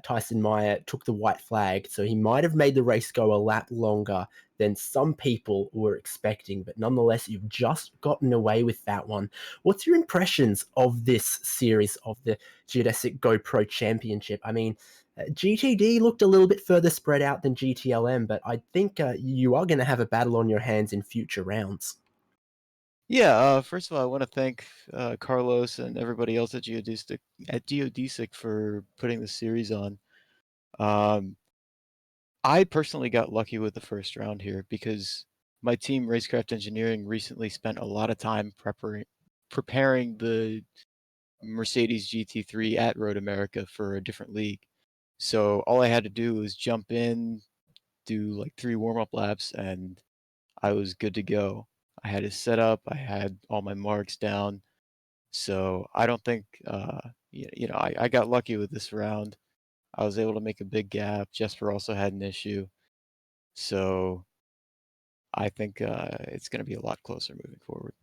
Tyson Meyer took the white flag, so he might have made the race go a lap longer than some people were expecting, but nonetheless, you've just gotten away with that one. What's your impressions of this series of the Geodesic GoPro Championship? I mean, GTD looked a little bit further spread out than GTLM, but I think you are going to have a battle on your hands in future rounds. Yeah, first of all, I want to thank Carlos and everybody else at Geodesic for putting the series on. I personally got lucky with the first round here because my team, Racecraft Engineering, recently spent a lot of time preparing the Mercedes GT3 at Road America for a different league. So all I had to do was jump in, do like 3 warm-up laps, and I was good to go. I had it set up, I had all my marks down. So I don't think, I got lucky with this round. I was able to make a big gap. Jesper also had an issue. So I think it's going to be a lot closer moving forward.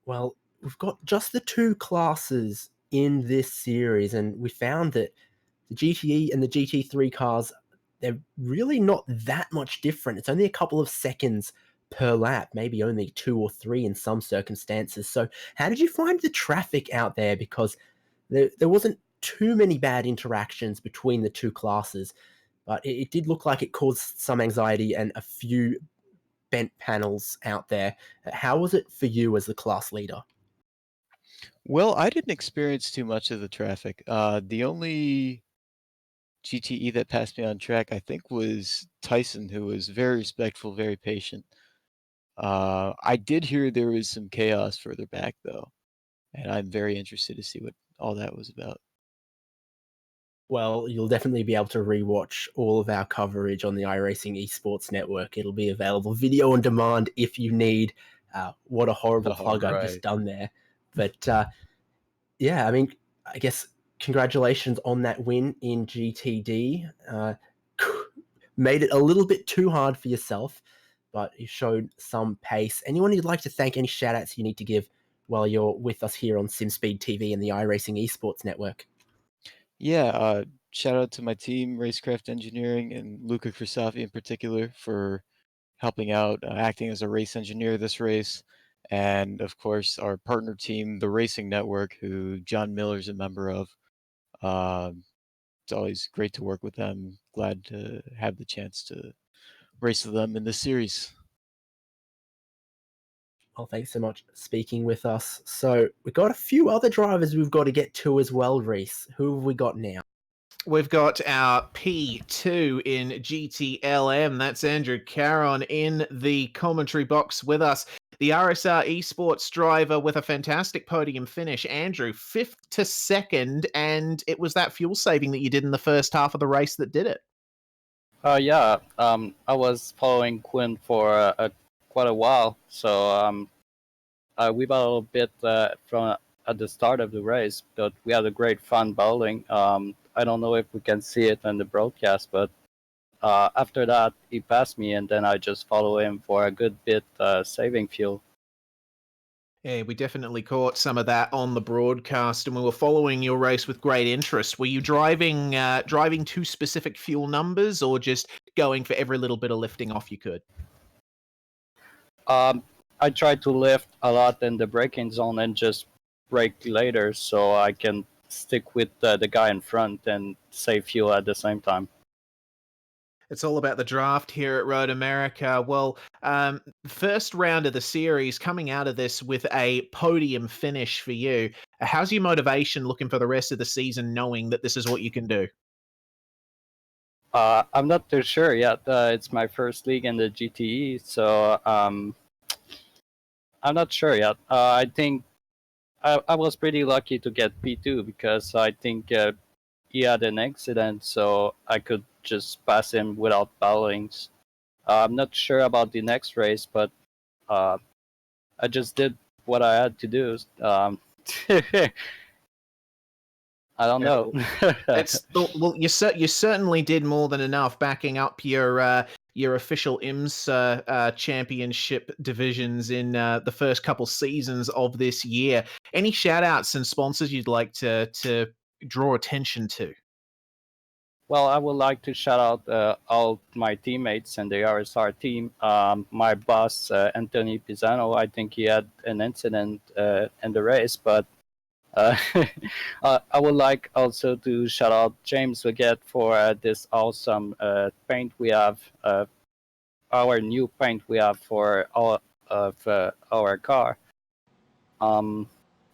Well, we've got just the 2 classes in this series, and we found that the GTE and the GT3 cars, they're really not that much different. It's only a couple of seconds per lap, maybe only 2 or 3 in some circumstances. So how did you find the traffic out there? Because there wasn't too many bad interactions between the 2 classes, but it did look like it caused some anxiety and a few bent panels out there. How was it for you as the class leader? Well, I didn't experience too much of the traffic. The only GTE that passed me on track, I think, was Tyson, who was very respectful, very patient. I did hear there was some chaos further back, though, and I'm very interested to see what all that was about. Well, you'll definitely be able to rewatch all of our coverage on the iRacing Esports Network. It'll be available video on demand if you need. What a horrible plug I've just done there. But yeah, I mean, I guess congratulations on that win in GTD. Made it a little bit too hard for yourself, but you showed some pace. Anyone you'd like to thank, any shout outs you need to give while you're with us here on SimSpeed TV and the iRacing Esports Network? Yeah, shout out to my team, Racecraft Engineering, and Luca Crisafi in particular for helping out, acting as a race engineer this race. And of course, our partner team, the Racing Network, who John Miller's a member of. It's always great to work with them. Glad to have the chance to race with them in this series. Well, thanks so much for speaking with us. So we've got a few other drivers we've got to get to as well, Reese. Who have we got now? We've got our P2 in GTLM. That's Andrew Caron in the commentary box with us. The RSR Esports driver with a fantastic podium finish. Andrew, 5th to 2nd, and it was that fuel saving that you did in the first half of the race that did it. Yeah, I was following Quinn for quite a while, so we battled a bit from at the start of the race, but we had a great fun bowling. I don't know if we can see it on the broadcast, but after that, he passed me, and then I just follow him for a good bit, saving fuel. Yeah, we definitely caught some of that on the broadcast, and we were following your race with great interest. Were you driving to specific fuel numbers, or just going for every little bit of lifting off you could? I try to lift a lot in the braking zone and just brake later, so I can stick with the guy in front and save fuel at the same time. It's all about the draft here at Road America. Well, first round of the series, coming out of this with a podium finish for you. How's your motivation looking for the rest of the season, knowing that this is what you can do? I'm not too sure yet. It's my first league in the GTE, so I'm not sure yet. I think I was pretty lucky to get P2 because I think he had an accident, so I could just pass him without foulings. I'm not sure about the next race, but I just did what I had to do. I don't know. Well, you certainly did more than enough, backing up your official IMSA championship divisions in the first couple seasons of this year. Any shout outs and sponsors you'd like to draw attention to? Well, I would like to shout out all my teammates and the RSR team. My boss, Anthony Pisano, I think he had an incident in the race, but I would like also to shout out James Wiggett for this awesome paint we have, our new paint we have for all of our car. I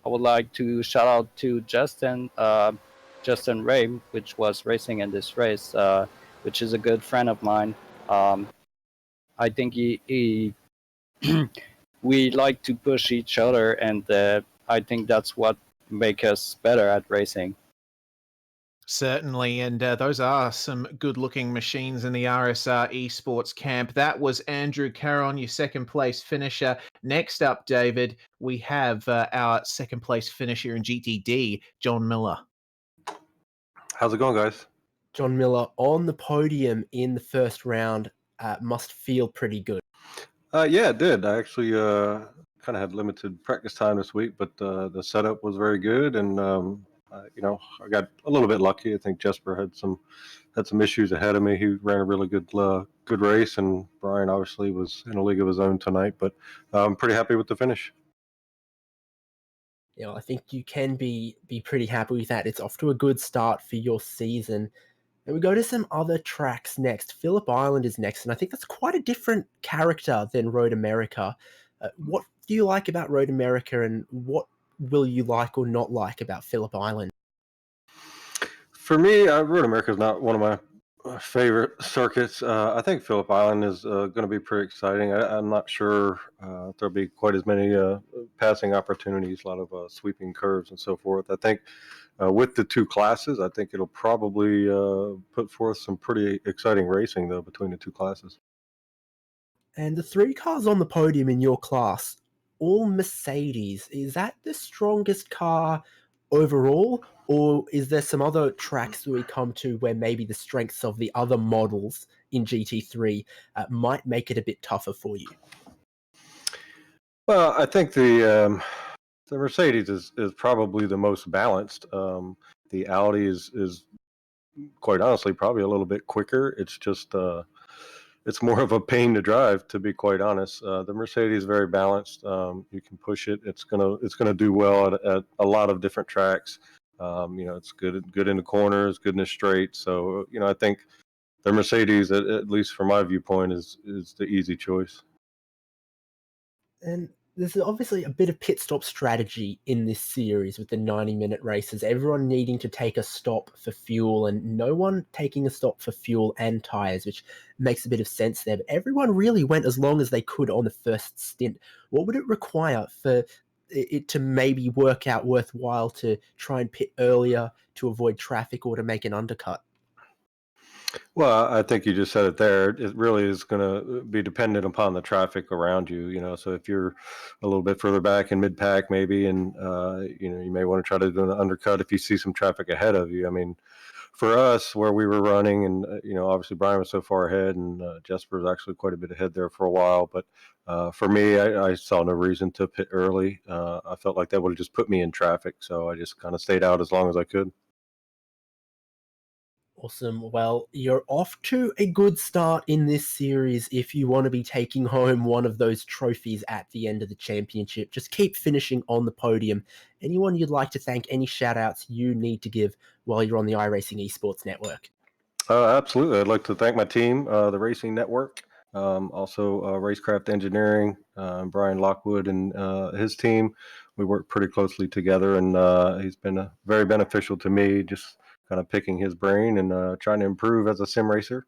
would like to shout out to Justin Ray, which was racing in this race, which is a good friend of mine. I think he we like to push each other, and I think that's what makes us better at racing. Certainly, and those are some good-looking machines in the RSR esports camp. That was Andrew Caron, your second-place finisher. Next up, David, we have our second-place finisher in GTD, John Miller. How's it going, guys? John Miller on the podium in the first round must feel pretty good. Yeah, it did. I actually kind of had limited practice time this week, but the setup was very good, and I got a little bit lucky. I think Jesper had some issues ahead of me. He ran a really good race, and Brian obviously was in a league of his own tonight. But I'm pretty happy with the finish. You know, I think you can be pretty happy with that. It's off to a good start for your season. And we go to some other tracks next. Phillip Island is next, and I think that's quite a different character than Road America. What do you like about Road America, and what will you like or not like about Phillip Island? For me, Road America is not one of my favorite circuits. I think Phillip Island is going to be pretty exciting. I'm not sure there'll be quite as many passing opportunities, a lot of sweeping curves and so forth. I think with the two classes, I think it'll probably put forth some pretty exciting racing, though, between the two classes. And the three cars on the podium in your class, all Mercedes. Is that the strongest car overall, or is there some other tracks that we come to where maybe the strengths of the other models in GT3 might make it a bit tougher for you? Well, I think the Mercedes is probably the most balanced. The Audi is quite honestly probably a little bit quicker. It's just it's more of a pain to drive, to be quite honest. The Mercedes is very balanced. You can push it. It's gonna do well at a lot of different tracks. It's good in the corners, good in the straight. So I think the Mercedes, at least from my viewpoint, is the easy choice. And there's obviously a bit of pit stop strategy in this series with the 90-minute races. Everyone needing to take a stop for fuel and no one taking a stop for fuel and tyres, which makes a bit of sense there. But everyone really went as long as they could on the first stint. What would it require for it to maybe work out worthwhile to try and pit earlier to avoid traffic or to make an undercut? Well, I think you just said it there. It really is going to be dependent upon the traffic around you. So if you're a little bit further back in mid pack, maybe, and you may want to try to do an undercut if you see some traffic ahead of you. I mean, for us, where we were running, and obviously Brian was so far ahead, and Jesper was actually quite a bit ahead there for a while. But for me, I saw no reason to pit early. I felt like that would have just put me in traffic, so I just kind of stayed out as long as I could. Awesome. Well, you're off to a good start in this series if you want to be taking home one of those trophies at the end of the championship. Just keep finishing on the podium. Anyone you'd like to thank, any shout outs you need to give while you're on the iRacing Esports Network? Absolutely. I'd like to thank my team, the Racing Network, also Racecraft Engineering, Brian Lockwood and his team. We work pretty closely together, and he's been very beneficial to me, just kind of picking his brain and trying to improve as a sim racer.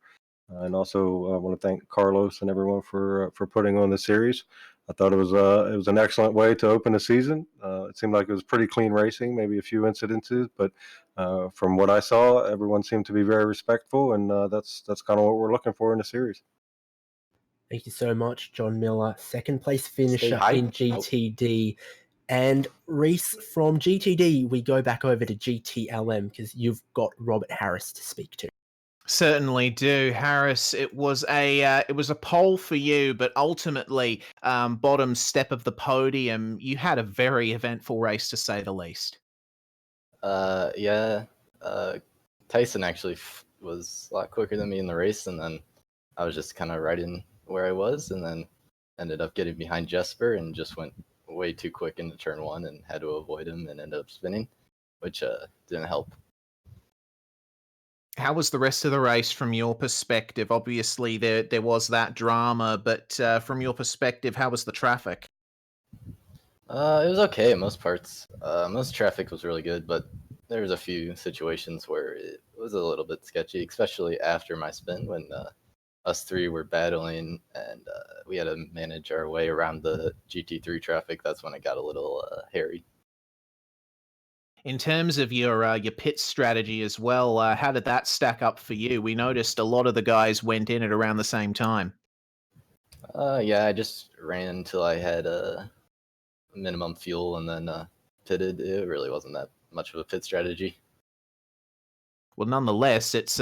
And also, I want to thank Carlos and everyone for putting on the series. I thought it was an excellent way to open the season. It seemed like it was pretty clean racing, maybe a few incidences, but from what I saw, everyone seemed to be very respectful, and that's kind of what we're looking for in the series. Thank you so much, John Miller, second place finisher in GTD. And Reese, from GTD, we go back over to GTLM because you've got Robert Harris to speak to. Certainly do, Harris. It was a pole for you, but ultimately, bottom step of the podium. You had a very eventful race, to say the least. Yeah. Tyson actually was a lot quicker than me in the race, and then I was just kind of right in where I was, and then ended up getting behind Jesper and just went way too quick into turn one and had to avoid him and ended up spinning, which didn't help. How was the rest of the race from your perspective? Obviously, there was that drama, but from your perspective, how was the traffic? It was okay in most parts. Most traffic was really good, but there was a few situations where it was a little bit sketchy, especially after my spin when us three were battling and we had to manage our way around the GT3 traffic. That's when it got a little hairy. In terms of your pit strategy as well, how did that stack up for you? We noticed a lot of the guys went in at around the same time. Yeah, I just ran until I had minimum fuel and then pitted. It really wasn't that much of a pit strategy. Well, nonetheless, it's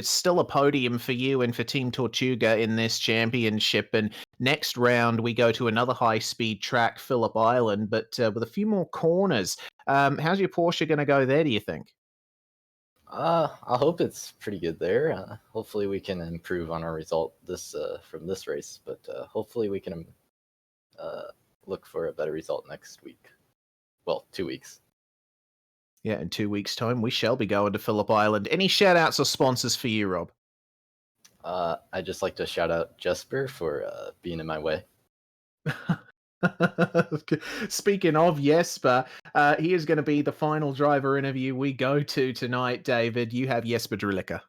still a podium for you and for Team Tortuga in this championship. And next round, we go to another high-speed track, Phillip Island, but with a few more corners. How's your Porsche going to go there, do you think? I hope it's pretty good there. Hopefully we can improve on our result from this race, but hopefully we can look for a better result next week. Well, 2 weeks. Yeah, in 2 weeks' time, we shall be going to Phillip Island. Any shout-outs or sponsors for you, Rob? I'd just like to shout out Jesper for being in my way. Speaking of Jesper, he is going to be the final driver interview we go to tonight, David. You have Jesper Drilica.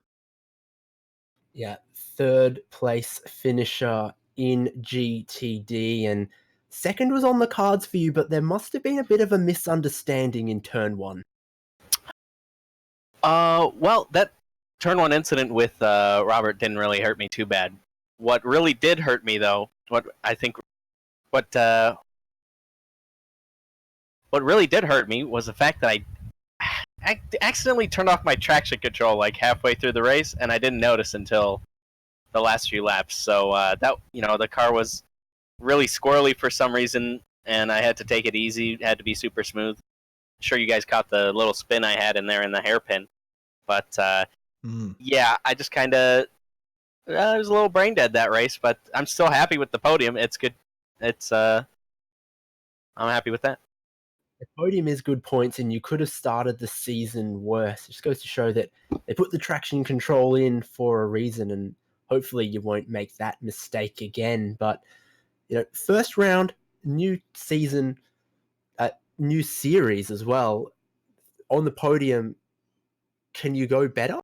Yeah, third place finisher in GTD, and second was on the cards for you, but there must have been a bit of a misunderstanding in turn one. Well, that turn one incident with Robert didn't really hurt me too bad. What really did hurt me, though, what really did hurt me was the fact that I accidentally turned off my traction control like halfway through the race, and I didn't notice until the last few laps. So the car was really squirrely for some reason, and I had to take it easy. It had to be super smooth. I'm sure you guys caught the little spin I had in there in the hairpin, but yeah, I just kind of I was a little brain dead that race, but I'm still happy with the podium. It's good. I'm happy with that. The podium is good points, and you could have started the season worse. It just goes to show that they put the traction control in for a reason, and hopefully you won't make that mistake again. But first round, new season, new series as well. On the podium, can you go better?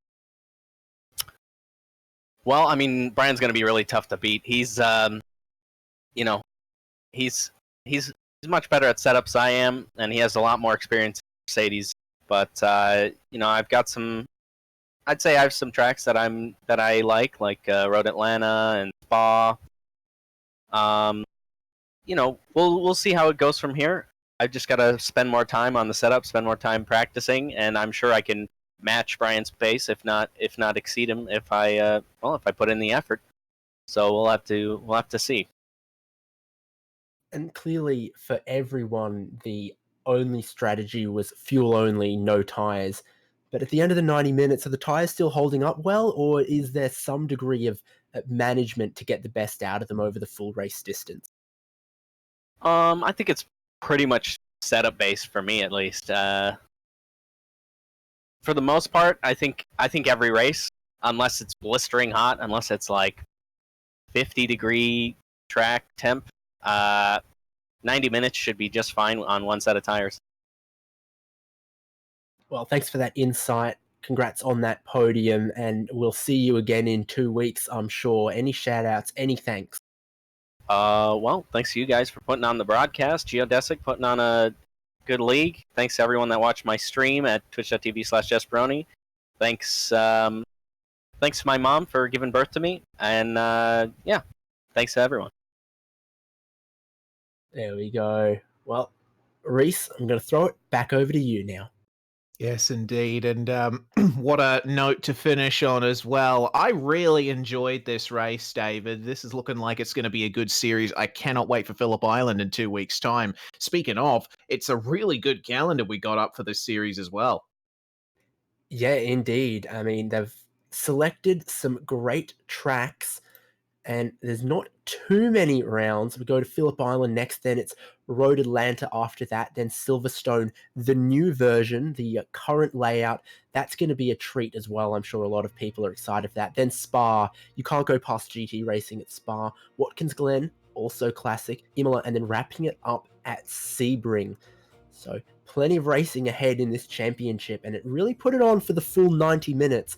Well, I mean, Brian's going to be really tough to beat. He's much better at setups I am, and he has a lot more experience in Mercedes. But I've got some. I'd say I have some tracks that I like Road Atlanta and Spa. We'll see how it goes from here. I've just got to spend more time on the setup, spend more time practicing, and I'm sure I can match Brian's pace, if not exceed him, if I put in the effort. So we'll have to see. And clearly, for everyone, the only strategy was fuel only, no tires. But at the end of the 90 minutes, are the tires still holding up well, or is there some degree of management to get the best out of them over the full race distance? I think it's pretty much setup based for me, at least. For the most part, I think every race, unless it's blistering hot, unless it's like 50-degree track temp, 90 minutes should be just fine on one set of tires. Well, thanks for that insight. Congrats on that podium, and we'll see you again in 2 weeks, I'm sure. Any shout-outs, any thanks? Well, thanks to you guys for putting on the broadcast. Geodesic putting on a good league. Thanks to everyone that watched my stream at twitch.tv/Jesperoni. Thanks to my mom for giving birth to me. And, yeah, thanks to everyone. There we go. Well, Reese, I'm going to throw it back over to you now. Yes, indeed. And what a note to finish on as well. I really enjoyed this race, David. This is looking like it's going to be a good series. I cannot wait for Phillip Island in 2 weeks' time. Speaking of, it's a really good calendar we got up for this series as well. Yeah, indeed. I mean, they've selected some great tracks, and there's not too many rounds. We go to Phillip Island next, then it's Road Atlanta after that, then Silverstone, the new version, the current layout. That's going to be a treat as well. I'm sure a lot of people are excited for that. Then Spa, you can't go past GT Racing at Spa. Watkins Glen, also classic. Imola, and then wrapping it up at Sebring. So plenty of racing ahead in this championship, and it really put it on for the full 90 minutes.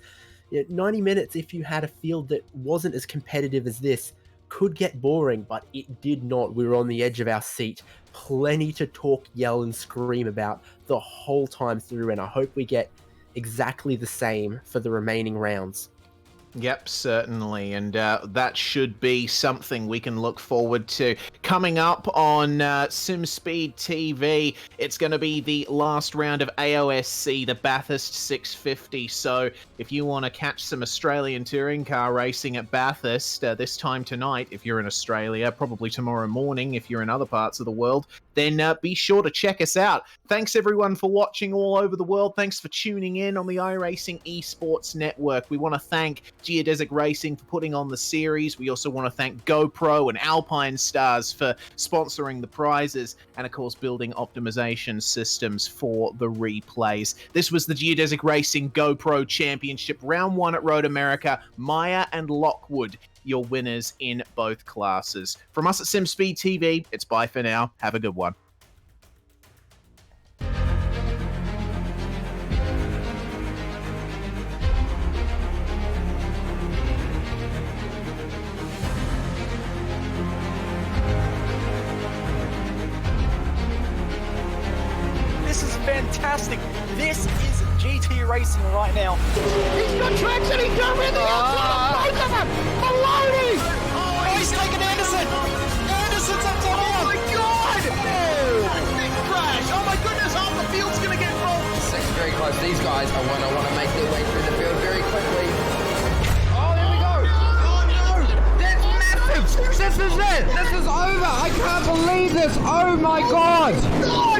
90 minutes, if you had a field that wasn't as competitive as this, could get boring, but it did not. We were on the edge of our seat. Plenty to talk, yell, and scream about the whole time through, and I hope we get exactly the same for the remaining rounds. Yep, certainly, and that should be something we can look forward to. Coming up on SimSpeed TV, it's going to be the last round of AOSC, the Bathurst 650, so if you want to catch some Australian touring car racing at Bathurst this time tonight, if you're in Australia, probably tomorrow morning if you're in other parts of the world, then be sure to check us out. Thanks everyone for watching all over the world. Thanks for tuning in on the iRacing Esports Network. We want to thank Geodesic Racing for putting on the series. We also want to thank GoPro and Alpine Stars for sponsoring the prizes, and of course building optimization systems for the replays. This was the Geodesic Racing GoPro Championship, round 1 at Road America. Maya and Lockwood, your winners in both classes. From us at SimSpeed TV, it's bye for now. Have a good one. This is fantastic. This is GT Racing right now. He's got traction. He's got everything outside of both of them. Maloney! Oh, he's taking Anderson. Anderson's up to him. Oh my God! Big crash. Oh my goodness, half the field's going to get rolled. Second very close. These guys, I want to make their way through the field very quickly. Oh, there we go. Oh no, that's massive. This is it. This is over. I can't believe this. Oh my God. No!